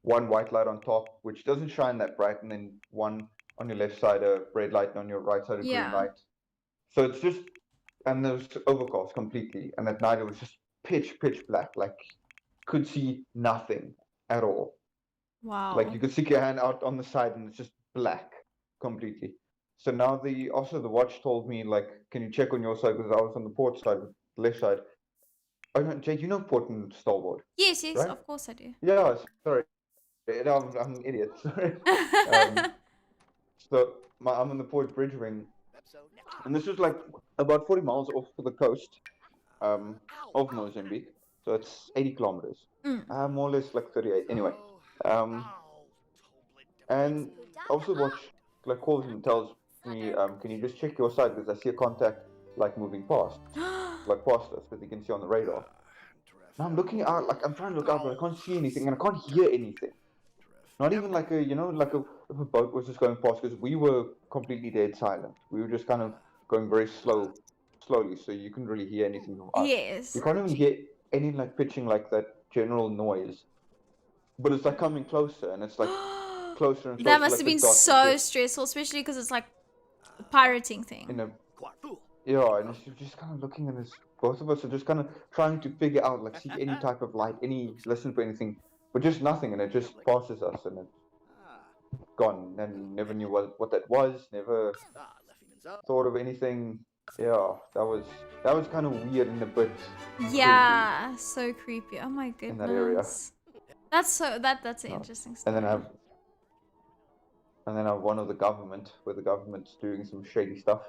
one white light on top, which doesn't shine that bright, and then one on your left side a red light, and on your right side a Yeah. green light. So it's just, and it was overcast completely, and at night it was just pitch black, like could see nothing at all. Wow. Like you could stick your hand out on the side and it's just black completely. So now the watch told me, like, can you check on your side, because I was on the port side, the left side. Oh no, Jade, you know port and starboard. Yes, right? of course I do. Yeah, sorry. No, I'm an idiot. Sorry. So I'm on the port bridge wing, and this was like about 40 miles off the coast of Mozambique. So it's 80 kilometers, more or less like 38. Anyway, and also watch like calls and tells me, can you just check your side, because I see a contact like moving past, like past us, that you can see on the radar. Now I'm looking out, like I'm trying to look out, but I can't see anything and I can't hear anything. Not even like if a boat was just going past, because we were completely dead silent. We were just kind of going very slowly, so you couldn't really hear anything from us. Yes. You can't even hear any like pitching, like that general noise. But it's like coming closer, and it's like closer and closer. That must like have the been dots so just stressful, especially because it's like a pirating thing. Yeah, and you're just kind of looking, and both of us are just kind of trying to figure out, like, see any type of light, listen for anything, but just nothing, and it just passes us, and it's gone, and never knew what that was, never thought of anything. Yeah, that was kind of weird and a bit Yeah, so creepy. Oh my goodness. in that area. That's an interesting story. And then I have one of the government, where the government's doing some shady stuff.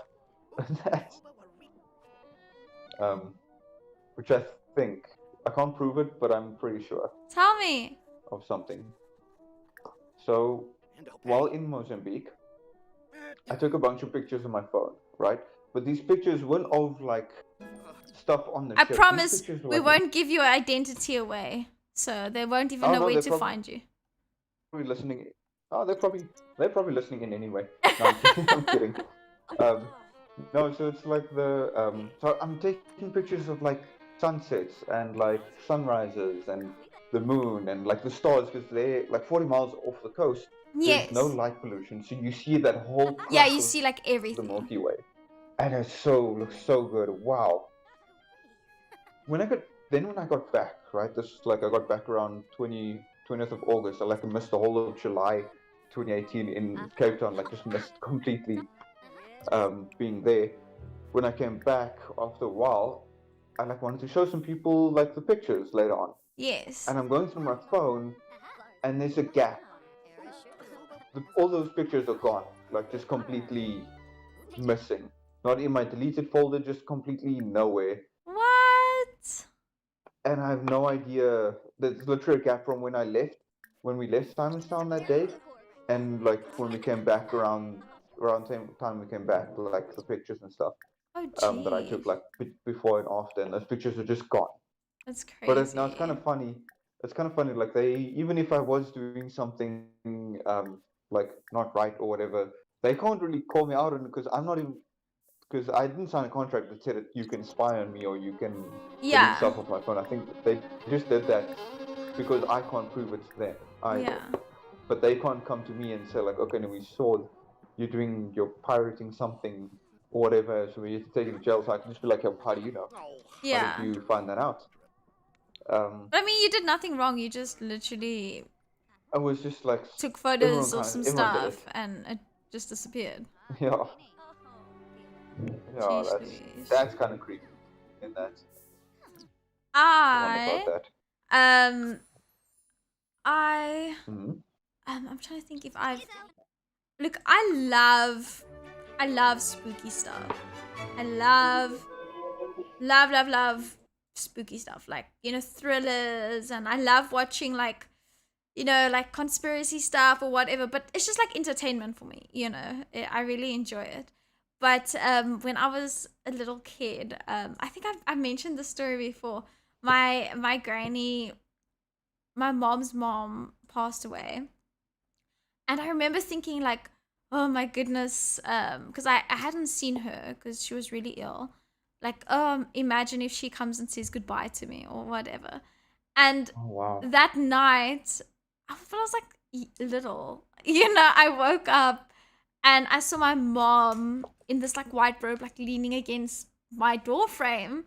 Which I think, I can't prove it, but I'm pretty sure Tell me. of something. So, while in Mozambique, I took a bunch of pictures on my phone, right? But these pictures weren't of like stuff on the I ship. promise These pictures were we like, won't give your identity away, so they won't even oh know no, where they're to probably find you. listening. Oh, they're probably listening in anyway. No, I'm kidding. I'm kidding. No, so it's like so I'm taking pictures of like sunsets and like sunrises and the moon and like the stars because they're like 40 miles off the coast. There's no Yes. light pollution, so you see that whole Yeah, crack you of see like the everything. Milky Way, and it looks so good. Wow. When I got back, right? This is like I got back around 20th of August. I like missed the whole of July 2018 in Cape Town. Like just missed completely being there. When I came back after a while, I like wanted to show some people like the pictures later on. Yes. And I'm going through my phone, and there's a gap. All those pictures are gone, like just completely missing. Not in my deleted folder, just completely nowhere. What? And I have no idea. There's literally a gap from when we left Simonstown that day, and like when we came back around same time we came back, like the pictures and stuff. Oh, That I took geez. like before and after, and those pictures are just gone. That's But crazy. now it's kind of funny. It's kind of funny. Like even if I was doing something like not right or whatever, they can't really call me out on it because I'm not even because I didn't sign a contract that said that you can spy on me or you can delete stuff off my phone. I think they just did that because I can't prove it's them either. Yeah. But they can't come to me and say like, okay, no, we saw you're pirating something or whatever, so we have to take you to jail. So I can just be like, how do you know? Yeah. How did you find that out? But I mean, you did nothing wrong. You just literally I was just like took photos of some stuff and it just disappeared. Yeah. Yeah, Jeez Louise. that's kind of creepy. In that. I About that. I'm trying to think if I've look. I love spooky stuff. I love spooky stuff, like, you know, thrillers, and I love watching like, you know, like conspiracy stuff or whatever, but it's just like entertainment for me, you know. I really enjoy it. But when I was a little kid, I think I've mentioned this story before. My granny, my mom's mom passed away, and I remember thinking like, oh my goodness, because I hadn't seen her because she was really ill. Like, imagine if she comes and says goodbye to me or whatever. And that night, I was like little, you know, I woke up and I saw my mom in this like white robe, like leaning against my door frame,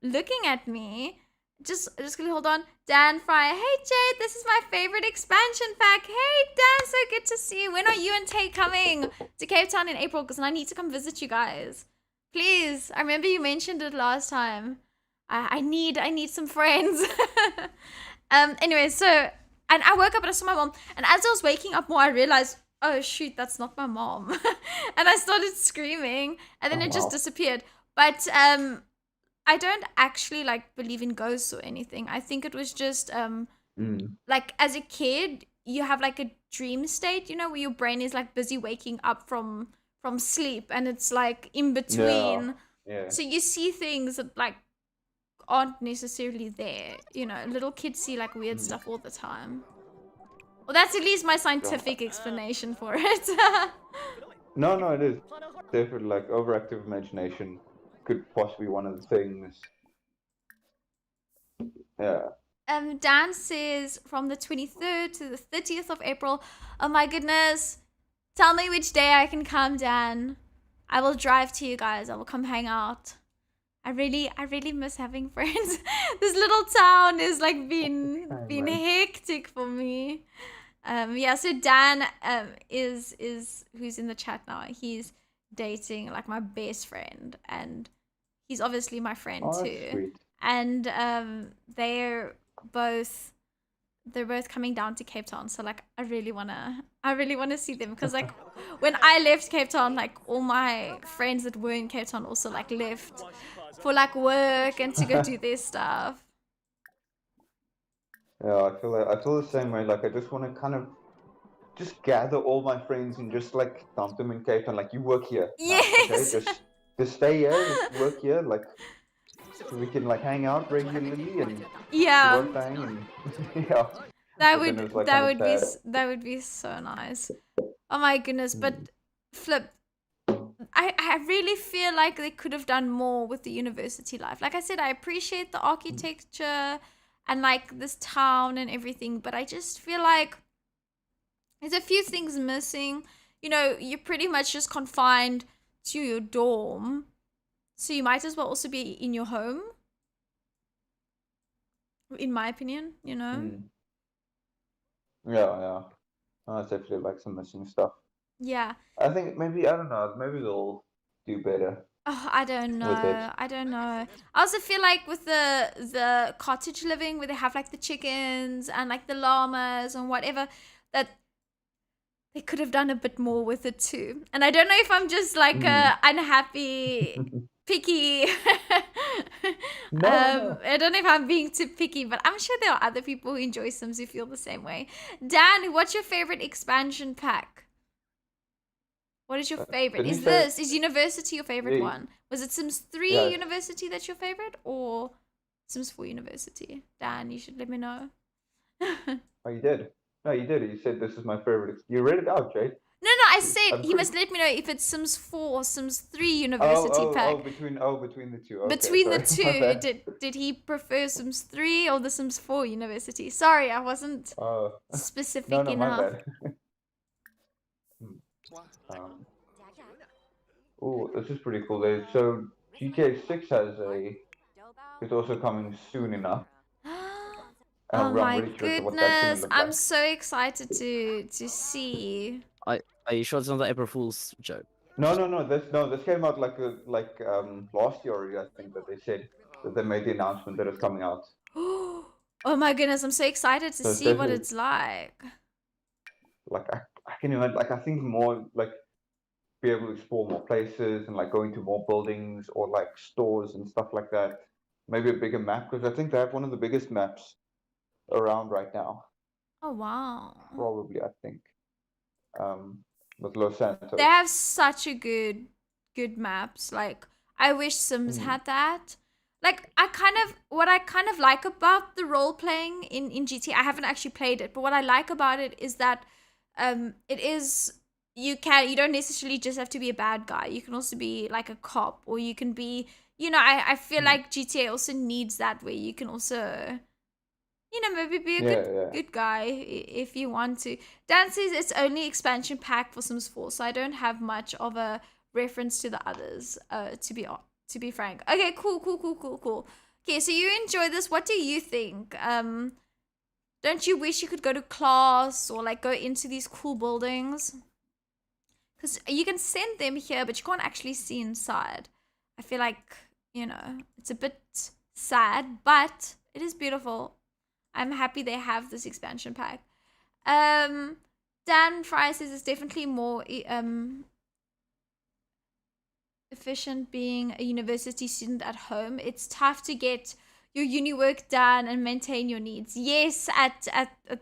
looking at me. Just gonna hold on. Dan Fry, hey Jade, this is my favorite expansion pack. Hey Dan, so good to see you. When are you and Tate coming to Cape Town in April? Because I need to come visit you guys. Please, I remember you mentioned it last time. I need some friends. Anyway, so, and I woke up and I saw my mom, and as I was waking up more, I realized, oh shoot, that's not my mom. And I started screaming, and then it just disappeared. But I don't actually like believe in ghosts or anything. I think it was just like as a kid, you have like a dream state, you know, where your brain is like busy waking up from sleep, and it's like in between. Yeah. So you see things that like aren't necessarily there. You know, little kids see like weird stuff all the time. Well, that's at least my scientific explanation for it. No, it is definitely like overactive imagination could possibly be one of the things. Yeah. Dan says from the 23rd to the 30th of April. Oh my goodness. Tell me which day I can come, Dan. I will drive to you guys. I will come hang out. I really miss having friends. This little town is like been hectic for me. Yeah, so Dan is who's in the chat now. He's dating like my best friend, and he's obviously my friend too. Sweet. And they're both coming down to Cape Town, so like I really wanna see them, because like when I left Cape Town, like all my friends that were in Cape Town also like left for like work and to go do their stuff. Yeah, I feel the same way. Like I just want to kind of just gather all my friends and just like dump them in Cape Town. Like, you work here. Yes. Now, okay? Just stay here, just work here. Like, so we can like hang out regularly and Yeah, do our thing and yeah. that But then it was like that kind of would be sad. that would be so nice. Oh my goodness, but Mm. flip, I really feel like they could have done more with the university life. Like I said, I appreciate the architecture and like this town and everything, but I just feel like there's a few things missing. You know, you're pretty much just confined to your dorm, so you might as well also be in your home, in my opinion, you know? Mm. Yeah. That's definitely like some missing stuff. Yeah. I think maybe I don't know. Maybe they'll do better Oh, I don't with it. know. I don't know. I also feel like with the cottage living where they have like the chickens and like the llamas and whatever, that they could have done a bit more with it too. And I don't know if I'm just like Mm. unhappy, picky. No. I don't know if I'm being too picky, but I'm sure there are other people who enjoy Sims who feel the same way. Dan, what's your favorite expansion pack? What is your favorite? Didn't you say? Is University your favorite Yeah. one? Was it Sims 3 Yes. University that's your favorite, or Sims 4 University? Dan, you should let me know. Oh, you did. No, you did. You said this is my favorite. You read it out, Jade. No, I said I'm he pretty. must let me know if it's Sims 4 or Sims 3 University pack. Between the two. Okay, Between the sorry. My two, bad. did he prefer Sims 3 or the Sims 4 University? Sorry, I wasn't Uh, specific no, my enough. bad. um, oh, this is pretty cool. So GTA 6 has a. It's also coming soon enough. And Oh I'm my really curious of what that's gonna goodness. look I'm like. so excited to see. Are you sure it's not the April Fool's joke? No. This came out last year already. I think that they said that they made the announcement that it's coming out. Oh my goodness, I'm so excited to So it's see what definitely it's like. like I can imagine like I think more like be able to explore more places and like go into more buildings or like stores and stuff like that. Maybe a bigger map because I think they have one of the biggest maps around right now. Oh wow. Probably I think with Los They Santos. have such a good maps. Like I wish Sims Mm. had that. Like what I kind of like about the role playing in GT, I haven't actually played it, but what I like about it is that it is you don't necessarily just have to be a bad guy. You can also be like a cop, or you can be, you know, I feel Mm. like GTA also needs that, where you can also, you know, maybe be a Yeah. good guy if you want to. Dan says it's only expansion pack for Sims 4, so I don't have much of a reference to the others. To be frank. Okay, cool. Okay, so you enjoy this. What do you think? Don't you wish you could go to class or like go into these cool buildings? Because you can send them here, but you can't actually see inside. I feel like, you know, it's a bit sad, but it is beautiful. I'm happy they have this expansion pack. Dan Fry says it's definitely more efficient being a university student at home. It's tough to get your uni work done and maintain your needs. Yes, at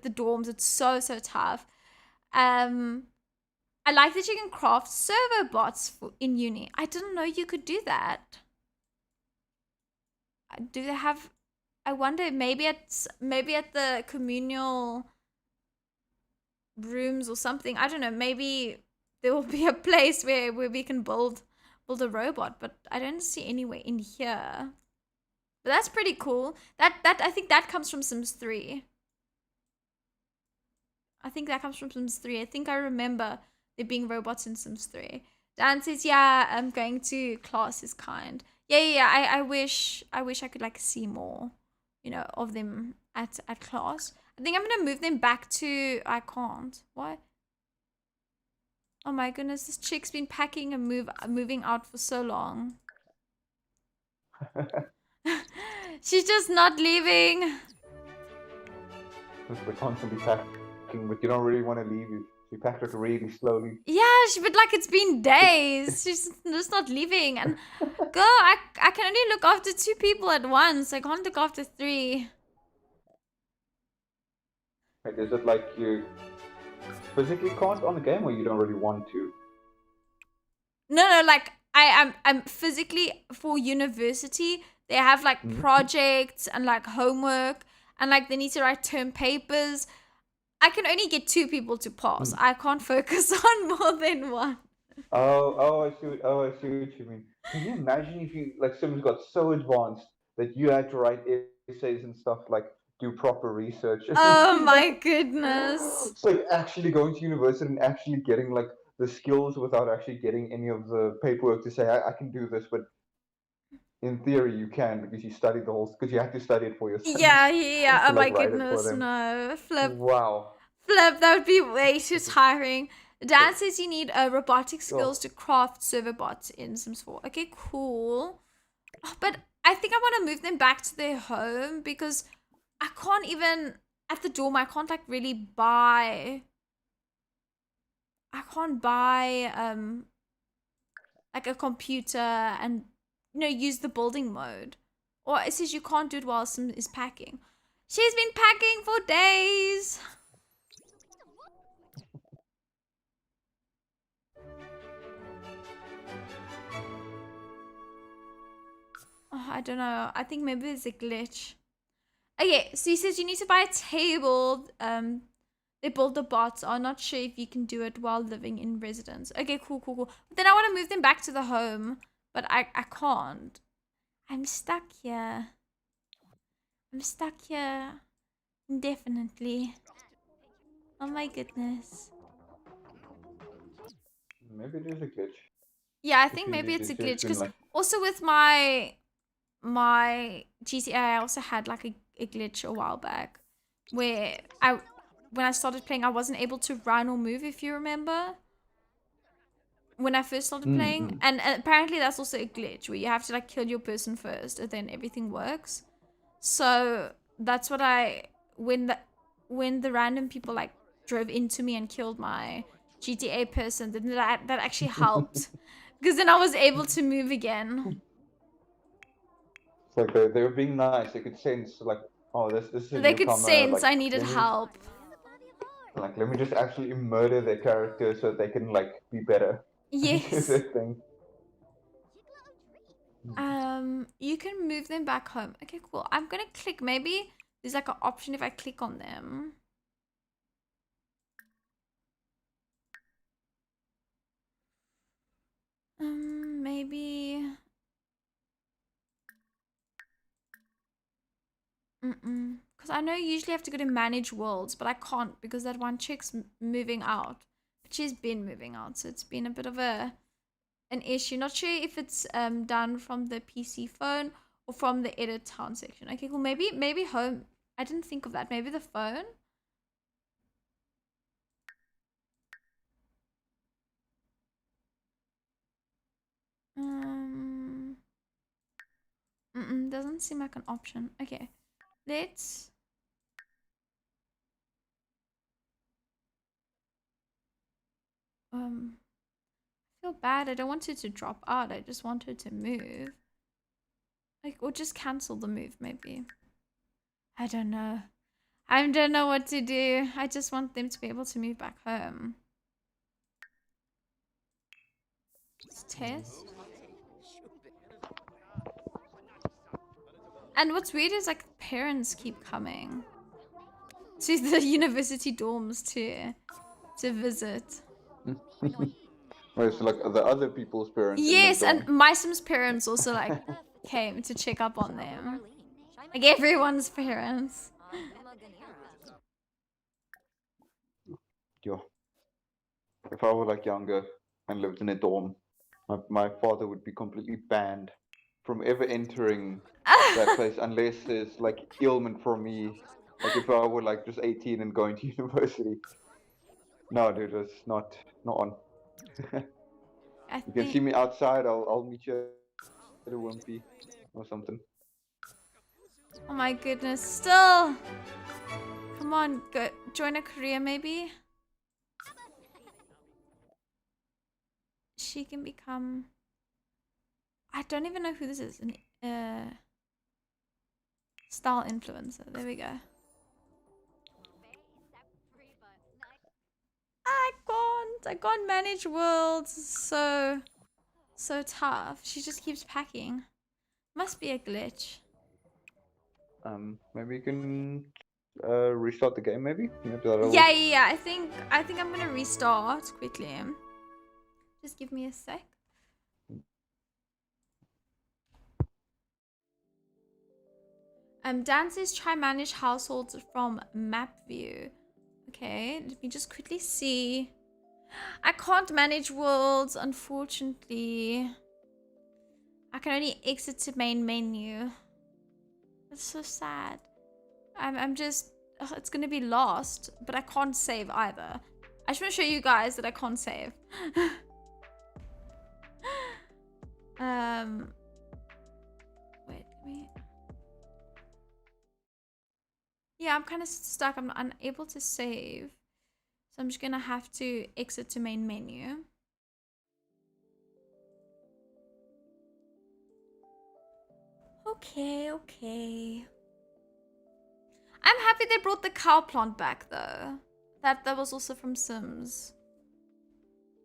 the dorms, it's so tough. I like that you can craft server bots in uni. I didn't know you could do that. Do they have? I wonder. Maybe at the communal rooms or something. I don't know. Maybe there will be a place where we can build a robot, but I don't see anywhere in here. But that's pretty cool. That I think that comes from Sims 3. I think that comes from Sims 3. I think I remember there being robots in Sims 3. Dan says, yeah, I'm going to class is kind. Yeah. I wish I could like see more, you know, of them at class. I think I'm gonna move them back to. I can't. Why? Oh my goodness, this chick's been packing and moving out for so long. She's just not leaving. We're constantly packing, but you don't really want to leave. You pack it really slowly. Yeah, but like it's been days. She's just not leaving. And girl, I can only look after 2 people at once. I can't look after 3. Like, is it like you physically can't on the game, or you don't really want to? No, like I'm physically for university. They have like Mhm. projects and like homework, and like they need to write term papers. I can only get 2 people to pass. I can't focus on more than one. I see what you mean. Can you imagine if you like Sims got so advanced that you had to write essays and stuff like do proper research? Oh You my know? goodness. It's like actually going to university and actually getting like the skills without actually getting any of the paperwork to say I can do this, but in theory you can because you studied the whole because you had to study it for your Yeah, Sims yeah, yeah. to Oh my like write it for goodness, them. no. Wow. Flip, that would be way too tiring. Dan says you need robotic skills Oh, to craft server bots in Sims 4. Okay, cool. Oh, but I think I want to move them back to their home because I can't even, at the dorm, I can't like really buy. I can't buy like a computer and use the building mode. Or it says you can't do it while Sim is packing. She's been packing for days. Oh, I don't know. I think maybe it's a glitch. Okay, so he says you need to buy a table. They build the bots. I'm not sure if you can do it while living in residence. Okay, cool, cool, cool. But then I want to move them back to the home, but I can't. I'm stuck here. I'm stuck here indefinitely. Oh my goodness. maybe it is a glitch. Yeah, I If think you maybe it's a just glitch been because like also with my GTA, I also had like a glitch a while back where when I started playing, I wasn't able to run or move. If you remember, when I first started playing, mm, and apparently that's also a glitch where you have to like kill your person first, and then everything works. So that's what when the random people like drove into me and killed my GTA person, then that actually helped because then I was able to move again. it's like they were being nice. They could sense like, oh, this is a They could newcomer. sense I needed help. Let me just actually murder their character so they can like be better and do Yes. their thing. You can move them back home. Okay, cool. I'm gonna click. Maybe there's like an option if I click on them. Maybe. Because I know you usually have to go to manage worlds, but I can't because that one chick's moving out. But she's been moving out, so it's been a bit of an issue. Not sure if it's done from the PC phone or from the edit town section. Okay, cool. Maybe home. I didn't think of that. Maybe the phone. Um. Doesn't seem like an option. Okay, let's. I feel bad. I don't want it to drop out. I just want it to move. Like, or just cancel the move, maybe. I don't know. I don't know what to do. I just want them to be able to move back home. Let's test. And what's weird is like parents keep coming to the university dorms to visit. Whereas like the other people's parents in the Yes, and dorm. my Sim's parents also like came to check up on them. Like everyone's parents. Yeah. If I were like younger and lived in a dorm, my father would be completely banned from ever entering that place unless there's like ailment for me. Like if I were like just 18 and going to university. No, dude, it's not on. I You can see think. me outside. I'll meet you at a Wimpy or something. Oh my goodness. Still. Come on, go join a career maybe. She can become. I don't even know who this is. An style influencer. There we go. I can't manage worlds. So tough. She just keeps packing. Must be a glitch. Maybe you can restart the game. Maybe that'll. Yeah. I think I'm gonna restart quickly. Just give me a sec. Dan says try manage households from map view. Okay, let me just quickly see. I can't manage worlds, unfortunately. I can only exit to main menu. That's so sad. I'm just, ugh, it's gonna be lost, but I can't save either. I just want to show you guys that I can't save. Wait, let me. Yeah, I'm kind of stuck. I'm unable to save. So I'm just gonna have to exit to main menu. Okay. I'm happy they brought the cow plant back though. That was also from Sims.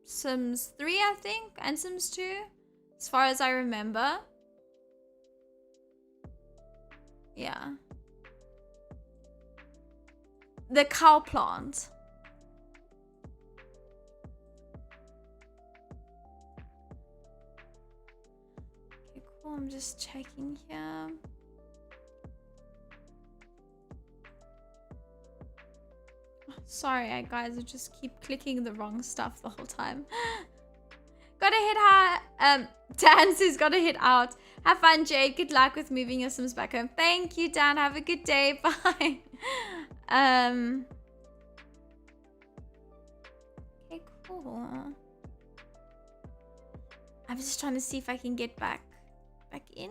Sims 3, I think, and Sims 2, as far as I remember. Yeah. The cow plant. Okay, cool. I'm just checking here. Sorry, guys, I just keep clicking the wrong stuff the whole time. Gotta hit high. Dan says gotta hit out. Have fun, Jade. Good luck with moving your Sims back home. Thank you, Dan. Have a good day. Bye. Okay, cool. I'm just trying to see if I can get back in.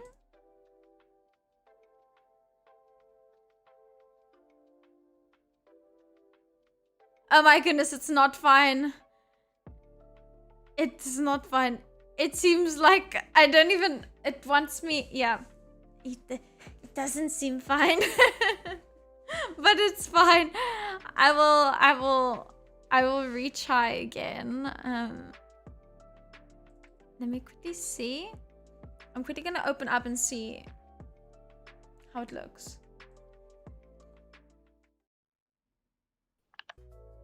Oh my goodness, it's not fine. It's not fine. It seems like I don't even... It wants me... Yeah. It doesn't seem fine. But it's fine. I will retry again. Let me quickly see. I'm quickly gonna open up and see how it looks.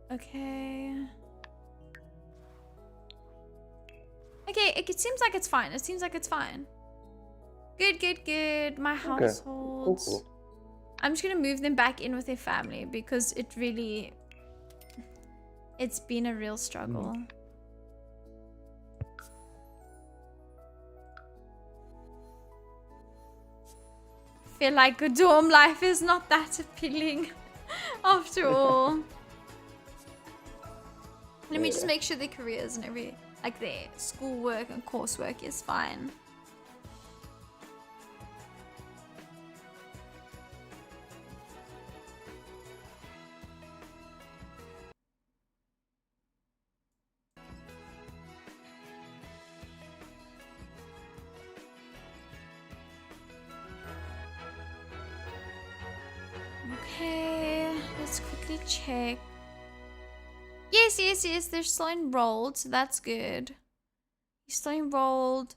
Okay. Okay, it seems like it's fine. It seems like it's fine. Good. My household. Cool. I'm just gonna move them back in with their family because it really... It's been a real struggle. Feel like a dorm life is not that appealing after all. Let me just make sure their careers and like their schoolwork and coursework is fine. Okay, let's quickly check. Yes, they're still enrolled, so that's good. He's still enrolled.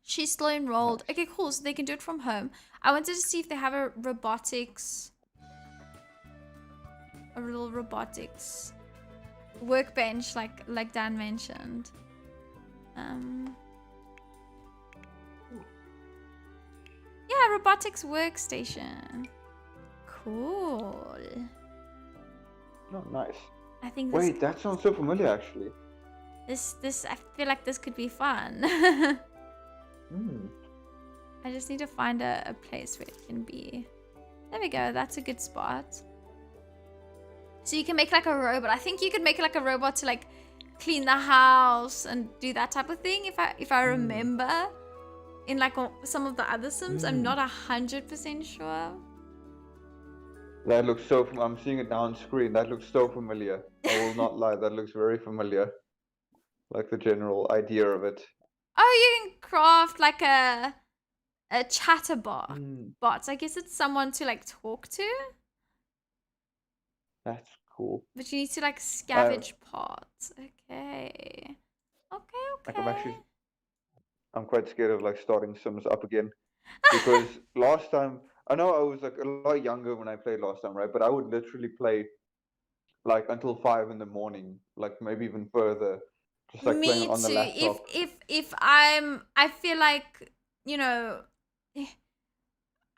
She's still enrolled. Okay, cool, so they can do it from home. I wanted to see if they have a robotics... A little robotics workbench, like Dan mentioned. Yeah, robotics workstation. Cool. Oh, nice. I think this... Wait, that sounds so familiar, actually. This I feel like this could be fun. I just need to find a place where it can be. There we go. That's a good spot. So you can make like a robot. I think you could make like a robot to like clean the house and do that type of thing. If I remember, in like some of the other Sims, I'm not 100% sure. That looks so... I'm seeing it now on screen. That looks so familiar. I will not lie. That looks very familiar. Like the general idea of it. Oh, you can craft like a chatterbot. Bots. I guess it's someone to like talk to. That's cool. But you need to like scavenge parts. Okay. Like I'm quite scared of like starting Sims up again because last time I know I was like a lot younger when I played last time, right? But I would literally play like until 5 in the morning, like maybe even further, just like playing Me on the too. If laptop. if if I'm, I feel like, you know,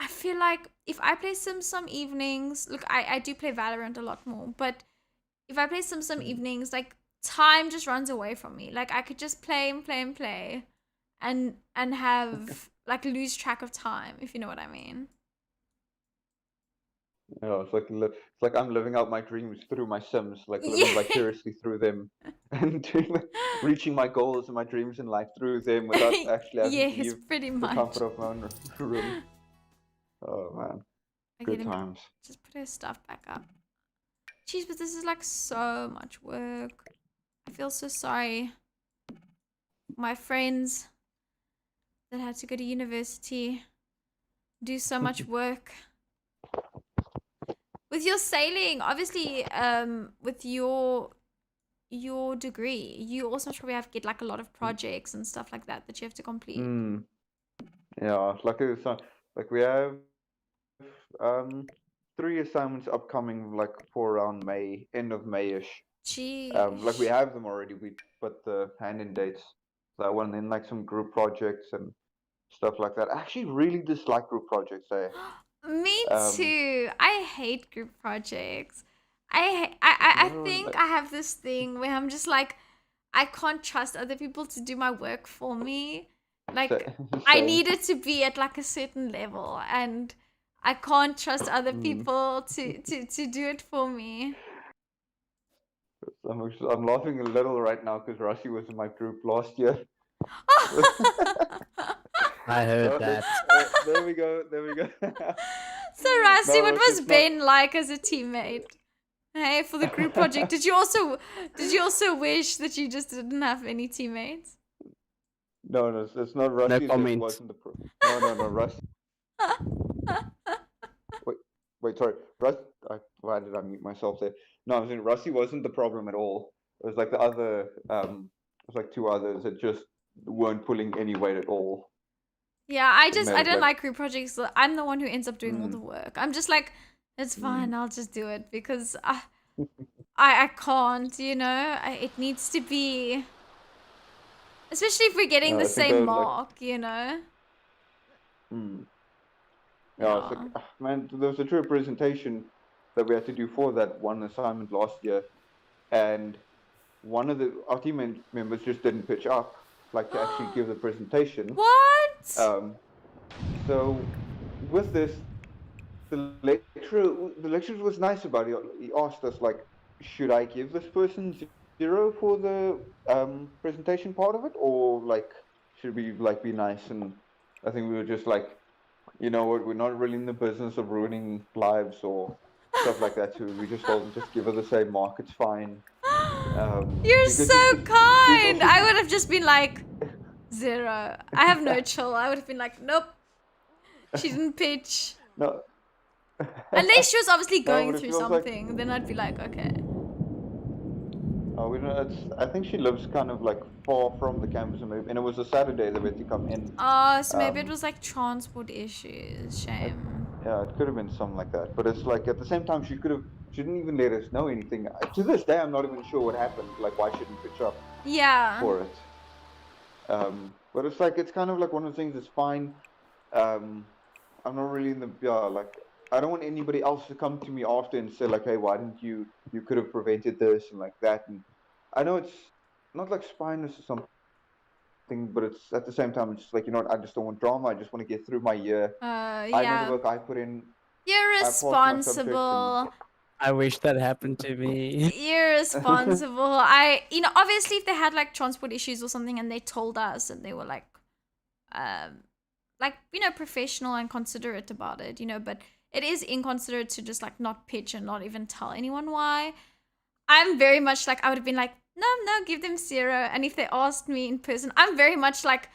I feel like if I play Sims some evenings, look, I do play Valorant a lot more, but if I play Sims some Mm. evenings, like time just runs away from me. Like I could just play and play and play, and have like lose track of time, if you know what I mean. It's like I'm living out my dreams through my Sims, like living Yeah. vicariously through them, and reaching my goals and my dreams in life through them without actually having to Yes, leave pretty the much. comfort of my own room. Oh man, Okay, good let me times. just put her stuff back up. Jeez, but this is like so much work. I feel so sorry. My friends that had to go to university do so much work. With your sailing, obviously, with your degree, you also probably have to get like a lot of projects and stuff like that that you have to complete. Mm, yeah, like we have um 3 assignments upcoming, like for around May, end of Mayish. Like we Jeez. have them already. We put the hand-in dates. That one, then like some group projects and stuff like that. I actually really dislike group projects. Me Um, too. I hate group projects. I never really think I have this thing where I'm just like, I can't trust other people to do my work for me. say, Like I same. need it to be at like a certain level, and I can't trust other Mm. people to do it for me. I'm laughing a little right now because Rossi was in my group last year. I heard So that. there we go. There we go. So Rusty, No, what Rossi, was it's not. Ben like as a teammate? Hey, for the group project, did you also wish that you just didn't have any teammates? No, no, it's not No Rusty. That comment. wasn't the pro. No, no, no. Rusty. Wait, wait. Sorry, Russ. Why did I mute myself there? No, I was saying Rusty wasn't the problem at all. It was like the other. It was like 2 others that just weren't pulling any weight at all. Yeah, It made I it don't like. like group projects. I'm the one who ends up doing all the Mm, work. I'm just like, it's mm. fine. I'll just do it because I can't. You know, it needs to be, especially if we're getting the I think I same would like. mark. You know. Mm. Yeah, it's like Yeah. man, there was a true presentation that we had to do for that one assignment last year, and one of our members just didn't pitch up, like to actually give the presentation. What? Um, so with this, the lecturer was nice about it. He asked us like, should I give this person 0 for the presentation part of it, or like should we like be nice? And I think we were just like, you know what, we're not really in the business of ruining lives or stuff like that. So we just told them just give her the same mark. It's fine. You're Because so she was kind. also I would have just been like 0. I have no chill. I would have been like, nope, she didn't pitch. no. Unless she was obviously No, going but it through feels like something, then I'd be like, okay. we know I think she lives kind of like far from the campus, and it was a Saturday that we had to come in. Oh, so maybe it Um, was like transport issues. it, Shame. yeah, it could have been something like that. But it's like at the same time, she didn't even let us know anything. To this day, I'm not even sure what happened. Like, why she didn't pitch up Yeah. for it. But it's like it's kind of like one of the things. It's fine. Um, I'm not really in the like. I don't want anybody else to come to me after and say like, "Hey, why didn't you? You could have prevented this and like that." And I know it's not like spineless or something, but it's at the same time, it's just like, you know what, I just don't want drama. I just want to get through my year. I know the Yeah. work I put in. You're I passed my subjects, and responsible. I wish that happened to me. You're responsible. Obviously, if they had like transport issues or something and they told us and they were um, professional and considerate about it, but it is inconsiderate to just like not pitch and not even tell anyone why. I'm very much like, I would have been like, no, no, give them 0. And if they asked me in person, I'm very much like,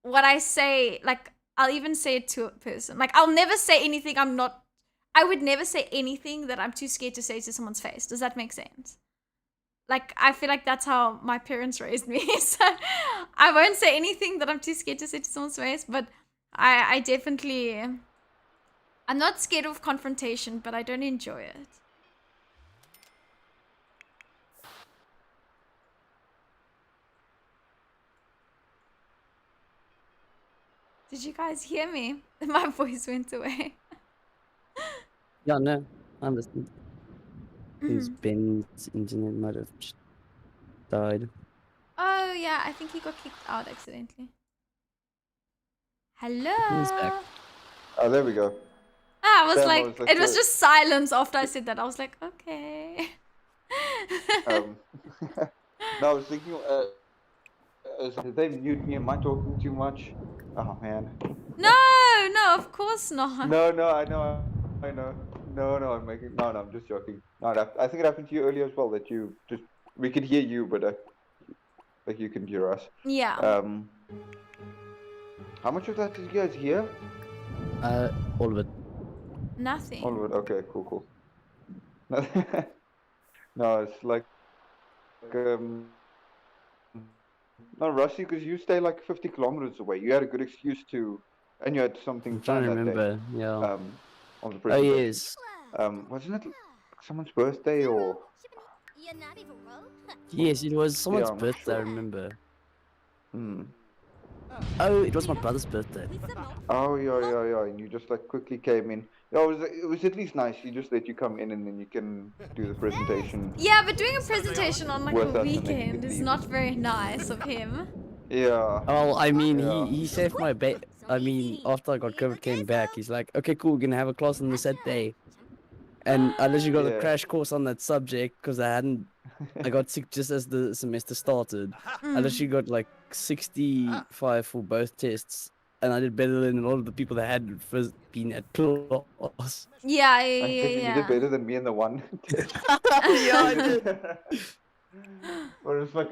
what I say, like, I'll even say it to a person. Like, I'll never say anything I would never say anything that I'm too scared to say to someone's face. Does that make sense? Like, I feel like that's how my parents raised me. So I won't say anything that I'm too scared to say to someone's face, but I definitely, I'm not scared of confrontation, but I don't enjoy it. Did you guys hear me? My voice went away. Yeah, no, I understand. His Ben's internet might have just died. Oh yeah, I think he got kicked out accidentally. Hello. He's back. Oh, there we go. Ah, I was Damn, I like, was like, it was so- just silence after I said that. I was like, okay. No, I was thinking, did they mute me? Am I talking too much? Oh man. No, of course not. No, I know. No, I'm making. No, I'm just joking. No, I think it happened to you earlier as well. That you just we could hear you, but like you can hear us. Yeah. How much of that did you guys hear? All of it. Nothing. All of it. Okay, cool. No, it's like no, Rusty, because you stay like 50 kilometers away. You had a good excuse to, and you had something I'm trying planned to that day. remember. Yeah. On the Oh presentation. yes. Wasn't it someone's birthday or? Yes, it was someone's I'm not birthday. I sure. remember. Hmm. Oh, it was my brother's birthday. Oh yeah. And you just like quickly came in. Yeah, it was at least nice. He just let you come in and then you can do the presentation. Yeah, but doing a presentation on like With a us and then you weekend could is leave. not very nice of him. Yeah. Well, I mean, Yeah. he saved my I mean, after I got COVID, came back. He's like, okay, cool, we're gonna have a class on the set day, and I literally got a Yeah. crash course on that subject because I got sick just as the semester started. I literally got like 65 for both tests, and I did better than a lot of the people that had first been at class. Yeah. I think you did better than me in the one. Yeah, I did. But it's like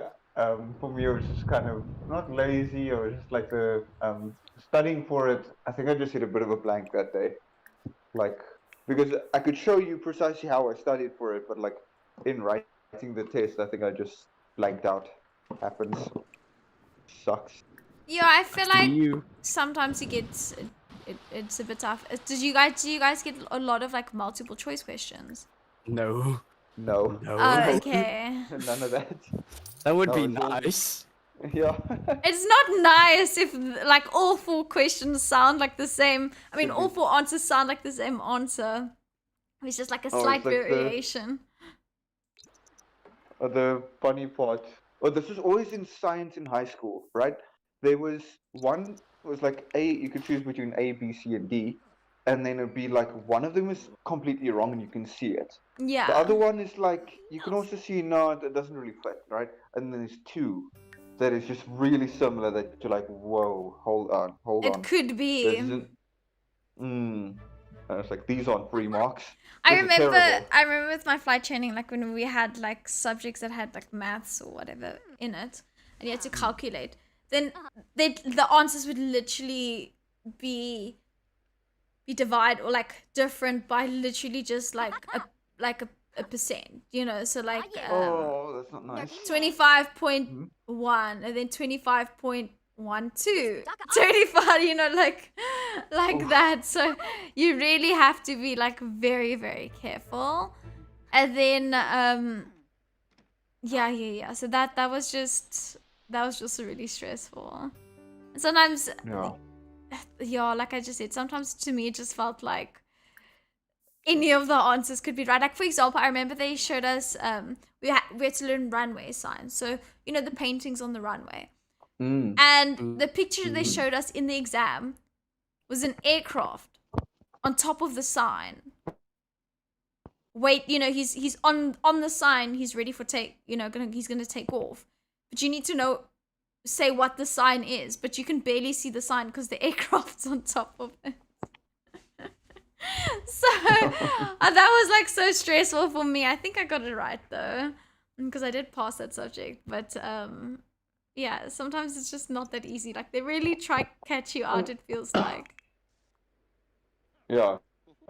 for me it was just kind of not lazy or just like the studying for it. I think I just hit a bit of a blank that day. Like because I could show you precisely how I studied for it, but like in writing the test I think I just blanked out. Happens. Sucks. Yeah, I feel To like you. sometimes it's a bit tough. Do you guys get a lot of like multiple choice questions? No. No. No. Oh, okay. None of that. That would No, be it's all- nice. Yeah. It's not nice if like all four questions sound like the same. I mean, Should all be. four answers sound like the same answer. It's just like a Oh, slight it's like variation. The funny part. Oh, this was always in science in high school, right? There was one was like A. You could choose between A, B, C, and D, and then it'd be like one of them is completely wrong and you can see it. Yeah. The other one is like you can also see no, it doesn't really fit, right? And then there's two that is just really similar that you're like, whoa, hold on. It could be. This isn't. And it's like these aren't free marks. I This is terrible. remember with my flight training, like when we had like subjects that had like maths or whatever in it, and you had to calculate. Then the answers would literally be divided or like different by literally just like a percent, you know. So like Oh, that's not nice. 25.1 and then 25.12, 25, you know, like that. So you really have to be like very, very careful. And then yeah. So that was just really stressful. And sometimes Yeah. like I just said, sometimes to me it just felt like any of the answers could be right. Like for example, I remember they showed us we had to learn runway signs. So you know the paintings on the runway. And the picture they showed us in the exam was an aircraft on top of the sign. Wait, you know, he's on the sign, he's ready for he's gonna take off. But you need to say what the sign is, but you can barely see the sign because the aircraft's on top of it. So that was like so stressful for me. I think I got it right though, because I did pass that subject. But yeah, sometimes it's just not that easy. Like they really try to catch you out. It feels like. Yeah.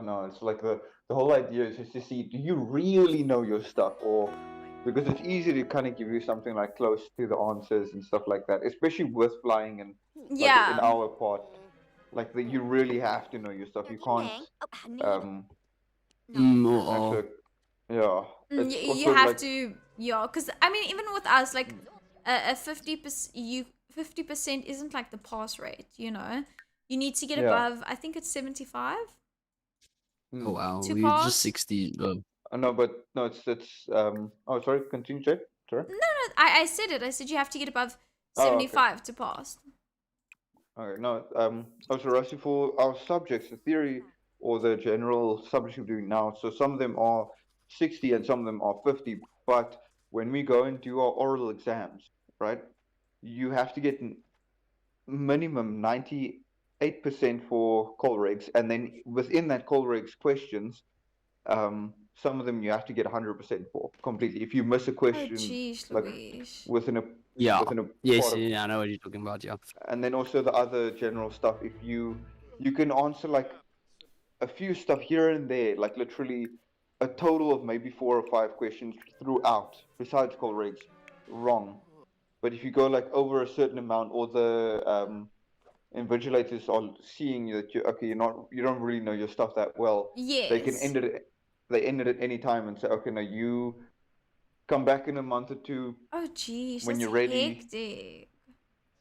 No, it's like the whole idea is just to see, do you really know your stuff, or because it's easy to kind of give you something like close to the answers and stuff like that, especially with flying and like in Yeah. our part, like that you really have to know your stuff. You can't um Or actually, yeah. You, It's you also have like to, yeah, because I mean, even with us, like a 50%, 50% isn't like the pass rate, you know. You need to get yeah. above, I think it's 75 oh Mm. wow, to we just pass. 60. No, but no, it's oh sorry, continue, Jade. Sorry. No, no, I said it. I said you have to get above Oh, okay. 75 to pass. Okay, no, also Rusty, for our subjects, the theory or the general subjects we're doing now, so some of them are 60 and some of them are 50, but when we go and do our oral exams, right, you have to get minimum 98% for Colregs, and then within that Colregs questions, some of them you have to get 100% for completely. If you miss a Oh, question, jeez, like Louise. within a Yeah. within a Yes, part of, yeah, I know what you're talking about. Yeah. and then also the other general stuff, if you can answer like a few stuff here and there, like literally a total of maybe 4 or 5 questions throughout besides Colregs wrong. But if you go like over a certain amount, or the invigilators are seeing that you don't really know your stuff that well, they can Yes. end it. They end it at any time and say, okay, no, you come back in a month or two Oh, jeez, when that's you're ready. hectic.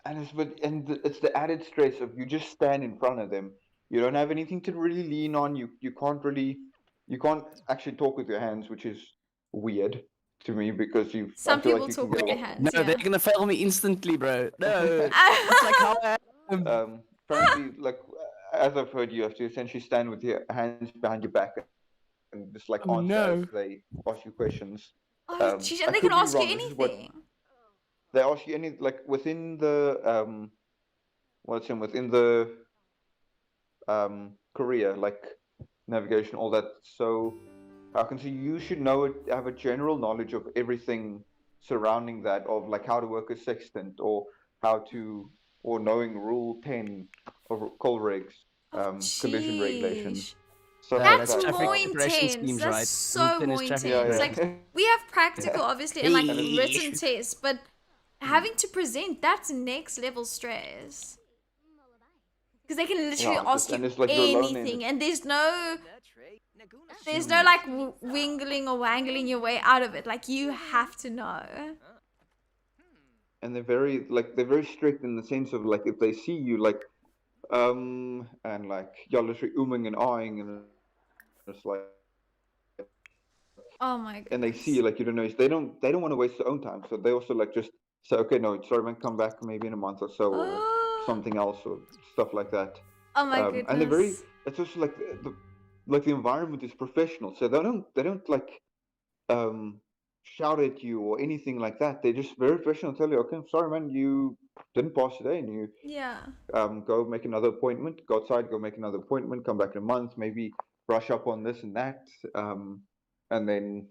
It's the added stress of you just stand in front of them. You don't have anything to really lean on. You can't actually talk with your hands, which is weird to me because I Some feel like people you can talk get with a their lot. hands, No, they're yeah. gonna fail me instantly, bro. No, it's like how I am. Apparently, like as I've heard, you have to essentially stand with your hands behind your back and just like Oh answer as no. they ask you questions. Oh, jeez, I and they can could be ask you wrong. This is what anything. they ask you any like within the within the career, like navigation, all that. So I can see you should know it, have a general knowledge of everything surrounding that, of like how to work a sextant, or how to, or knowing Rule 10 of Colregs, Oh, collision regulations, jeez. stuff like That's That's that. more traffic Now, separation intense. schemes, That's right? Rule so 10 is more traffic yeah, intense. separation. Like, yeah, we have yeah. practical, obviously, and like And it's, written tests, but hmm, having to present, that's next level stress. Because they can literally yeah, ask you and it's like you're alone in anything, it. and there's no Hmm. like wingling or wangling your way out of it. Like, you have to know. And they're very strict in the sense of like if they see you like and like you're literally ooming and ahhing, and it's like, Oh and my they see you like goodness. you don't know, they don't want to waste their own time, so they also like just say, okay, no, sorry man, come back maybe in a month or so, or Oh, something else, or stuff like that. oh my And they're very, goodness. it's also like like the environment is professional, so they don't like um shout at you or anything like that. They're just very professional, tell you, okay, I'm sorry man, you didn't pass today, and you Yeah. go make another appointment, go outside, go make another appointment, come back in a month, maybe brush up on this and that, and then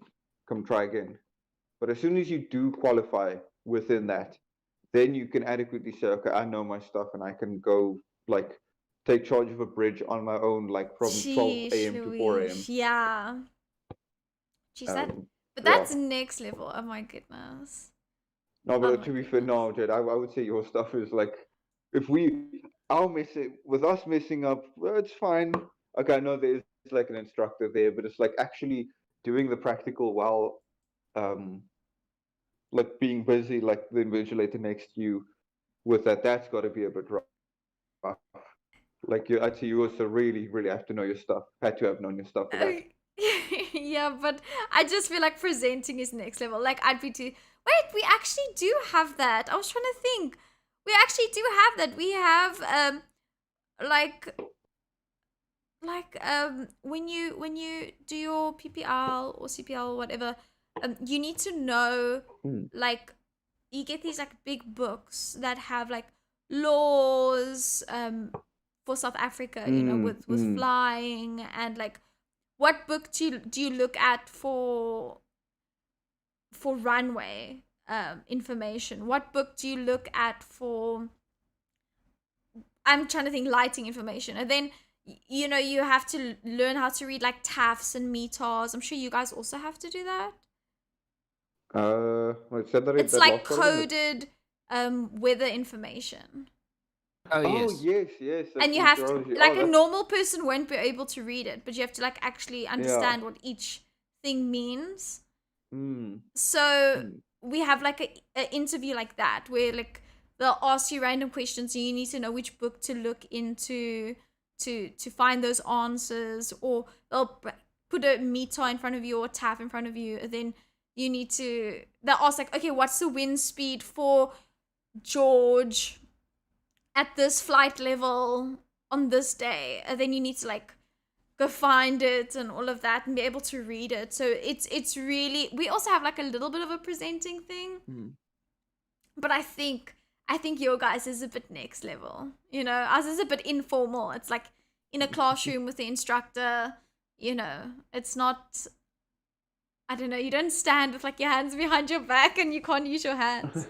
come try again. But as soon as you do qualify within that, then you can adequately say, okay, I know my stuff and I can go like take charge of a bridge on my own, like from 12 Jeez, a.m. to 4 a.m. Louise. Yeah. Jeez, that. Um, But yeah. that's next level. Oh my goodness. No, Oh but my to be fair, goodness. no, Jed, I would say your stuff is like, if our messing, with us messing up, well, it's fine. Okay, I know there's like an instructor there, but it's like actually doing the practical while, um, like being busy, like the invigilator next to you with that, that's got to be a bit rough. Like I'd say you also really, really have to know your stuff. Had to have known your stuff for that. Oh, yeah, but I just feel like presenting is next level. Like, I'd be too. Wait, we actually do have that. I was trying to think. We actually do have that. We have like when you do your PPL or CPL or whatever, you need to know, Mm, like, you get these like big books that have like laws for South Africa, you know, mm, with mm. flying, and like, what book do you look at for runway information? What book do you look at for, I'm trying to think, lighting information? And then you know, you have to learn how to read like TAFs and METARs. I'm sure you guys also have to do that. Wait, said that It's that like last part again. coded weather information. Oh Oh yes. yes, like And you have to, meteorology. like Oh, a that's normal person won't be able to read it, but you have to like actually yeah. understand what each thing means. Mm. So Mm. we have like a interview like that where like they'll ask you random questions and you need to know which book to look into to find those answers, or they'll put a meter in front of you or a tap in front of you, and then they'll ask like, okay, what's the wind speed for George at this flight level on this day, and then you need to like go find it and all of that and be able to read it. So it's really, we also have like a little bit of a presenting thing, Mm. but I think your guys is a bit next level. Ours is a bit informal. It's like in a classroom with the instructor. It's not, I don't know, you don't stand with like your hands behind your back and you can't use your hands.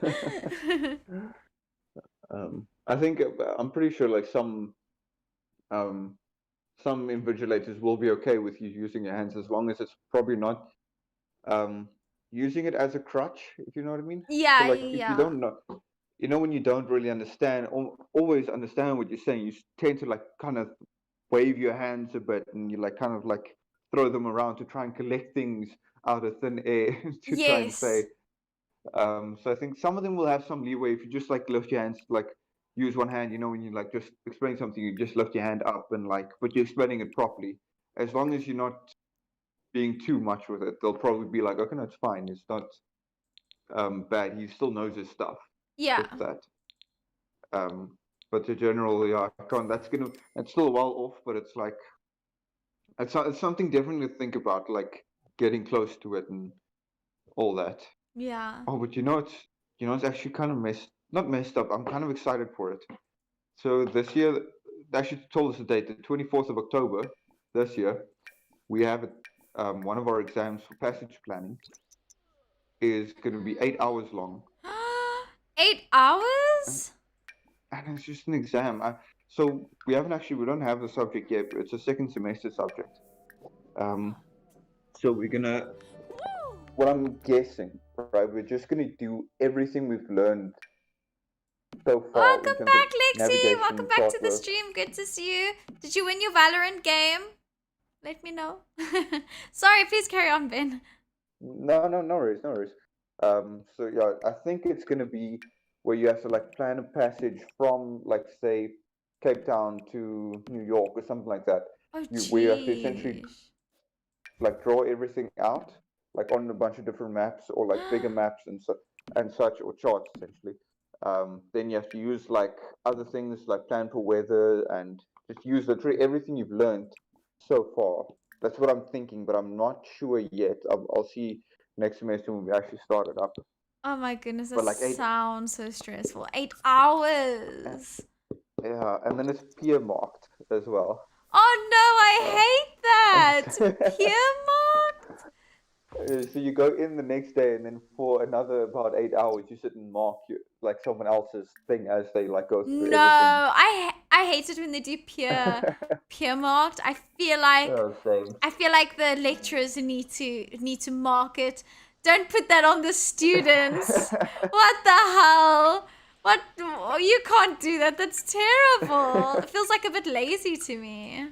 I think I'm pretty sure like um some invigilators will be okay with you using your hands as long as it's probably not um using it as a crutch, if you know what I mean. So Yeah, like if you yeah. don't know, when you don't really understand or always understand what you're saying, you tend to like kind of wave your hands a bit and you like kind of like throw them around to try and collect things out of thin air to try and say. Yes. So I think some of them will have some leeway if you just like lift your hands, like use one hand. When you like just explain something, you just lift your hand up and like, but you're explaining it properly. As long as you're not being too much with it, they'll probably be like, okay, no, it's fine. It's not bad. He still knows his stuff Yeah. with that. But the general, yeah, I can't. It's still a while off, but it's like it's something different to think about, like getting close to it and all that. Yeah. Oh, but it's actually kind of not messed up. I'm kind of excited for it. So this year, they actually told us the date, the 24th of October this year. We have one of our exams for passage planning is going to be 8 hours long, and, 8 hours? and it's just an exam. So we don't have the subject yet, but it's a second semester subject. Um, so what I'm guessing, right? We're just gonna do everything we've learned so far in Welcome terms of back, Lexi. Welcome navigation, back chart to the work. stream. Good to see you. Did you win your Valorant game? Let me know. Sorry, please carry on, Ben. No worries, no worries. So yeah, I think it's gonna be where you have to like plan a passage from like say Cape Town to New York or something like that. Oh, Where you have to essentially jeez. like draw everything out like on a bunch of different maps or like bigger maps and such or charts essentially. Then you have to use like other things like plan for weather and just use literally everything you've learned so far. That's what I'm thinking, but I'm not sure yet. I'll see next semester when we actually start it up. Oh my goodness, that But like eight, sounds so stressful. eight uh, hours. yeah, and then it's peer marked as well. Oh no, Uh, I hate that. Peer marked? So you go in the next day, and then for another about 8 hours, you sit and mark like someone else's thing as they like go through No, everything. I hate it when they do peer marked. Oh, same. I feel like the lecturers need to mark it. Don't put that on the students. What the hell? What? You can't do that. That's terrible. It feels like a bit lazy to me.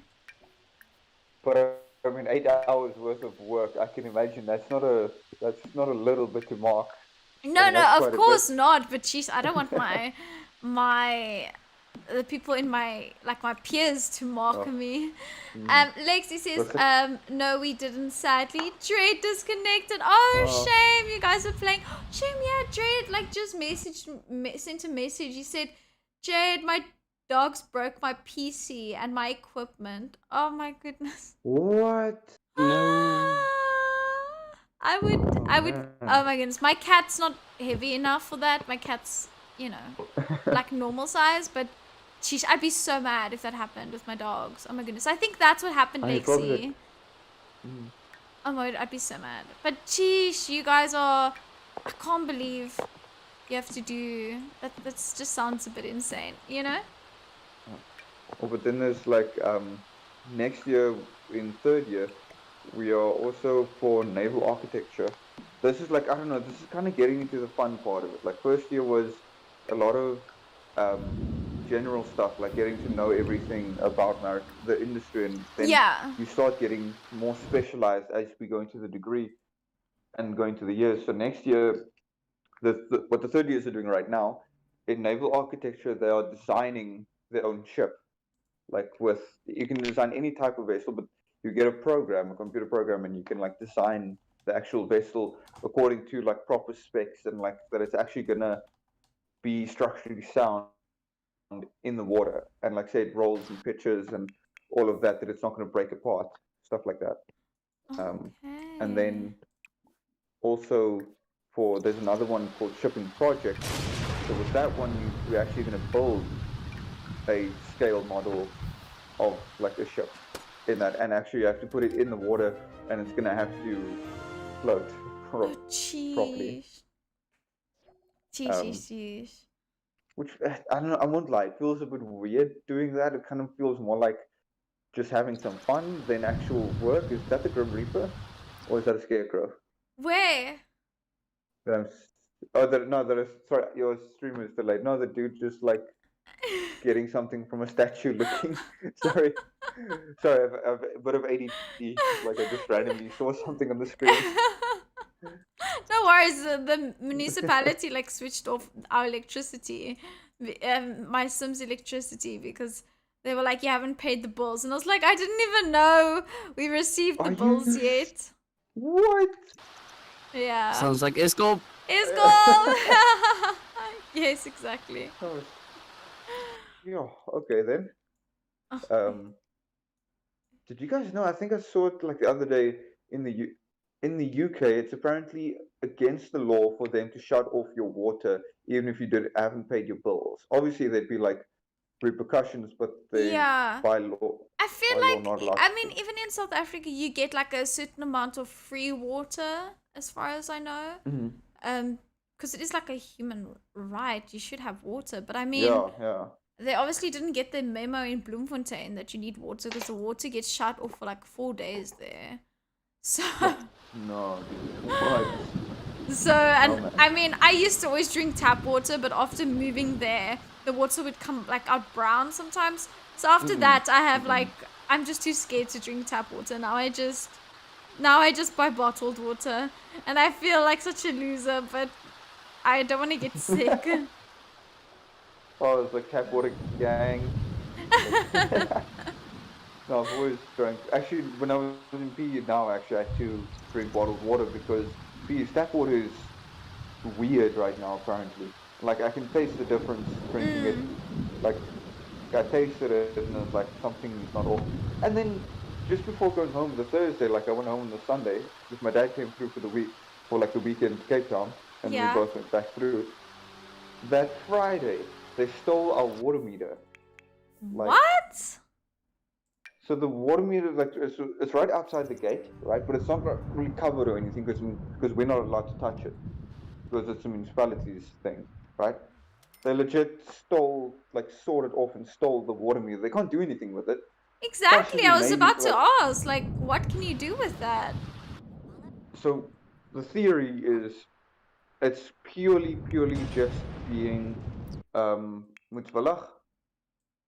But I mean, 8 hours worth of work. I can imagine that's not a little bit to mark. I No, mean, that's no, of quite a bit. course not. But jeez, I don't want my the people in my peers to mock Oh, me. mm. Lexi says, What's it? no, we didn't. Sadly, Dread disconnected. Oh, Oh, shame. You guys were playing. Shame. Yeah, Dread just sent a message. He said, Jade, my dogs broke my PC and my equipment. Oh my goodness. what? No. I would, Oh I would. Oh man. my goodness, my cat's not heavy enough for that. My cat's, like normal size, but sheesh, I'd be so mad if that happened with my dogs. Oh my goodness, I think that's what happened, I probably like. Lexi. Mm. Oh my, I'd be so mad. But sheesh, you guys are. I can't believe you have to do that. That just sounds a bit insane, you know? Oh, but then there's like next year in third year, we are also for naval architecture. this is like, I don't know, this is kind of getting into the fun part of it. Like first year was a lot of um, general stuff, like getting to know everything about the industry, and then Yeah. you start getting more specialized as we go into the degree and going to the years. So next year, what the third years are doing right now, in naval architecture, they are designing their own ship. Like with, you can design any type of vessel, but you get a program, a computer program, and you can like design the actual vessel according to like proper specs, and like that it's actually gonna be structurally sound in the water, and like say it rolls and pitches and all of that, that it's not going to break apart, stuff like that. Um, and Okay. then also there's another one called shipping project. So with that one, we're actually going to build a scale model of like a ship in that, and actually you have to put it in the water, and it's going to have to float Oh, properly. jeez. Jeez, Um, jeez, jeez. which I don't know, I won't lie, it feels a bit weird doing that. It kind of feels more like just having some fun than actual work. Is that the Grim Reaper, or is that a scarecrow? Where? That I'm, oh, no, that is, sorry, your stream is delayed. No, the dude just like getting something from a statue looking. sorry, I've a bit of ADD. Like I just randomly saw something on the screen. No worries. The municipality like switched off our electricity, my Sims electricity, because they were like, "You haven't paid the bills," and I was like, "I didn't even know we received the Are bills you yet." what? Yeah. Sounds like Escom. It's gone. Yes, exactly. Oh, yeah. Okay then. Um, did you guys know? I think I saw it like the other day in in the UK. It's apparently against the law for them to shut off your water, even if you haven't paid your bills. Obviously, there'd be like repercussions, but they Yeah. by law I feel not like, allowed I to. mean, even in South Africa, you get like a certain amount of free water, as far as I know. Mm-hmm. Because it is like a human right. You should have water. But I mean, Yeah, yeah. they obviously didn't get the memo in Bloemfontein that you need water, because the water gets shut off for like 4 days there. So, No, dude. What? so, No, and man. I mean, I used to always drink tap water, but after moving there, the water would come like out brown sometimes. So after Mm-mm. that, I have Mm-mm. like, I'm just too scared to drink tap water. Now I just buy bottled water, and I feel like such a loser, but I don't want to get sick. Oh, it's like tap water gang. Like, no, I've always drank. Actually, when I was in PE now, actually, I had to drink bottled water because PE's tap water is weird right now, apparently. Like, I can taste the difference drinking it. Mm, Like, I tasted it and it's like something's not off. And then just before going home the Thursday, like I went home on the Sunday because my dad came through for the week, for like the weekend to Cape Town, and we yeah. both went back through. That Friday, they stole our water meter. Like, What? so the water meter, like, it's right outside the gate, right? But it's not really covered or anything because we're not allowed to touch it because it's a municipality's thing, right? They legit stole, like, sawed it off and stole the water meter. They can't do anything with it. Exactly. Possibly, I was maybe, about to like, ask, like, what can you do with that? so the theory is it's purely just being متفلخ.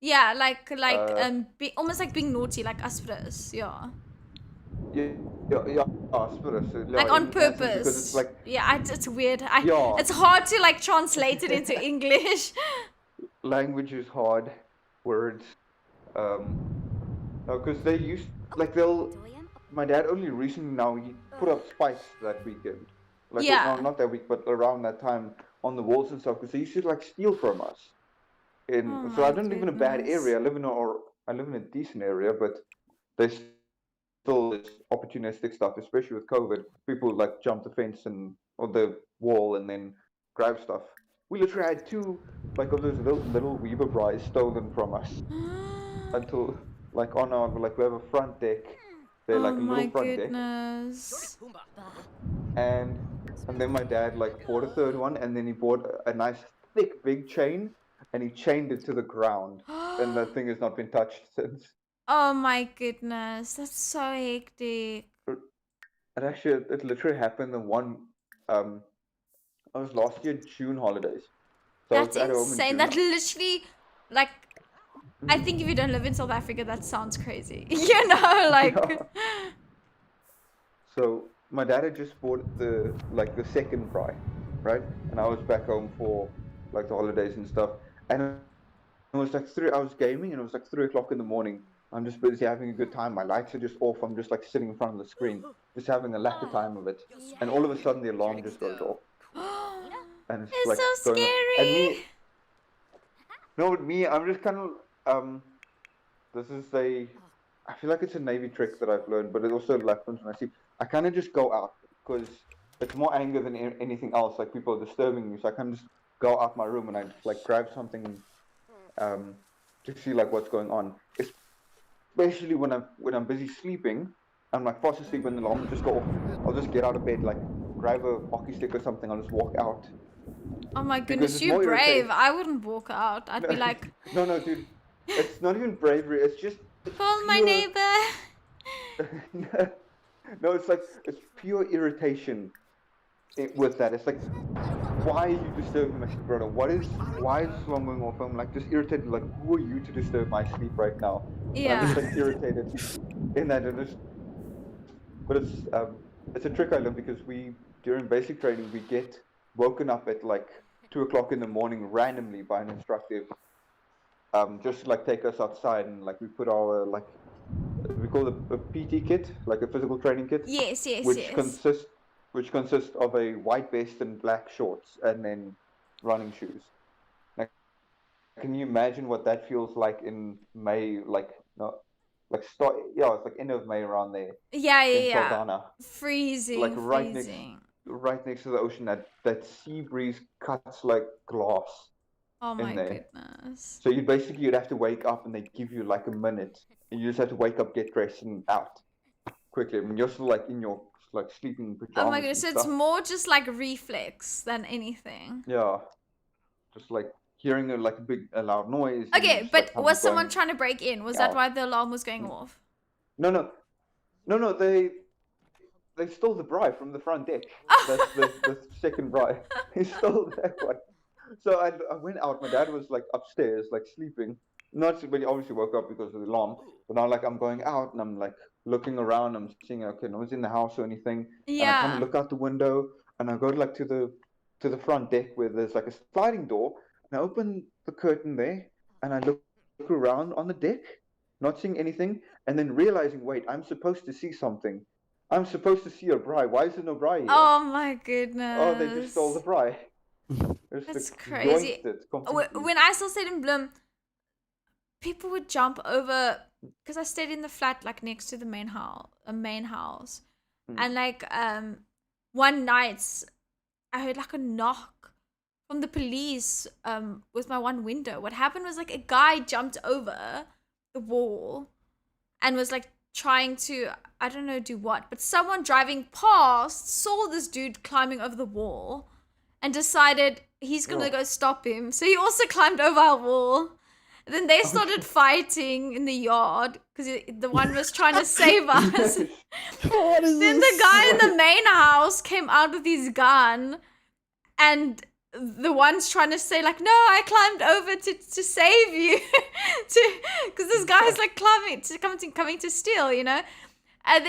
Yeah, Uh, almost like being naughty, like us. Yeah. yeah, spirit. So, yeah, Like on in that sense, because it's purpose. like, Yeah, it's weird. yeah, It's hard to like translate it into English. language is hard, words. Um, no, because they used, like, my dad only recently now, he put up spikes that weekend. Like, no, Yeah. not that week, but around that time on the walls and stuff, because they used to, like, steal from us. Oh So I my don't live in a bad goodness. area. I live in a decent area, but there's still this opportunistic stuff, especially with COVID. People like jump the fence and or the wall and then grab stuff. We literally had two like of those little Weaver Bries stolen from us until like on our like we have a front deck. They're Oh like a my little front deck, goodness. and then my dad like bought a third one, and then he bought a nice thick big chain, and he chained it to the ground, and that thing has not been touched since. Oh my goodness. That's so hectic. It actually it literally happened the one I was last year June holidays. So That's I was at home in insane. June. That literally, like, I think if you don't live in South Africa, that sounds crazy. You know, like. Yeah. So my dad had just bought the second fry, right? And I was back home for like the holidays and stuff. And it was like I was gaming, and it was like 3 o'clock in the morning. I'm just busy having a good time. My lights are just off. I'm just like sitting in front of the screen, just having a lack of time of it. And all of a sudden, the alarm just goes off, and it's It's like so going off. And scary. me, no, with me, I'm just kind of this is I feel like it's a Navy trick that I've learned, but it also happens when I sleep. I kind of just go out because it's more anger than anything else. Like people are disturbing me, so I kind of just go out my room and I just like grab something to see like what's going on. Especially when I'm busy sleeping, I'm like fast asleep and the alarm will just go off. I'll just get out of bed, like grab a hockey stick or something. I'll just walk out. Oh my Because goodness, it's you're more brave. irritating. I wouldn't walk out. I'd be like, No, dude. It's not even bravery. It's call my pure. neighbor. No, it's pure irritation with that. It's like, why are you disturbing my sleep, brother? Why is this alarm going off? I'm like just irritated. Like, who are you to disturb my sleep right now? And I'm Yeah. just like irritated in that, but it's a trick I learned because during basic training we get woken up at like 2 o'clock in the morning randomly by an instructor, just to like take us outside, and like we put our like we call it a PT kit, like a physical training kit, Yes, yes, which yes. consists of a white vest and black shorts, and then running shoes. Like, can you imagine what that feels like in May? Like, no, like it's like end of May around there Yeah, yeah, in yeah. Saldanha, Freezing, like freezing. right next to the ocean. That sea breeze cuts like glass Oh in my there. goodness. So you'd have to wake up, and they give you like a minute, and you just have to wake up, get dressed, and out quickly. I mean, you're still like in your like sleeping pajamas. Oh my goodness, and so it's stuff. more just like reflex than anything. Yeah, just like hearing a loud noise. And Okay, just, but like, was someone going trying to break in? Was that out. why the alarm was going off? No. They stole the bride from the front deck. That's the second bride. They stole that one. So I went out. My dad was like upstairs, like sleeping. Not when he obviously woke up because of the alarm. But now like I'm going out and I'm like looking around. I'm seeing okay, no one's in the house or anything. And I kind of Yeah. look out the window and I go like to the front deck where there's like a sliding door. And I open the curtain there and I look around on the deck, not seeing anything, and then realizing, wait, I'm supposed to see something. I'm supposed to see a bride. Why is there no bride here? Oh my goodness. Oh, they just stole the bride. That's crazy. When I still stayed in Bloem, people would jump over because I stayed in the flat like next to the main house. And like one night I heard like a knock from the police with my one window. What happened was like a guy jumped over the wall and was like trying to, I don't know do what, but someone driving past saw this dude climbing over the wall and decided he's gonna go stop him. So he also climbed over our wall. And then they started fighting in the yard because the one was trying to save us. What is Then this? the guy in the main house came out with his gun, and the one's trying to say like, no, I climbed over to save you, because this guy's like coming to steal, you know. And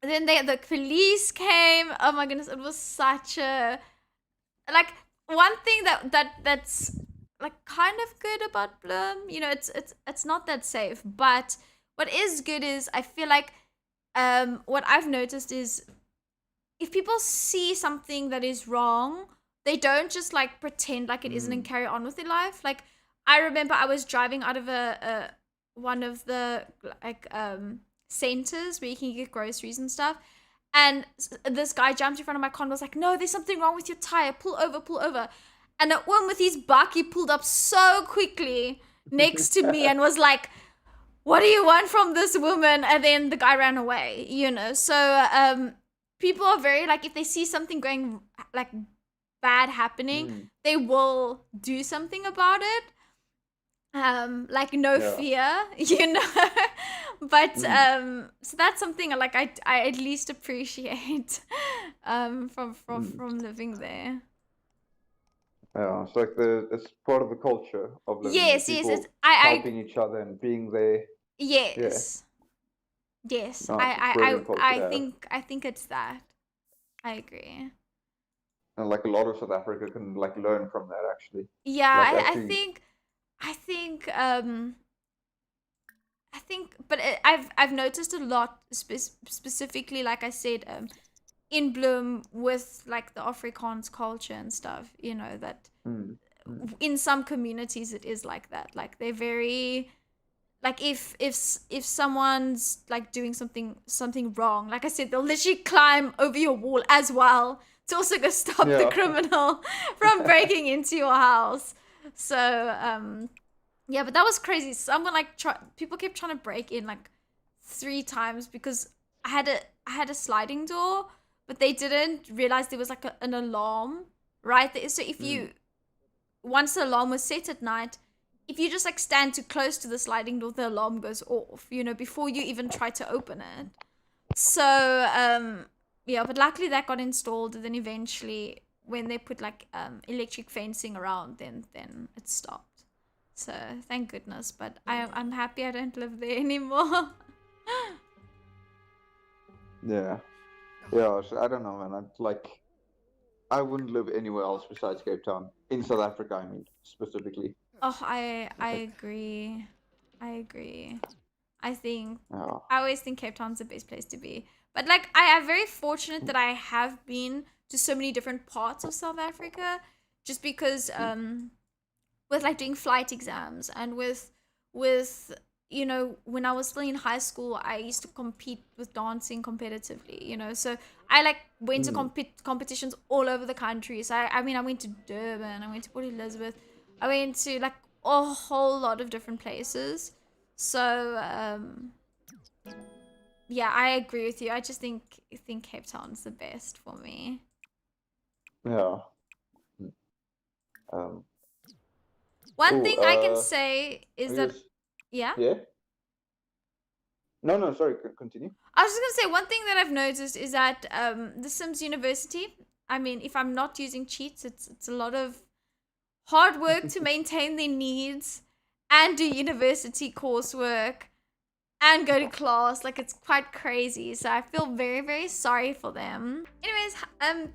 then the police came. Oh my goodness, it was such a like one thing that's like kind of good about Bloem. You know, it's not that safe, but what is good is I feel like what I've noticed is if people see something that is wrong, they don't just like pretend like it isn't and carry on with their life. Like I remember I was driving out of a one of the like centers where you can get groceries and stuff, and this guy jumped in front of my car and was like, no, there's something wrong with your tire, pull over. And that one with his buck, he pulled up so quickly next to me and was like, what do you want from this woman? And then the guy ran away, you know. So people are very like, if they see something going like bad happening, they will do something about it. Like no fear, you know. But so that's something like I at least appreciate from living there. Yeah, it's like it's part of the culture of living there. Yes, yes, it's People helping each other and being there. Yeah, yes. Yes. no, it's a brilliant culture to have. I think it's that. I agree. And like a lot of South Africa can like learn from that actually. Yeah, Like I actually, think I think but I've noticed a lot specifically like I said in Bloom with like the Afrikaans culture and stuff, you know, that in some communities it is like that. Like they're very like if someone's like doing something wrong, like I said, they'll literally climb over your wall as well to also go stop the Yeah. criminal from breaking into your house. So yeah, but that was crazy. Someone like people kept trying to break in like 3 times because I had a sliding door, but they didn't realize there was like an alarm right there. So if you once the alarm was set at night, if you just like stand too close to the sliding door, the alarm goes off, you know, before you even try to open it. So yeah, but luckily that got installed, and then eventually when they put like electric fencing around, then it stopped. So thank goodness. But I'm happy I don't live there anymore. yeah, yeah. So I don't know, man. I wouldn't live anywhere else besides Cape Town in South Africa. I mean, specifically. Oh, I Like, agree. I agree. I think yeah. I always think Cape Town's the best place to be. But like I am very fortunate that I have been to so many different parts of South Africa just because with like doing flight exams and with you know when I was still in high school I used to compete with dancing competitively, you know, so I like went to competitions all over the country. So I mean I went to Durban, I went to Port Elizabeth, I went to like a whole lot of different places. So yeah, I agree with you. I just think Cape Town's the best for me. Yeah. Um. One Oh. thing I can say I is that guess. yeah. Yeah. No. No. Sorry. Continue. I was just gonna say one thing that I've noticed is that the Sims University. I mean, if I'm not using cheats, it's a lot of hard work to maintain their needs and do university coursework and go to class. Like it's quite crazy. So I feel very, very sorry for them. Anyways,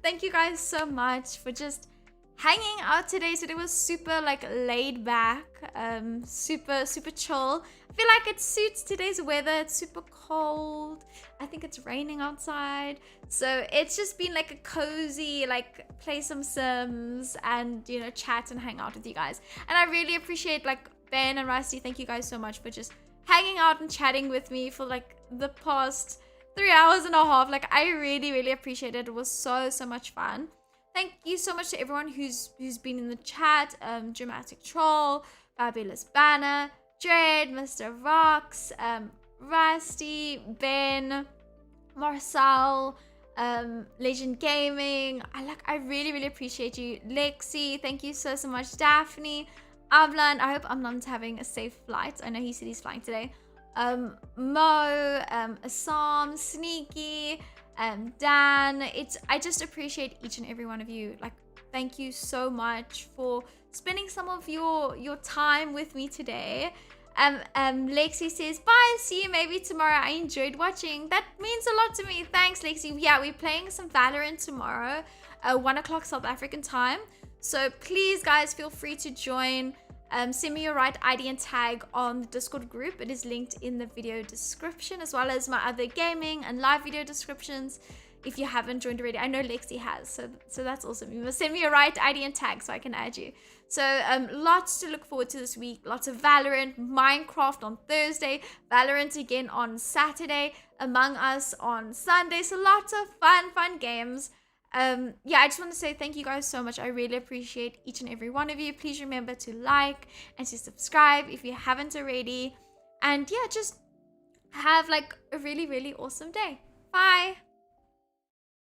thank you guys so much for just hanging out today. So it was super like laid back, super chill. I feel like it suits today's weather. It's super cold. I think it's raining outside. So it's just been like a cozy, like play some Sims and, you know, chat and hang out with you guys. And I really appreciate like Ben and Rusty. Thank you guys so much for just hanging out and chatting with me for like the past 3 hours and a half. Like I really, really appreciate it. It was so much fun. Thank you so much to everyone who's been in the chat. Dramatic Troll, Fabulous Banner, Jade, Mr. Rocks, Rusty, Ben, Marcel, Legend Gaming. I really, really appreciate you. Lexi, thank you so much. Daphne, Avlan, I hope Amlan's having a safe flight. I know he said he's flying today. Mo, Assam, Sneaky, Dan. I just appreciate each and every one of you. Like, thank you so much for spending some of your time with me today. Lexi says, bye, see you maybe tomorrow. I enjoyed watching. That means a lot to me. Thanks, Lexi. Yeah, we're playing some Valorant tomorrow, 1 o'clock South African time. So please, guys, feel free to join. Send me your right ID and tag on the Discord group. It is linked in the video description, as well as my other gaming and live video descriptions. If you haven't joined already, I know Lexi has, so that's awesome. You must send me your right ID and tag so I can add you. So lots to look forward to this week. Lots of Valorant, Minecraft on Thursday, Valorant again on Saturday, Among Us on Sunday. So lots of fun games. Yeah, I just want to say thank you guys so much. I really appreciate each and every one of you. Please remember to like and to subscribe if you haven't already. And yeah, just have like a really, really awesome day. Bye.